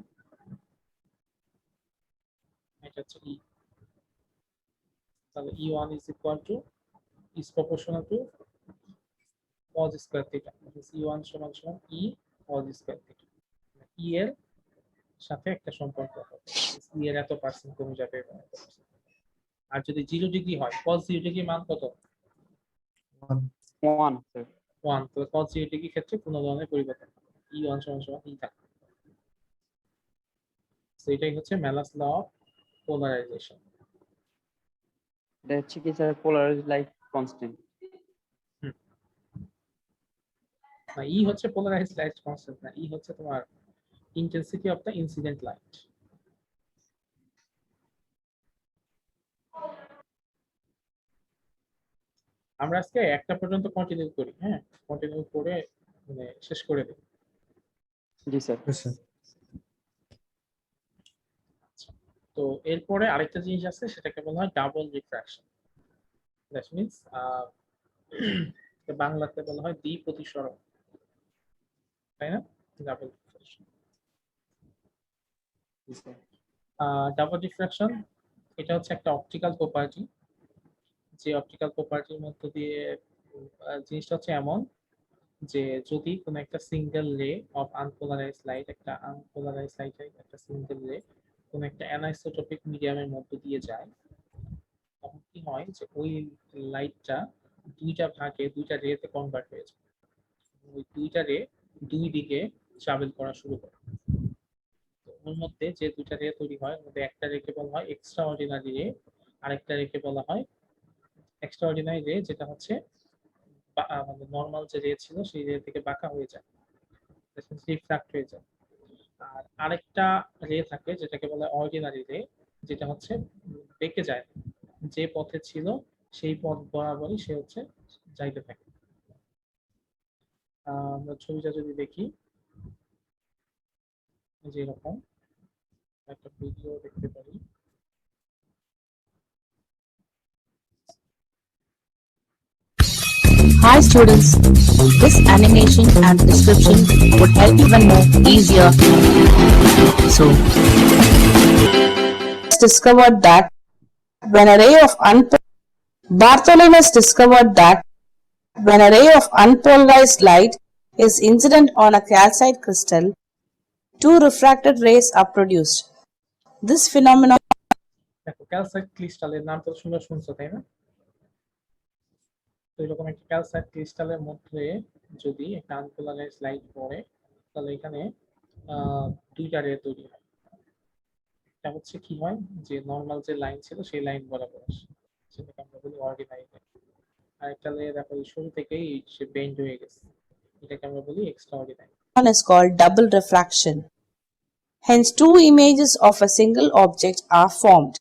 এটা হচ্ছে ই। তাহলে E1 is equal two is proportional to cos square theta. E1 সমান সমান ই cos স্কয়ার থিটা। ই এর সাথে একটা সম্পর্ক হবে, ই এর এত পার্সেন্ট কমে যাবে এবং এত percent। আর যদি 0 ডিগ্রি হয়, cos 0 ডিগ্রি মান কত? 1 স্যার। 1। তো cos 0 ডিগ্রি ক্ষেত্রে কোনো ধরনের পরিবর্তন হবে না। ই1 সমান সমান ই থাকে। তো এটাই হচ্ছে ম্যালাস ল অফ পোলারাইজেশন। এটা হচ্ছে কি স্যার পোলারাইজ লাইট কনস্ট্যান্ট? না, ই হচ্ছে পোলারাইজড লাইট কনস্ট্যান্ট না, ই হচ্ছে তোমার intensity of the incident light. আমরা আজকে একটা পর্যন্ত কন্টিনিউ করি, হ্যাঁ কন্টিনিউ করে মানে শেষ করে দিই। জি স্যার। তো এরপরে আরেকটা জিনিস আছে, সেটাকে বলা হয় ডাবল রিফ্র্যাকশন। দ্যাট মিন্স বাংলাতে বলা হয় দ্বি প্রতিসরণ, তাই না? Double refraction. ডাবল রিফ্র্যাকশন এটা হচ্ছে একটা অপটিক্যাল প্রপার্টি, যে অপটিক্যাল প্রপার্টির মধ্য দিয়ে জিনিসটা হচ্ছে এমন যে যদি কোনো একটা সিঙ্গেল রে অফ আনপোলারাইজ লাইট, একটা আনপোলারাইজ লাইটের একটা সিঙ্গেল রে কোনো একটা অ্যানাইসোট্রপিক মিডিয়ামের মধ্য দিয়ে যায়, তখন কি হয় যে ওই লাইটটা দুইটা ভাগে দুইটা রেতে কনভার্ট হয়ে যায়। ওই দুইটা রে দুই দিকে ট্রাভেল করা শুরু করে। তো ওর মধ্যে যে দুইটা রে তৈরি হয়, ওর মধ্যে একটা রেকে বলা হয় এক্সট্রা অর্ডিনারি রে, আরেকটা রেকে বলা হয় এক্সট্রা অর্ডিনারি রে, যেটা হচ্ছে মানে নর্মাল যে রে ছিল সেই রে থেকে বাঁকা হয়ে যায়, রিফ্রাক্ট হয়ে যায়। আর আরেকটা রে থাকে যেটাকে বলে অর্ডিনারি রে, যেটা হচ্ছে বেঁকে যায় না। যে পথে ছিল সেই পথ বরাবরই সে হচ্ছে যাইতে থাকে। আমরা ছবিটা যদি দেখি, এই যে এরকম একটা ভিডিও দেখতে পারি। Hi students, this animation and description would help even more easier. So, discovered that when a ray of Bartholin discovered that when a ray of unpolarized light is incident on a calcite crystal, two refracted rays are produced. This phenomenon দেখো calcite ক্রিস্টালের নাম তো সুন্দর শুনছো, তাই না? তো এরকম একটা ক্যালসাইট ক্রিস্টালের মধ্যে যদি একটা আনপোলারাইজ লাইট পড়ে, তাহলে এখানে দুইটা রে তৈরি হয়। এটা হচ্ছে কি হয় যে নর্মাল যে লাইন ছিল সেই লাইন বরাবর আসে, সেটাকে আমরা বলি অর্ডিনারি লাইন। আর একটা রে দেখো শুরু থেকেই সে বেন্ড হয়ে গেছে, এটাকে আমরা বলি extra ordinary. is called double refraction. Hence, two images of a single object are formed.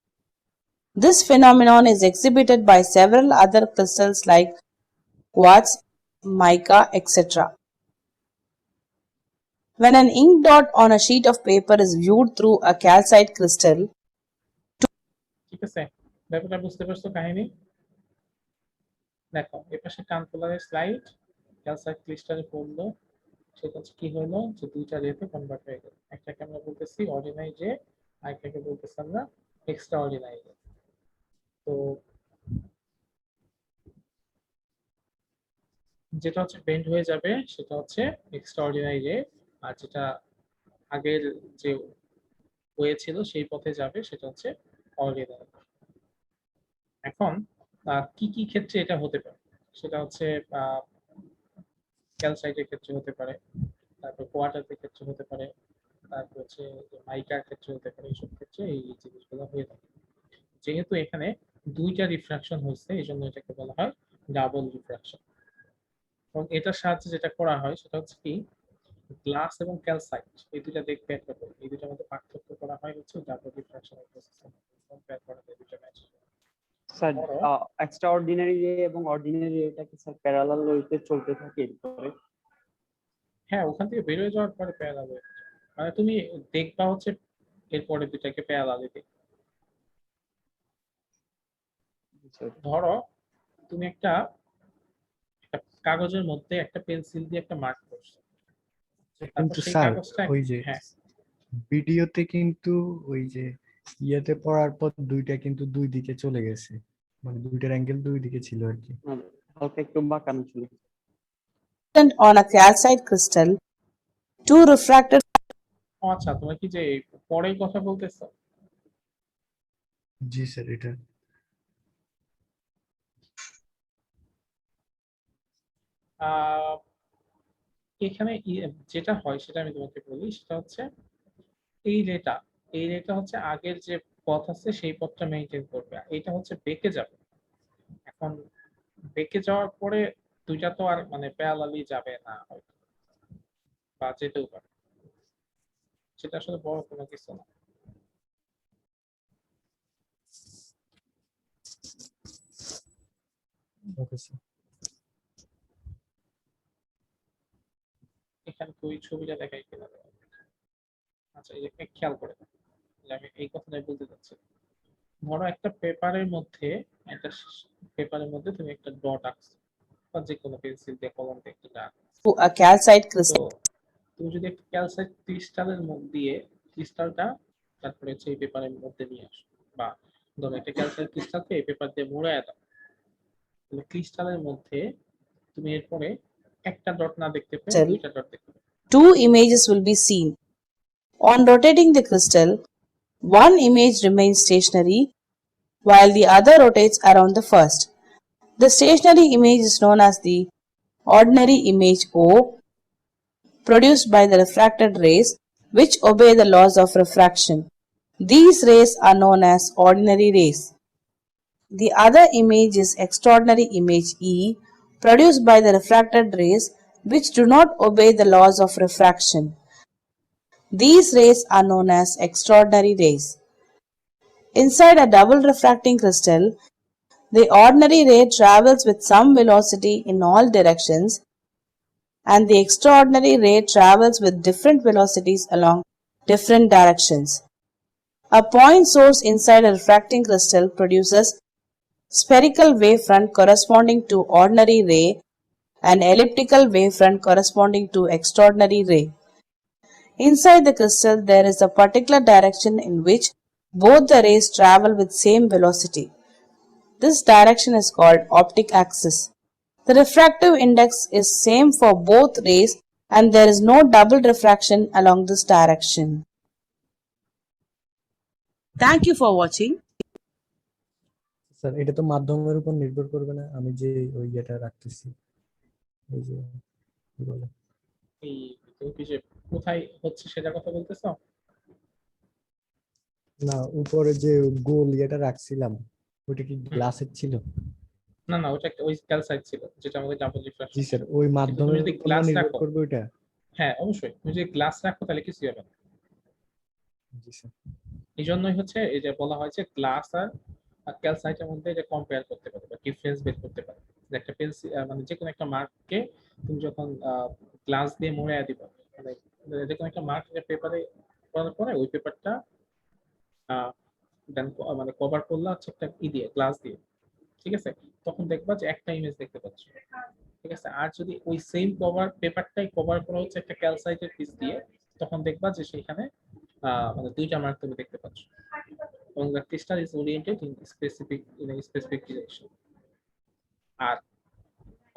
This phenomenon is exhibited by several other crystals like quartz, mica, etc. When an ink dot on a sheet of paper is viewed through a calcite crystal, ঠিক আছে, ব্যাপারটা বুঝতে পারছো কাহিনী? দেখো এপাশে unpolarised light calcite ক্রিস্টালে পড়লো, সেটা হচ্ছে কি হলো যে দুইটা রেতে কনভার্ট হয়ে গেল। একটাকে আমরা বলতেছি অর্ডিনারি রে, আরেকটাকে বলতেছি আমরা এক্সট্রা অর্ডিনারি রে। তো যেটা হচ্ছে বেন্ড হয়ে যাবে সেটা হচ্ছে এক্সট্রা অর্ডিনারি রে, আর যেটা আগের যে ওয়ে ছিল সেই পথে যাবে সেটা হচ্ছে অর্ডিনারি। এখন কি কি ক্ষেত্রে এটা হতে পারে সেটা হচ্ছে ক্যালসাইটের ক্ষেত্রে হতে পারে, তারপর কোয়ার্টারের ক্ষেত্রে হতে পারে, তারপর হচ্ছে মাইকার ক্ষেত্রে হতে পারে। এইসব ক্ষেত্রে এই জিনিসগুলো হয়ে থাকে। যেহেতু এখানে দুইটা রিফ্রাকশন হয়েছে, এই জন্য এটাকে বলা হয় ডাবল রিফ্রাকশন। এবং এটার সাহায্যে যেটা করা হয় সেটা হচ্ছে কি, গ্লাস এবং ক্যালসাইট এই দুইটা দেখবে একটা করে, এই দুইটার মধ্যে পার্থক্য করা হয় হচ্ছে ডাবল রিফ্রাকশনের প্রসেসে কম্পেয়ার করা যায় দুইটা ম্যাচ। স্যার এক্সট্রা অর্ডিনারি রে এবং অর্ডিনারি রেটা কি স্যার প্যারালাল ওয়েতে চলতে থাকে এরপরে? হ্যাঁ, ওখান থেকে বের হয়ে যাওয়ার পরে প্যারালাল হয়ে যায়। মানে তুমি দেখবা হচ্ছে এরপরে দুইটাকে প্যারালাল দিতে। ধরো তুমি একটা কাগজের মধ্যে একটা পেন্সিল দিয়ে একটা মার্ক করছো, কিন্তু সেই স্যার কাগজটা ওই যে হ্যাঁ ভিডিওতে কিন্তু ওই যে ইয়েতে পড়ার পর দুইটা কিন্তু দুই দিকে চলে গেছে, মানে দুইটার অ্যাঙ্গেল দুই দিকে ছিল আর কি। হালকা একটু বাঁকানো ছিল। on a calcite crystal, two refracted ও আচ্ছা, তোমরা কি যে পরের কথা বলতেছো? জি স্যার, এটা এখানে যেটা হয় সেটা আমি তোমাকে বলি, সেটা হচ্ছে এই রেটা হচ্ছে আগের যে পথ আছে সেই পথটা মেনটেন করবে, এটা হচ্ছে বেঁকে যাবে। এখন বেঁকে যাওয়ার পরে দুইটা তো আর মানে প্যারালালি যাবে না হয়তো, বা যেতেও পারে, সেটা আসলে বড় কোনো কিছু না। Okay sir. এখানে তো ওই ছবিটা দেখাই কিনা। আচ্ছা, এই যে খেয়াল করে দেখো, যে আমি এই কথাটাই বলতে চাচ্ছি। ধরো একটা পেপারের মধ্যে তুমি একটা ডট আঁকছো, বা যে কোনো পেন্সিল দিয়ে কলম দিয়ে একটা দাগ। to a calcite তো crystal. তুমি যদি একটা ক্যালসাইট ক্রিস্টালের মধ্যে দিয়ে ক্রিস্টালটা তারপরে হচ্ছে এই পেপারের মধ্যে নিয়ে আসো, বা ধরো একটা ক্যালসাইট ক্রিস্টালকে এই পেপার দিয়ে মোড়ায় দাও, তাহলে ক্রিস্টালের মধ্যে তুমি এরপরে একটা ডট না দেখতে পেয়ে Crystal. দুইটা ডট দেখতে পাবে। Two images will be seen. On rotating the crystal, one image remains stationary while the other rotates around the first. The stationary image is known as the ordinary image O, produced by the refracted rays which obey the laws of refraction. These rays are known as ordinary rays. The other image is extraordinary image E, produced by the refracted rays which do not obey the laws of refraction. These rays are known as extraordinary rays. Inside a double refracting crystal, the ordinary ray travels with some velocity in all directions, and the extraordinary ray travels with different velocities along different directions. A point source inside a refracting crystal produces spherical wavefront corresponding to ordinary ray and elliptical wavefront corresponding to extraordinary ray. Inside the crystal, there is a particular direction in which both the rays travel with same velocity. This direction is called optic axis. The refractive index is same for both rays and there is no double refraction along this direction. Thank you for watching. Sir এটা তো মাধ্যমের উপর নির্ভর করবে না, আমি যে ওই ইয়েটা রাখতেছি এই যে কি বলে এই তুমি কি যে কোথায় হচ্ছে সেটা কথা বলতেছো? না, উপরে যে গোল ইয়েটা রাখছিলাম ওটা কি গ্লাসের ছিল? না না, ওটা ওই ক্যালসাইট ছিল যেটা আমাদের ডাবল জি রিফ্রাকশন। স্যার, ওই মাধ্যমের যদি উপর গ্লাস নির্ভর রাখো, করবে ওইটা। হ্যাঁ অবশ্যই, তুমি যদি গ্লাস রাখো তাহলে কিছু হবে না। জি স্যার। এই জন্যই হচ্ছে এই যে বলা হয় যে গ্লাস আর ক্যালসাইটের মধ্যে এটা কম্পেয়ার করতে পারে বা ডিফারেন্স বের করতে পারে। যে একটা পেন্সিল মানে যে কোনো একটা মার্ককে তুমি যখন গ্লাস দিয়ে মোড়ায় দিবা, মানে যে কোনো একটা মার্ক পেপারে করার পরে ওই পেপারটা দেন মানে কভার করলা হচ্ছে একটা দিয়ে গ্লাস দিয়ে, ঠিক আছে, তখন দেখবা যে একটা ইমেজ দেখতে পাচ্ছ, ঠিক আছে। আর যদি ওই সেম কভার পেপারটাই কভার করা হচ্ছে একটা ক্যালসাইটের পিস দিয়ে, তখন দেখবা যে সেখানে মানে দুইটা মার্ক তুমি দেখতে পাচ্ছ। এবং the crystal is oriented in a specific direction. আর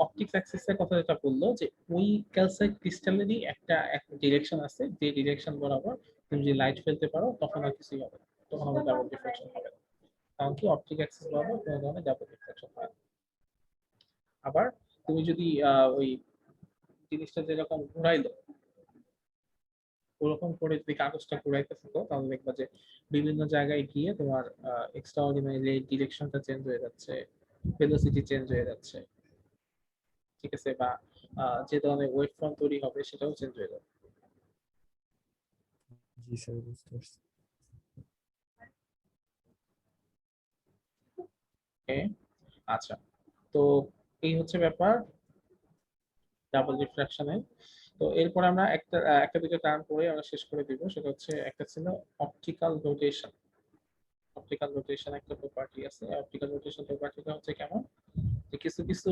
অপটিক্স অ্যাক্সিসের কথা যেটা বললো যে ওই ক্যালসাইট ক্রিস্টালেরই একটা ডিরেকশন আছে, যে ডিরেকশন বরাবর তুমি যদি লাইট ফেলতে পারো তখন আর কিছুই হবে না, তখন হবে ডাবল রিফ্লেকশন হবে না। কারণ কি অপটিক অ্যাক্সিস বরাবর কোনো ধরনের ডাবল রিফ্লেকশন হয় না। আবার তুমি যদি ওই জিনিসটা যেরকম ঘুরাইলো ওরকম করে যদি কাগজটা ঘুরাইতে থাকো, তাহলে দেখবা যে বিভিন্ন জায়গায় গিয়ে তোমার এক্সট্রা অর্ডিনারি ডিরেকশনটা চেঞ্জ হয়ে যাচ্ছে, ভেলোসিটি চেঞ্জ হয়ে যাচ্ছে, ঠিক আছে, বা যে ধরনের ওয়েভ ফ্রন্ট তৈরি হবে সেটাও চেঞ্জ হয়ে যাবে। জি স্যার, বুঝতে পারছি। ওকে, আচ্ছা, তো এই হচ্ছে ব্যাপার ডাবল রিফ্রাকশনের। তো এরপর আমরা একটা দুটো টার্ম পড়ে আমরা শেষ করে দিব। সেটা হচ্ছে একটা ছিল অপটিক্যাল রোটেশন। অপটিক্যাল রোটেশন একটা প্রপার্টি আছে। অপটিক্যাল রোটেশন প্রপার্টিটা হচ্ছে কেমন, যে কিছু কিছু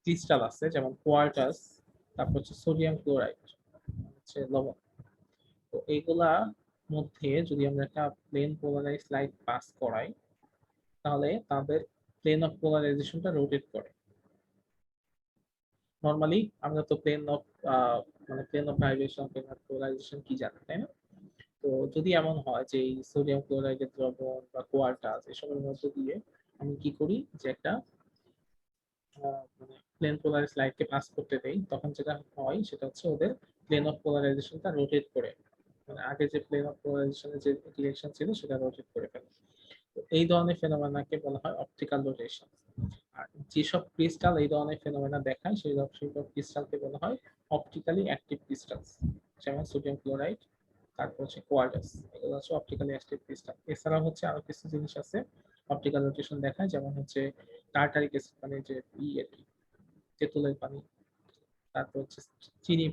ক্রিস্টাল আছে যেমন কোয়ার্টাস, তারপর হচ্ছে সোডিয়াম ক্লোরাইড, হচ্ছে লবণ। তো এইগুলা মধ্যে যদি আমরা একটা প্লেন পোলারাইজড লাইট পাস করাই, তাহলে তাদের প্লেন অফ পোলারাইজেশনটা রোটেট করে। নরমালি আমরা তো প্লেন অফ মানে plane of vibration, plane of polarization কি জানি, তাই না? তো যদি এমন হয় যে এই সোডিয়াম ক্লোরাইডের দ্রবণ বা কোয়ার্টাস এসবের মধ্যে দিয়ে আমি কি করি যে একটা মানে প্লেন পোলারাইজড লাইটকে পাস করতে দেই, তখন যেটা হয় সেটা হচ্ছে ওদের প্লেন অফ পোলারাইজেশনটা রোটেট করে, মানে আগে যে প্লেন অফ পোলারাইজেশনের যে ডিরেকশন ছিল সেটা রোটেট করে ফেলে। তো এই ধরনের ফেনোমেনাকে বলা হয় অপটিক্যাল রোটেশন। আর যেসব ক্রিস্টাল এই ধরনের ফেনোমেনা দেখায় সেই সব ক্রিস্টালকে বলা হয় অপটিক্যালি অ্যাক্টিভ ক্রিস্টালস, যেমন সোডিয়াম ক্লোরাইড, তারপর হচ্ছে কোয়ার্টাস, এগুলো হচ্ছে অপটিক্যালি অ্যাক্টিভ ক্রিস্টাল। এছাড়াও হচ্ছে আরো কিছু জিনিস আছে অপটিক্যাল রোটেশন দেখায়, যেমন হচ্ছে টার্টারিক অ্যাসিড, মানে যে আর কি তেঁতুলের পানি, তারপর হচ্ছে চিনি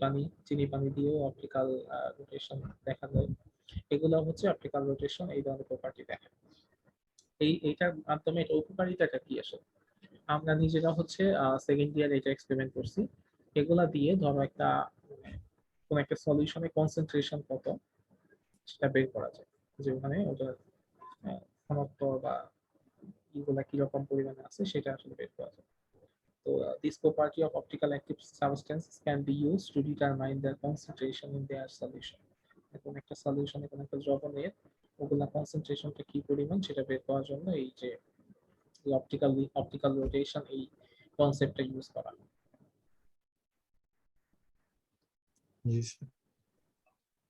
পানি দিয়েও অপটিক্যাল রোটেশন দেখা যায়। এগুলো হচ্ছে অপটিক্যাল রোটেশন এই ধরনের প্রপার্টি দেখায়। এইটার মাধ্যমে এটা উপকারিতাটা কি আসলে, আমরা নিজেরা হচ্ছে সেকেন্ড ইয়ার এটা এক্সপেরিমেন্ট করছি। এগুলা দিয়ে ধরো একটা কোন একটা সলিউশনের কনসেন্ট্রেশন কত সেটা বের করা যায়, যে ওখানে ওটার ঘনত্ব বা এগুলা কিরকম পরিমাণে আছে সেটা আসলে বের করা যায়। তো this property of optical active substances can be used to determine their concentration in their solution. এখন একটা সলিউশনে কোন একটা দ্রবণের ওগুলা কনসেন্ট্রেশনটা কি পরিমাণ সেটা বের করার জন্য এই যে অপটিক্যাল রোটেশন এই কনসেপ্টটা ইউজ করা হয়। জি স্যার।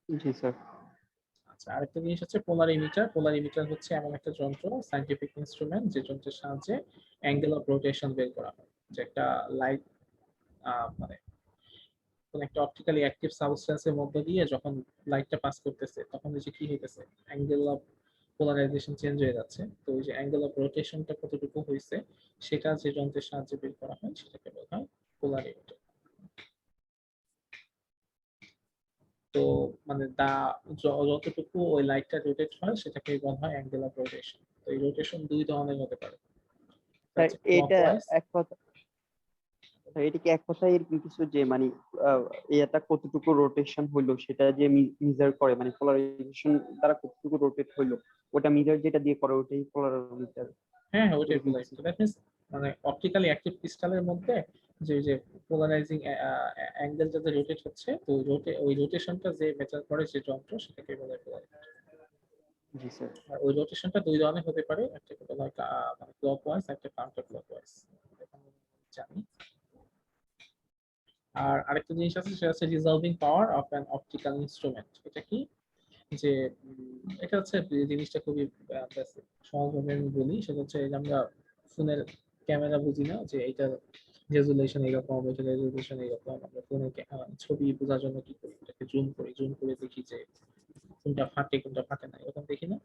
জি স্যার। আচ্ছা, আরেকটা জিনিস হচ্ছে পোলারিমিটার। পোলারিমিটার হচ্ছে এমন একটা যন্ত্র, সায়েন্টিফিক ইনস্ট্রুমেন্ট, যে যন্ত্রের সাহায্যে অ্যাঙ্গেল অফ রোটেশন বের করা হয়। যে একটা লাইট মানে কোন একটা অপটিক্যালি অ্যাক্টিভ সাবস্টেন্সের মধ্য দিয়ে যখন লাইটটা পাস করতেছে তখন এই যে কি হইতেছে, অ্যাঙ্গেল অফ পোলারাইজেশন চেঞ্জ হয়ে যাচ্ছে। তো ওই যে অ্যাঙ্গেল অফ রোটেশনটা কতটুকু হয়েছে সেটা যে যন্ত্রের সাহায্যে বের করা হয় সেটাকে বলা হয় পোলারিমিটার। তো মানে যতটুকু ওই লাইটটা রোটেট হয় সেটাকে বলা হয় অ্যাঙ্গেল অফ রোটেশন। তো এই রোটেশন দুই ধরনের হতে পারে। স্যার এটা Clockwise, এক কথা, স্যার এটা কি এক কথায় এরকম কিছু যে মানে এটা কতটুকু রোটেশন হইলো সেটা যে মেজার করে, মানে পোলারাইজেশন দ্বারা কতটুকু রোটেট হইলো ওটা মেজার যেটা দিয়ে করে ওটাই পোলারিমিটার। হ্যাঁ হ্যাঁ ওইটাই পোলারিমিটার। দ্যাট মিন্স মানে অপটিক্যালি অ্যাক্টিভ ক্রিস্টালের মধ্যে যে পোলারাইজিং অ্যাঙ্গেল যাতে রোটেট হচ্ছে, তো ওই রোটেশনটা যে মেজার করে যে যন্ত্র সেটাকে বলা হয় পোলারিমিটার। জি স্যার। আর ওই রোটেশনটা দুই ধরনের হতে পারে, একটা বলা হয় মানে ক্লকওয়াইজ, একটা কাউন্টার ক্লকওয়াইজ জানি। আর আরেকটা জিনিস আছে সেটা হচ্ছে resolving power of an optical instrument. এটা কি যে এটা হচ্ছে জিনিসটা খুবই সহজভাবে আমি বলি, সেটা হচ্ছে এই যে আমরা ফোনের ক্যামেরা বুঝি না যে এটা রেজুলেশন এরকম, এটা রেজুলেশন এরকম, আমরা ফোনে ছবি বোঝার জন্য কি করি, এটাকে জুম করে দেখি যে কোনটা ফাটে কোনটা ফাটে না, এরকম দেখি না।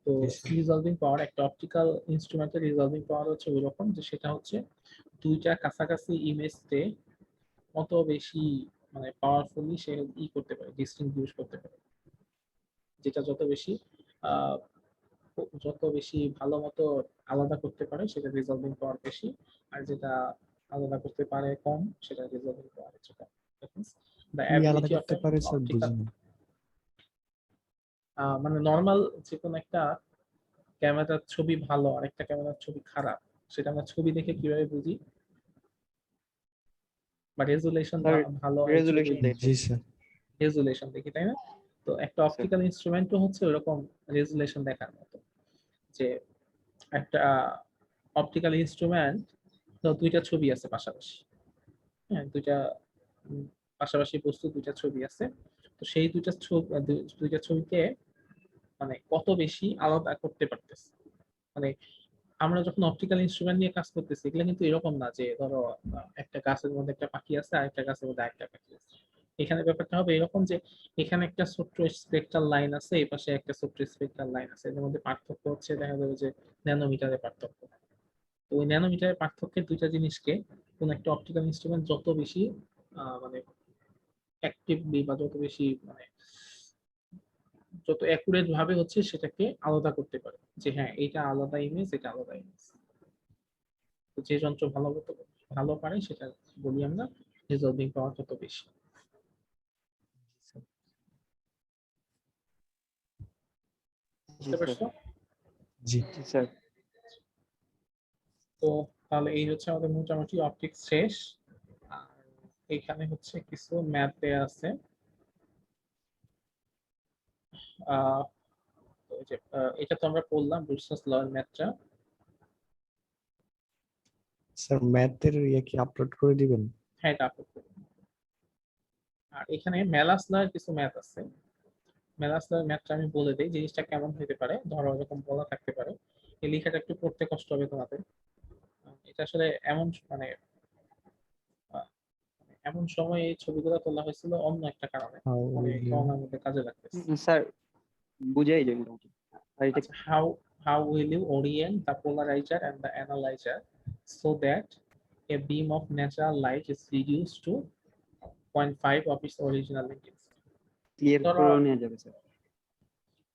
তো রিজলভিং পাওয়ার, একটা অপটিক্যাল ইনস্ট্রুমেন্টের রিজলভিং পাওয়ার হচ্ছে ওই রকম যে সেটা হচ্ছে দুইটা কাছাকাছি ইমেজকে কত বেশি মানে পাওয়ারফুলি সে করতে পারে, ডিস্টিংগুইশ করতে পারে। যেটা যত বেশি ভালো মতো আলাদা করতে পারে সেটা রিজলভিং পাওয়ার বেশি, আর যেটা আলাদা করতে পারে কম সেটা রিজলভিং পাওয়ার হচ্ছে কম। দ্য কি আলাদা অ্যাবিলিটি অফ করতে পারে স্যার অপটিক্যাল, বুঝিনি। মানে নরমাল যে কোনো একটা ক্যামেরার ছবি ভালো আর একটা ক্যামেরার ছবি খারাপ সেটা আমরা ছবি দেখে কিভাবে বুঝি, বা রেজুলেশন স্যার ভালো রেজুলেশন দেখে। জি স্যার। রেজুলেশন দেখি, তাই না? তো একটা অপটিক্যাল ইনস্ট্রুমেন্টও হচ্ছে ওরকম রেজুলেশন দেখার মতো, যে একটা অপটিক্যাল ইনস্ট্রুমেন্ট তো দুইটা ছবি আছে পাশাপাশি, হ্যাঁ পাশাপাশি বস্তু দুইটা ছবি আছে, তো সেই দুইটা ছবিকে মানে কত বেশি আলাদা করতে পারতেছে। মানে আমরা যখন অপটিক্যাল ইনস্ট্রুমেন্ট নিয়ে কাজ করতেছি এগুলো কিন্তু এরকম না যে ধরো একটা গাছের মধ্যে একটা পাখি আছে আর একটা গাছের মধ্যে আরেকটা পাখি আছে। এখানে ব্যাপারটা হবে এরকম যে এখানে একটা ছোট্ট স্পেকট্রাল লাইন আছে, এই পাশে একটা ছোট্ট স্পেকট্রাল লাইন আছে, এর মধ্যে পার্থক্য হচ্ছে দেখা যাবে যে ন্যানোমিটারের পার্থক্য। তো ওই ন্যানোমিটারের পার্থক্যের দুইটা জিনিসকে কোন একটা অপটিক্যাল ইনস্ট্রুমেন্ট যত বেশি মানে অ্যাক্টিভলি বা যত বেশি মানে যত অ্যাকুরেট ভাবে হচ্ছে সেটাকে আলাদা করতে পারে, যে হ্যাঁ এটা আলাদা ইমেজ, এটা আলাদা ইমেজ। তো যে যন্ত্র ভালো পারে সেটা বলি আমরা রিজলভিং পাওয়ার তত বেশি। বুঝতে পারছো? জি স্যার। তো তাহলে এই হচ্ছে আমাদের মোটামুটি অপটিক্স শেষ। আর এখানে হচ্ছে কিছু ম্যাথ দেয়া আছে। এটা তো আমরা পড়লাম বুলসন্স ল এর ম্যাথটা। স্যার ম্যাথের ইয়ে কি আপলোড করে দিবেন? হ্যাঁ এটা আপলোড করব। আর এখানে মেলাস ল এর কিছু ম্যাথ আছে। মেলাস ল এর ম্যাথটা আমি বলে দেই জিনিসটা কেমন হতে পারে। ধরো এরকম বলা থাকতে পারে, এই লেখাটা একটু পড়তে কষ্ট হবে তোমাদের। এটা আসলে এমন সময় এই ছবিগুলো তোলা হয়েছিল অন্য একটা কারণে, মানে করোনার মধ্যে কাজে লাগতেছে। স্যার বুঝাই যায় মোটামুটি। আর এটা আচ্ছা, how will you orient the polarizer and the analyzer so that a beam of natural light is reduced to 0.5 of its original intensity? Clear করে নেওয়া যাবে স্যার।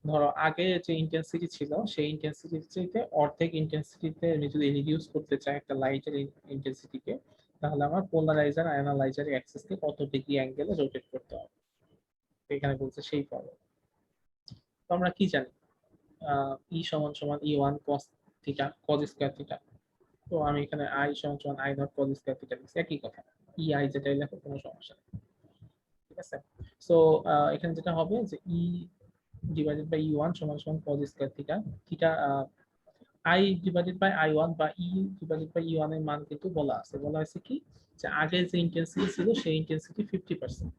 ধরো আগে যে ইন্টেন্সিটি ছিল সেই ইন্টেন্সিটির চাইতে অর্ধেক ইন্টেন্সিটিতে আমি যদি রিডিউস করতে চাই একটা লাইটের ইন্টেন্সিটিকে, তাহলে আমার পোলারাইজার আর অ্যানালাইজারের অ্যাক্সিসকে কত ডিগ্রি অ্যাঙ্গেলে রোটেট করতে হবে। এখানে বলছে সেই ফর্মুলা। তো আমরা কি জানি, E = E1 cos θ cos square θ। তো আমি এখানে আই সমান সমান I not cause square theta লিখছি, একই কথা, ই আই যেটাই লেখো কোনো সমস্যা নেই, ঠিক আছে। সো এখানে যেটা হবে যে E divided by E one সমান সমান cos square theta, theta I divided by I one বা E divided by E one এর মান কিন্তু বলা আছে, বলা আছে কি যে আগে যে ইন্টেন্সিটি ছিল সেই ইন্টেন্সিটি 50%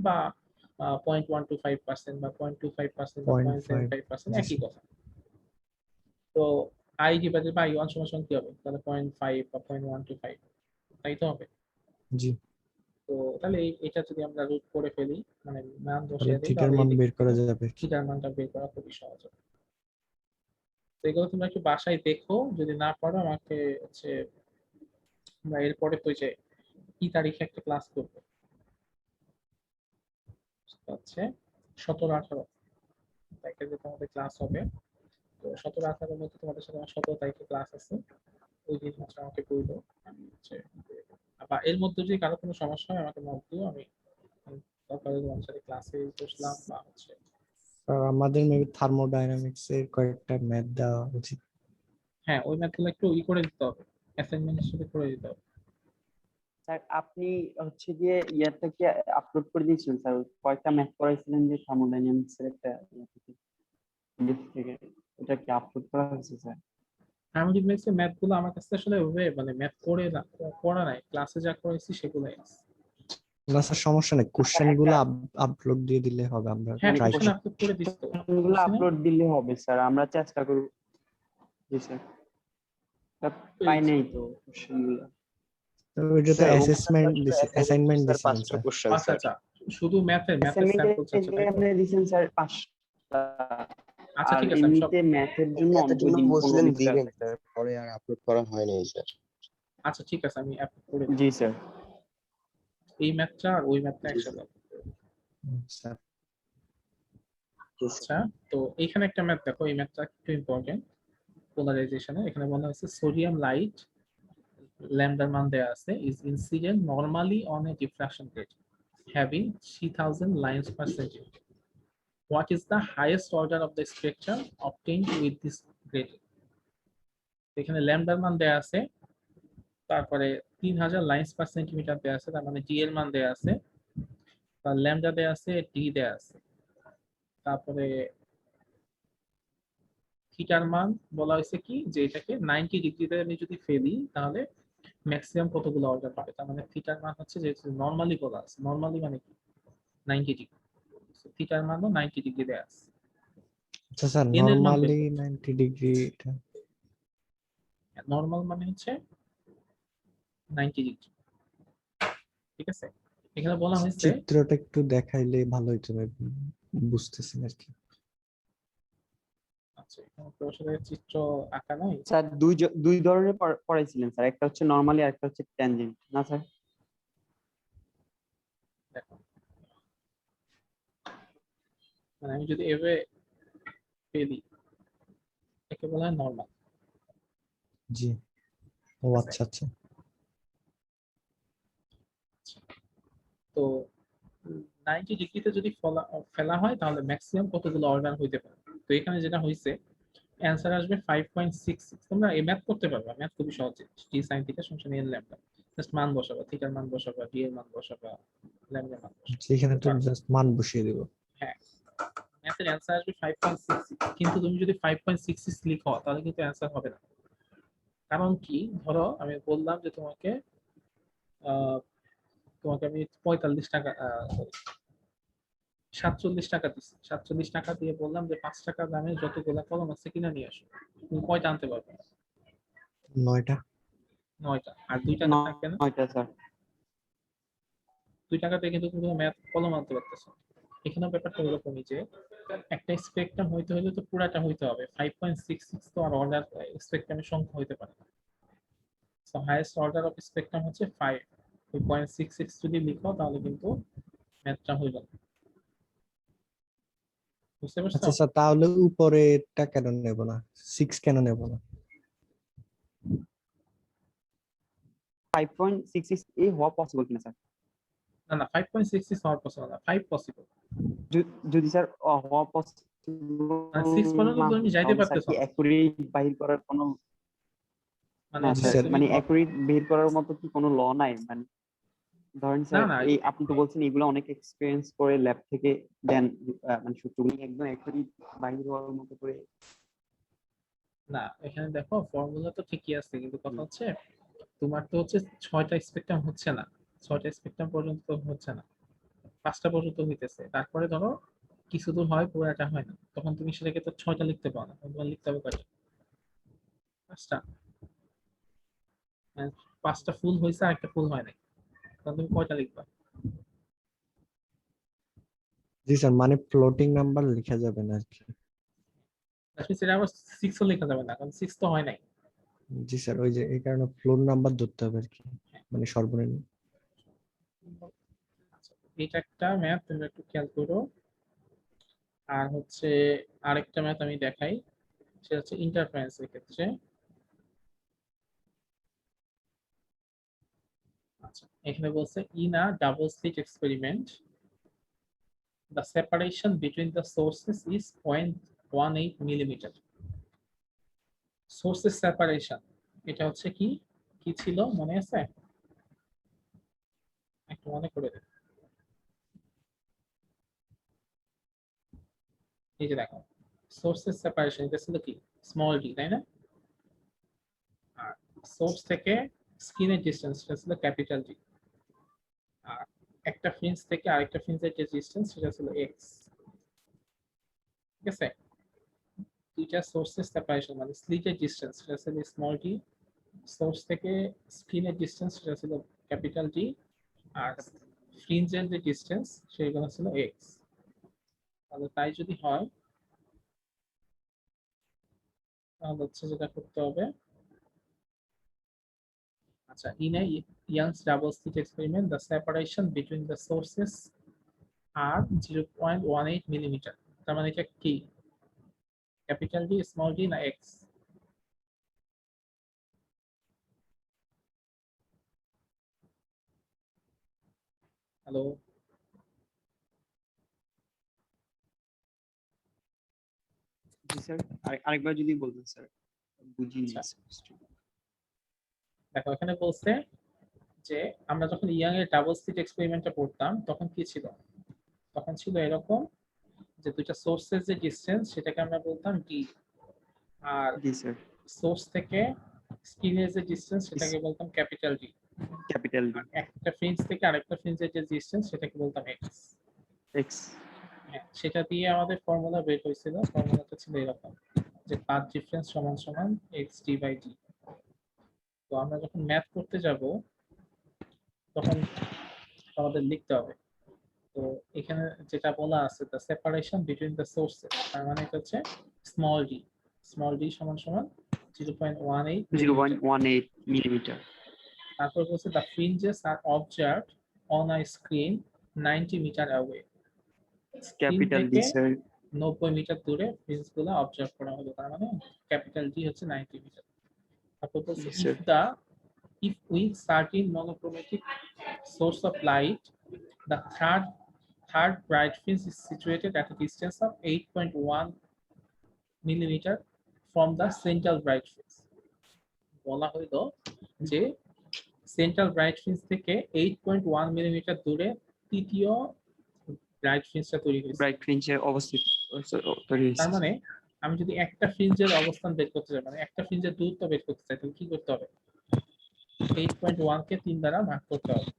বা 0.125% বা 0.25% বা 0.5 0.75% একই কথা। তো আই ডিভাইডেড বাই ওয়ান সমান সমান কি হবে, তাহলে 0.5 বা 0.125, তাই তো হবে। জি, তো তাহলে এটা যদি আমরা রুট করে ফেলি, মানে মান তাহলে বসিয়ে দিই, থিটার তাহলে মান এদিক বের করা থেকে যাবে। থিটার মানটা বের করা খুবই সহজ হবে। তো এগুলো তোমরা একটু বাসায় দেখো, যদি না পারো আমাকে হচ্ছে, আমরা এরপরে তো যে কি তারিখে একটা ক্লাস করবো, সেটা হচ্ছে 17-18 তারিখে যে তোমাদের ক্লাস হবে। তো 17-18 মধ্যে তোমাদের সাথে আমার 17 তারিখে ক্লাস আছে, ওই দিন হচ্ছে আমাকে বললো, আমি হচ্ছে বা এর মধ্যে যদি কারো কোনো সমস্যা হয় আমাকে নক দিও, আমি সকালে তোমার সাথে ক্লাসে বসলাম বা হচ্ছে। আর আমাদের মেবি থার্মোডাইনামিক্স এর কয়েকটা ম্যাথ দেওয়া উচিত। হ্যাঁ, ওই ম্যাথগুলো একটু করে দিতে হবে, অ্যাসাইনমেন্টের সাথে করে দিতে হবে। স্যার আপনি হচ্ছে গিয়ে ইয়ারটা কি আপলোড করে দিয়েছিলেন স্যার? কয়েকটা ম্যাথ করাইছিলেন যে থার্মোডাইনামিক্স এর একটা ইয়ে থেকে, PDF থেকে, এটা কি আপলোড করা হয়েছে স্যার? থার্মোডাইনামিক্স এর ম্যাথগুলো আমার কাছে আসলে ওয়ে মানে ম্যাথ করে না, করা নাই, ক্লাসে যা করেছি সেগুলাই আছে। না স্যার, সমস্যা নেই, কোশ্চেন গুলো আপলোড দিয়ে দিলে হবে, আমরা হ্যাঁ, ট্রাই কোশ্চেন করি। আপলোড করে দিস তো, এগুলো আপলোড দিলে হবে স্যার, আমরা চেষ্টা করব। জি স্যার, পাই নাই তো কোশ্চেনগুলো। তো ওইটা তো অ্যাসেসমেন্ট দিছে, অ্যাসাইনমেন্ট দিছিলেন স্যার। আচ্ছা আচ্ছা, শুধু ম্যাথের অ্যাসাইনমেন্টের স্যাম্পল চাচ্ছেন তাই তো? এখানে দিয়েছেন স্যার 5টা, আচ্ছা আর ঠিক আছে, আমি সব, এমনিতে ম্যাথের জন্য 15 দিন স্যার। পরে আর আপলোড করা হয়নি স্যার। আচ্ছা ঠিক আছে, আমি আপলোড করে দিই। জি স্যার। এই ম্যাথটা আর ওই ম্যাথটা একসাথে upload করে দিই। স্যার আচ্ছা, তো এইখানে একটা ম্যাথ দেখো, এই ম্যাথটা একটু ইম্পর্টেন্ট পোলারাইজেশনে। এখানে বলা হয়েছে সোডিয়াম লাইট ল্যামডার মান দেয়া আছে is incident normally on a diffraction rate having 3000 lines per centimeter. What is the highest order of the spectrum obtained with this gradient? এখানে ল্যামডার মান দেয়া আছে, তারপরে 3000 লাইন্স পার সেন্টিমিটার দেয়া আছে, তার মানে ডি এর মান দেয়া আছে, তার ল্যামডা দেয়া আছে, ডি দেয়া আছে, তারপরে থিটার মান বলা হয়েছে কি যে এটাকে 90 ডিগ্রিতে আমি যদি ফেলি তাহলে ম্যাক্সিমাম কতগুলো অর্ডার পাবে, তার মানে থিটার মান হচ্ছে যে নরমালি বলা আছে, নরমালি মানে কি 90 ডিগ্রি, থিটার মানও 90 ডিগ্রি দেয়া আছে। আচ্ছা স্যার, এন এর মান বের নরমালি করতে 90 ডিগ্রি, এটা নরমাল মানে হচ্ছে 90 ডিগ্রি, ঠিক আছে। এখানে বলা হয়েছে, চিত্রটা একটু দেখাইলে ভালো হইতো, বুঝতেছেন আর কি। আচ্ছা এখানে তো আসলে চিত্র আঁকা নাই, স্যার দুই ধরনের পড়াইছিলেন স্যার, একটা হচ্ছে নরমালি আর একটা হচ্ছে ট্যানজেন্ট, না স্যার? দেখো মানে আমি যদি এভাবে ফেলি একে বলা হয় নরমাল। জি, ও আচ্ছা আচ্ছা। তো 90 ডিগ্রিতে যদি ফেলা হয় তাহলে ম্যাক্সিমাম কতগুলো অর্ডার হইতে পারে। তো এখানে যেটা হইছে অ্যানসার আসবে 5.66। তোমরা এই ম্যাথ করতে পারবে, ম্যাথ খুবই সহজ, টি sin থিটা সমান n ল্যামডা, জাস্ট মান বসাবা, থিটার মান বসাবা, ডি এর মান বসাবা, ল্যামডার মান বসাবা, এখানে তো জাস্ট মান বসিয়ে দেব। হ্যাঁ ম্যাথের অ্যানসার আসবে 5.66, কিন্তু তুমি যদি 5.66 লিখো তাহলে কিন্তু অ্যানসার হবে না। কারণ কি, ধরো আমি বললাম যে তোমাকে তোমাকে আমি 45 টাকা 47 টাকা দিচ্ছি, 47 টাকা দিয়ে বললাম যে 5 টাকা দামে যতগুলো কলম আছে কিনে নিয়ে আসো, তুমি কয়টা আনতে পারবে? 9টা। 9টা। আর 2 টাকা থাকে না, 9টা স্যার। 2 টাকাতে কিন্তু তুমি ম্যাথ কলম আনতে পারতেছো। এখানে ব্যাপারটা এরকমই যে একটা স্পেকট্রাম হইতে হলে তো পুরাটা হইতে হবে, 5.66 তো আর অর্ডার স্পেকট্রামের সংখ্যা হইতে পারে না। So highest order of spectrum হচ্ছে 5, ওই 0.66 যদি লিখো তাহলে কিন্তু ম্যাথটা হইল না। বুঝতে পারছো? আচ্ছা স্যার, তাহলে উপরেরটা কেন নেব না, 6 কেন নেব না? 5.66 এই হওয়া পসিবল কিনা স্যার? না না, 5.66 হওয়ার পসিবল না, 5 পসিবল। যদি স্যার হওয়া পসিবল মানে 6 পর্যন্ত তুমি যাইতে পারতেছো কি না। অ্যাকুরেট বাহির করার কোনো মানে না হচ্ছে স্যার, তুমি মানে অ্যাকুরেট বের করার মতো কি কোনো ল নাই? মানে ধরেন না স্যার, না এই আপনি তো বলছেন এগুলো অনেক এক্সপেরিয়েন্স করে ল্যাব থেকে দেন, মানে সূত্রগুলো একদম অ্যাকুরেট বাইর হওয়ার মতো করে। না এখানে দেখো ফর্মুলা তো ঠিকই আছে, কিন্তু কথা হচ্ছে তোমার তো হচ্ছে 6টা স্পেকট্রাম হচ্ছে না, 6টা স্পেকট্রাম পর্যন্ত তো হচ্ছে না, 5টা পর্যন্ত হইতেছে, তারপরে ধরো কিছু দূর হয় পুরোটা হয় না, তখন তুমি সেটাকে তো 6টা লিখতে পারো না, তোমার লিখতে হবে কয়টা? 5টা। মানে 5টা ফুল হয়েছে আর একটা ফুল হয় নাই, তখন তুমি কয়টা লিখবা? জি স্যার, মানে ফ্লোটিং নাম্বার লেখা যাবে না আর কি। সেটা আবার 6ও লেখা যাবে না, কারণ 6 তো হয় নাই। জি স্যার, ওই যে এই কারণে ফ্লোর নাম্বার ধরতে হবে আর কি, মানে সর্বনিম্ন। আচ্ছা, এটা একটা ম্যাথ তুমি একটু খেয়াল করো। আর হচ্ছে আরেকটা ম্যাথ আমি দেখাই, সেটা হচ্ছে ইন্টারফারেন্সের ক্ষেত্রে। আচ্ছা, এখানে বলছে in a double slit experiment the separation between the sources is 0.18 millimeter. Sources separation এটা হচ্ছে কি কি ছিল মনে আছে? একটু মনে করে দেন। এই যে দেখো, সোর্সেস সেপারেশন এটা ছিল কি স্মল ডি, তাই না? আর সোর্স থেকে স্ক্রিনের ডিসটেন্স সেটা ছিল ক্যাপিটাল ডি, আর একটা ফ্রিঞ্জ থেকে আরেকটা ফ্রিঞ্জের যে ডিসটেন্স সেটা ছিল এক্স। ঠিক আছে, দুইটা সোর্সেস সেপারেশন মানে স্লিটের ডিসটেন্স সেটা ছিল স্মল ডি, সোর্স থেকে স্ক্রিনের ডিসটেন্স সেটা ছিল ক্যাপিটাল ডি, আর ফ্রিঞ্জের যে ডিসটেন্স সেগুলো ছিল এক্স। তাহলে তাই যদি হয় তাহলে হচ্ছে যেটা করতে হবে, আচ্ছা, in a Young's double slit experiment the separation between the sources are 0.18 millimeter. তার মানে এটা কি ক্যাপিটাল ডি স্মল ডি না এক্স? হ্যালো, জি স্যার, আরেকবার যদি বলতেন স্যার, বুঝিনি আচ্ছা। স্যার। দেখো এখানে বলছে যে আমরা যখন ইয়াং এর ডাবল স্লিট এক্সপেরিমেন্টটা করতাম তখন কি ছিল, তখন ছিল এরকম যে দুইটা সোর্সের যে ডিসটেন্স সেটাকে আমরা বলতাম ডি, আর জি স্যার, সোর্স থেকে স্ক্রিনের যে ডিসটেন্স সেটাকে বলতাম ক্যাপিটাল ডি, ক্যাপিটাল ডি, আর একটা ফ্রিঞ্জ থেকে আরেকটা ফ্রিঞ্জের যে ডিসটেন্স সেটাকে বলতাম এক্স। এক্স। সেটা দিয়ে আমাদের ফর্মুলা বের হয়েছিল, ফর্মুলাটা ছিল এরকম যে পাথ ডিফারেন্স সমান সমান এক্স ডি বাই ডি। তো আমরা যখন ম্যাথ করতে যাব তখন আমাদের লিখতে হবে, তো এখানে যেটা বলা আছে the separation between the sources, তার মানে এটা হচ্ছে স্মল ডি, স্মল ডি সমান সমান 0.18 0.18 মিলিমিটার। তারপর বলছে the fringes are observed on a screen 90 metre away, capital D sir. 90 metre দূরে ফ্রিঞ্জ গুলো অবজার্ভ করা হলো, তার মানে ক্যাপিটাল ডি হচ্ছে 90 মিটার। তারপর বলছে Yes, sir. if with certain monochromatic source of light the third bright fringe is situated at a distance of 8.1 millimeter from the central bright fringe, বলা হইলো যে সেন্ট্রাল ব্রাইট ফ্রিঞ্জ থেকে 8.1 millimetre দূরে তৃতীয় bright ফ্রিঞ্জটা তৈরি হয়েছে। ব্রাইট ফ্রিঞ্জে অবস্থিত তৈরি হয়েছে। তার মানে আমি যদি একটা ফ্রিঞ্জের অবস্থান বের করতে চাই, মানে একটা ফ্রিঞ্জের দূরত্ব বের করতে চাই, তাহলে কি করতে হবে? 8.1 কে 3 দ্বারা ভাগ করতে হবে।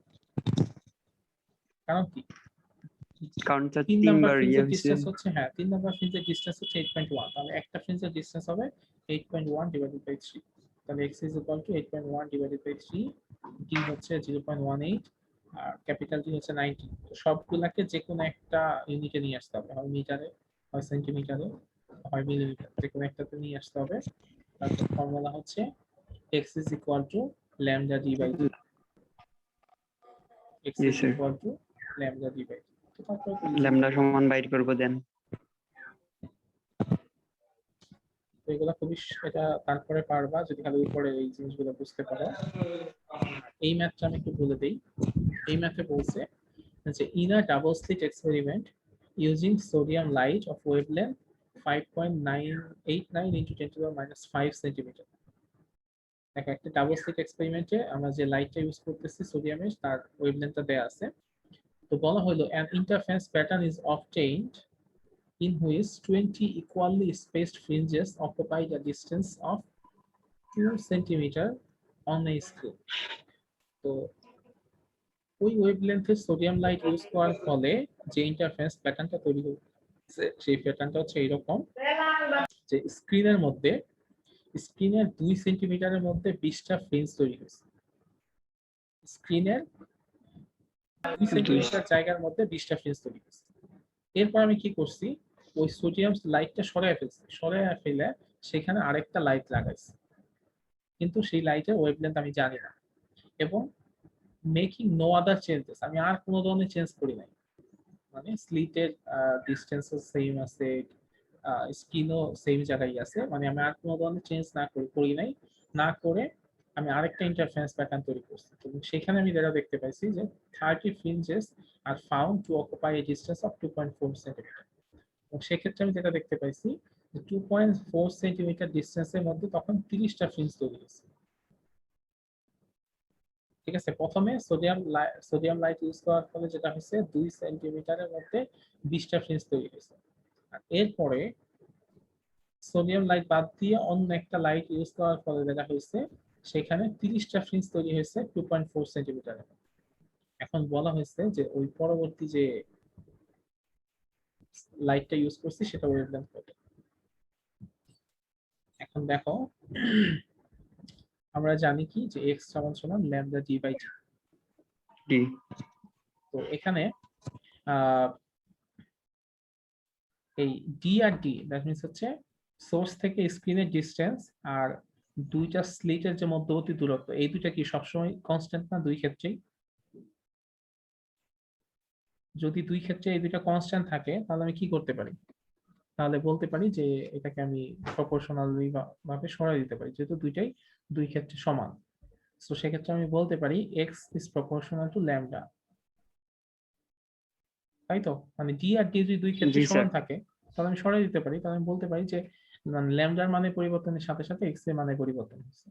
কারণ কি? কারণ 3 নাম্বার তিনবার ফ্রিঞ্জের ডিসটেন্স হচ্ছে, হ্যাঁ 3 নাম্বার ফ্রিঞ্জের ডিসটেন্স হচ্ছে 8.1, তাহলে একটা ফ্রিঞ্জের ডিসটেন্স হবে 8.1 ডিভাইডেড বাই 3, তাহলে x is equal to 8.1 divided by 3, d হচ্ছে 0.18 আর ক্যাপিটাল D হচ্ছে 90। তো সবগুলাকে যে কোনো একটা ইউনিটে নিয়ে আসতে হবে, হয় মিটারে, হয় সেন্টিমিটারে, হয় মিলিমিটার, যে কোনো একটাতে নিয়ে আসতে হবে। তারপর ফর্মুলা হচ্ছে x is equal to lambda d by d, x is equal to lambda d by d। তো তারপর ল্যামডা সমান বাইর করব দেন। তো এগুলা খুবই এটা তারপরে পারবা যদি খালি উপরে এই জিনিসগুলো বুঝতে পারো। এই ম্যাথটা আমি একটু বলে দেই। এই ম্যাথে বলছে যে in a double slit experiment using sodium light of wavelength 5.989 into 10 to the minus 5 centimeter, দেখো একটা ডাবল স্লিট এক্সপেরিমেন্টে আমরা যে লাইটটা ইউজ করতেছি সোডিয়ামের তার ওয়েভলেন্থটা দেয়া আছে। তো বলা হলো an interference pattern is obtained in which 20 equally spaced fringes occupy the distance of 2 cm on a screen. তো ওই ওয়েভলেন্থের সোডিয়াম লাইট ইউজ করার ফলে যে ইন্টারফারেন্স প্যাটার্নটা তৈরি হচ্ছে সেই প্যাটার্নটা হচ্ছে এইরকম যে স্ক্রিনের 2 সেন্টিমিটারের মধ্যে 20টা ফ্রিঞ্জ তৈরি হয়েছে। স্ক্রিনের 2 সেন্টিমিটার জায়গার মধ্যে 20টা ফ্রিঞ্জ তৈরি হয়েছে। এরপর আমি কি করছি, ওই সোডিয়াম লাইটটা সরায় ফেলছি, সরায় ফেলে সেখানে আরেকটা লাইট লাগাইছি, কিন্তু সেই লাইটের ওয়েভলেন্থ আমি জানি না, এবং মেকিং নো আদার চেঞ্জেস, আমি আর কোনো ধরনের চেঞ্জ করি নাই, মানে স্লিটের ডিসটেন্সও সেম আছে, স্কিনও সেম জায়গায় আছে, মানে আমি আর কোনো ধরনের চেঞ্জ করি নাই, না করে আমি আরেকটা ইন্টারফারেন্স প্যাটার্ন তৈরি করছি। এবং সেখানে আমি যেটা দেখতে পাইছি যে 30 ফ্রিঞ্জেস are found to occupy A distance of 2.4 centimetre. এবং সেক্ষেত্রে আমি যেটা দেখতে পাইছি যে 2.4 সেন্টিমিটার ডিসটেন্সের মধ্যে তখন 30টা ফ্রিঞ্জ তৈরি হয়েছে। ঠিক আছে, প্রথমে সোডিয়াম লাইট ইউজ করার ফলে যেটা হয়েছে 2 সেন্টিমিটারের মধ্যে 20টা ফ্রিঞ্জ তৈরি হয়েছে। আর এরপরে সোডিয়াম লাইট বাদ দিয়ে অন্য একটা লাইট ইউজ করার ফলে যেটা হয়েছে সেখানে 30টা ফ্রিঞ্জ তৈরি হয়েছে 2.4 সেন্টিমিটারের। এখন বলা হয়েছে যে ওই পরবর্তী যে লাইটটা ইউজ করছি সেটা ওয়েভলেন্থ কত। এখন দেখো আমরা জানি কি যে x সমান ল্যামডা d বাই t। তো এখানে এই d আর d দ্যাট মিন্স হচ্ছে সোর্স থেকে স্ক্রিনের ডিসটেন্স আর দুইটা স্লিটের যে মধ্যবর্তী দূরত্ব, এই দুইটা কি সবসময় কনস্ট্যান্ট না দুই ক্ষেত্রেই? যদি দুই ক্ষেত্রে এই দুইটা কনস্ট্যান্ট থাকে তাহলে আমি কি করতে পারি, তাহলে বলতে পারি যে এটাকে আমি প্রপোর্শনালি ভাবে সরাই দিতে পারি, যেহেতু দুইটাই দুই ক্ষেত্রে সমান। সো সেক্ষেত্রে আমি বলতে পারি x is proportional to lambda, তাই তো? মানে d আর d যদি দুই ক্ষেত্রে সমান থাকে তাহলে আমি সরাই দিতে পারি, তাহলে আমি বলতে পারি যে মানে ল্যামডার মানে পরিবর্তনের সাথে সাথে x এর মানে পরিবর্তন হচ্ছে।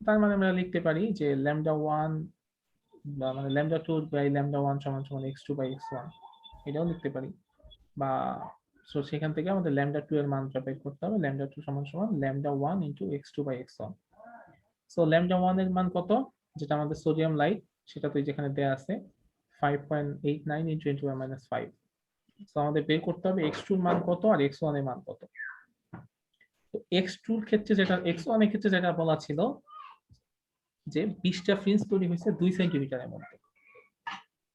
তার মানে আমরা লিখতে পারি যে ল্যামডা 1 বা মানে ল্যামডা 2 বাই ল্যামডা 1 সমান সমান x2 বাই x1, এটাও লিখতে পারি। বা সো সেখান থেকে আমাদের ল্যামডা 2 এর মানটা বের করতে হবে, ল্যামডা 2 সমান সমান lambda 1 into x2 by x1। So lambda 1 এর মান কত, যেটা আমাদের সোডিয়াম লাইট, সেটা তো যেখানে দেয়া আছে 5.89 ইনটু 10 - 5। সো আমাদের বের করতে হবে x2 এর মান কত আর x1 এর মান কত। তো x2 এর ক্ষেত্রে যেটা, x1 এর ক্ষেত্রে যেটা বলা ছিল যে 20টা ফ্রিঞ্জ তৈরি হয়েছে 2 সেন্টিমিটারের মধ্যে।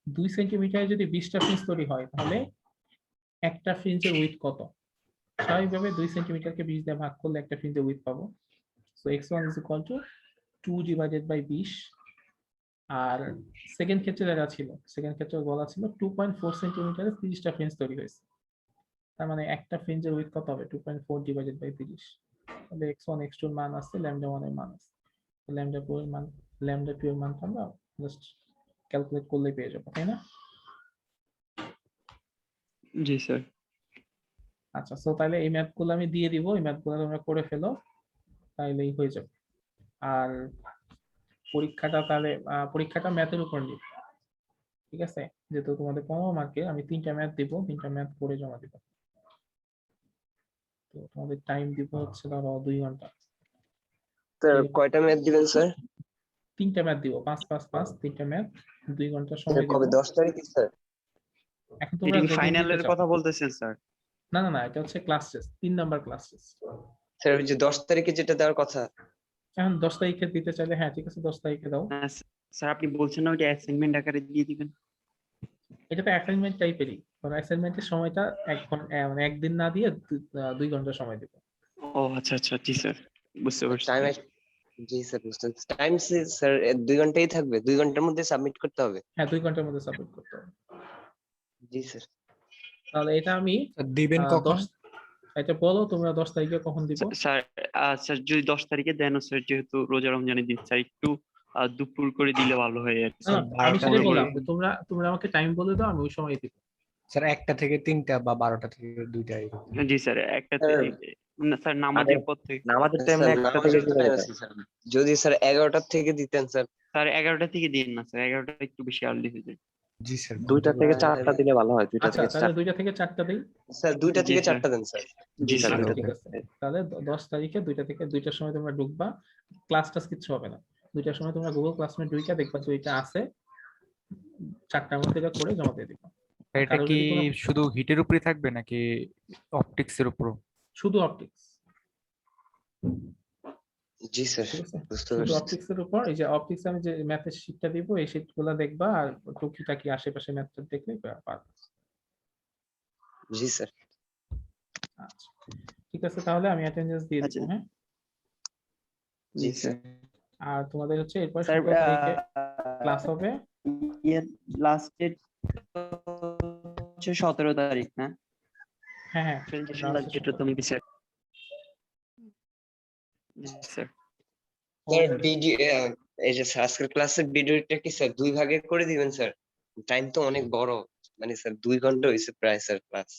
2 সেন্টিমিটারে যদি 20টা ফ্রিঞ্জ তৈরি হয় তাহলে একটা ফ্রিঞ্জের উইডথ কত? স্বাভাবিকভাবে 2 সেন্টিমিটারকে 20 দিয়ে ভাগ করলে একটা ফ্রিঞ্জের উইডথ পাবো। So x1 is equal to 2 divided by 20। আর সেকেন্ড ক্ষেত্রে যেটা ছিল, সেকেন্ড ক্ষেত্রে বলা ছিল 2.4 সেন্টিমিটারে 30টা ফ্রিঞ্জ তৈরি হয়েছে, তার মানে একটা ফ্রিঞ্জের উইডথ কত হবে? 2.4 divided by 30। তাহলে x1 x2 এর মান আছে, ল্যামডা 1 এর মান আছে, ল্যামডা 2 এর মান, ল্যামডা 2 এর মান আমরা জাস্ট ক্যালকুলেট করলে পেয়ে যাবো, তাই না? জি স্যার। আচ্ছা, সো তাহলে এই ম্যাথগুলো আমি দিয়ে দিব, এই ম্যাথগুলো তোমরা করে ফেলো, তাইলেই হয়ে যাবে। আর পরীক্ষাটা তাহলে পরীক্ষাটা ম্যাথের উপর নিব, ঠিক আছে? যেহেতু তোমাদের 15 মার্কে আমি 3টা ম্যাথ দিব, 3টা ম্যাথ করে জমা দিব। তো তোমাদের টাইম দিব হচ্ছে ধরো 2 ঘন্টা। স্যার কয়টা ম্যাথ দিবেন স্যার? 3টা ম্যাথ দিব, 5 5 5 3টা ম্যাথ 2 ঘন্টা সময় দিব। কবে 10 তারিখে স্যার? এখন তোমরা ফাইনালের কথা বলতেছেন স্যার? না না না, এটা হচ্ছে class test, 3 number class test. Sir ওই যে 10 তারিখে যেটা দেওয়ার কথা। এখন 10 তারিখে দিতে চাইলে হ্যাঁ ঠিক আছে 10 তারিখে দাও। স্যার আপনি বলছেন না ওইটা অ্যাসাইনমেন্ট আকারে দিয়ে দিবেন? এটা তো অ্যাসাইনমেন্ট টাইপেরই, কারণ অ্যাসাইনমেন্টের সময়টা 1 ঘন্টা মানে একদিন না দিয়ে 2 ঘন্টা সময় দেব। ও আচ্ছা আচ্ছা, জি স্যার বুঝতে পারছি। টাইম, জি স্যার বুঝছেন। টাইম স্যার 2 ঘন্টাই থাকবে, 2 ঘন্টার মধ্যে সাবমিট করতে হবে? হ্যাঁ 2 ঘন্টার মধ্যে সাবমিট করতে হবে। জি স্যার। তাহলে এটা আমি দিবেন কখন? এটা বলো তোমরা 10 তারিখে কখন দিব? স্যার স্যার যদি 10 তারিখে দেন স্যার, যেহেতু রোজা রমজানের দিন স্যার, একটু দুপুর করে দিলে ভালো হয় আর কি। আমি সেটাই বললাম যে তোমরা আমাকে টাইম বলে দাও, আমি ওই সময় দিব। স্যার 1টা থেকে 3টা বা 12টা থেকে 2টা। জি স্যার 1টা থেকে স্যার নামাজের পর থেকে নামাজের টাইম স্যার একটা নামাজের থেকে তো time আছে স্যার। যদি স্যার 11টার থেকে দিতেন স্যার। স্যার 11টা থেকে দিন না স্যার, 11টা একটু বেশি আর্লি হয়ে যায়। জি স্যার 2টা থেকে 4টা দিলে ভালো হয়, 2টা আচ্ছা থেকে তাহলে 4টা। 2টা থেকে 4টা দিই। স্যার 2টা জি থেকে স্যার। 4টা দেন স্যার। জি স্যার, স্যার। দুইটা ঠিক থেকে। আছে তাহলে 10 তারিখে 2টা থেকে 2টার সময় তোমরা ঢুকবা, ক্লাস টাস কিছু হবে না। 2টার সময় তোমরা গুগল ক্লাসরুমে ঢুইকা দেখবা যে এটা আছে, 4টার মধ্যে এটা করে জমা দিয়ে দিবা। এটা কারোর কি যদি কোনো শুধু হিটের উপরে থাকবে নাকি অপটিক্স এর উপরও? শুধু অপটিক্স, জি স্যার ঠিক আছে, বুঝতে শুধু পারছি। অপটিক্স এর উপর। এই যে অপটিক্স আমি যে ম্যাথের শীটটা দিব, এই শীটগুলো দেখবা আর টুকিটাকি আশেপাশে ম্যাথটা দেখলে পারবা। জি স্যার। আচ্ছা ঠিক আছে, তাহলে আমি অ্যাটেন্ডেন্স দিয়ে আচ্ছা। দিব। হ্যাঁ, জি স্যার। আর তোমাদের হচ্ছে এরপর স্যার 17 তারিখে ক্লাস হবে। লাস্ট ডেট হচ্ছে 17 তারিখ না? হ্যাঁ হ্যাঁ প্রেজেন্টেশন last যেটা তুমি দিছে। জি স্যার। স্যার ভিডিও এই যে স্যার আজকের ক্লাসের ভিডিওটা কি স্যার 2 ভাগে করে দিবেন স্যার? টাইম তো অনেক বড়, মানে স্যার 2 ঘন্টা হইছে প্রায় স্যার ক্লাস।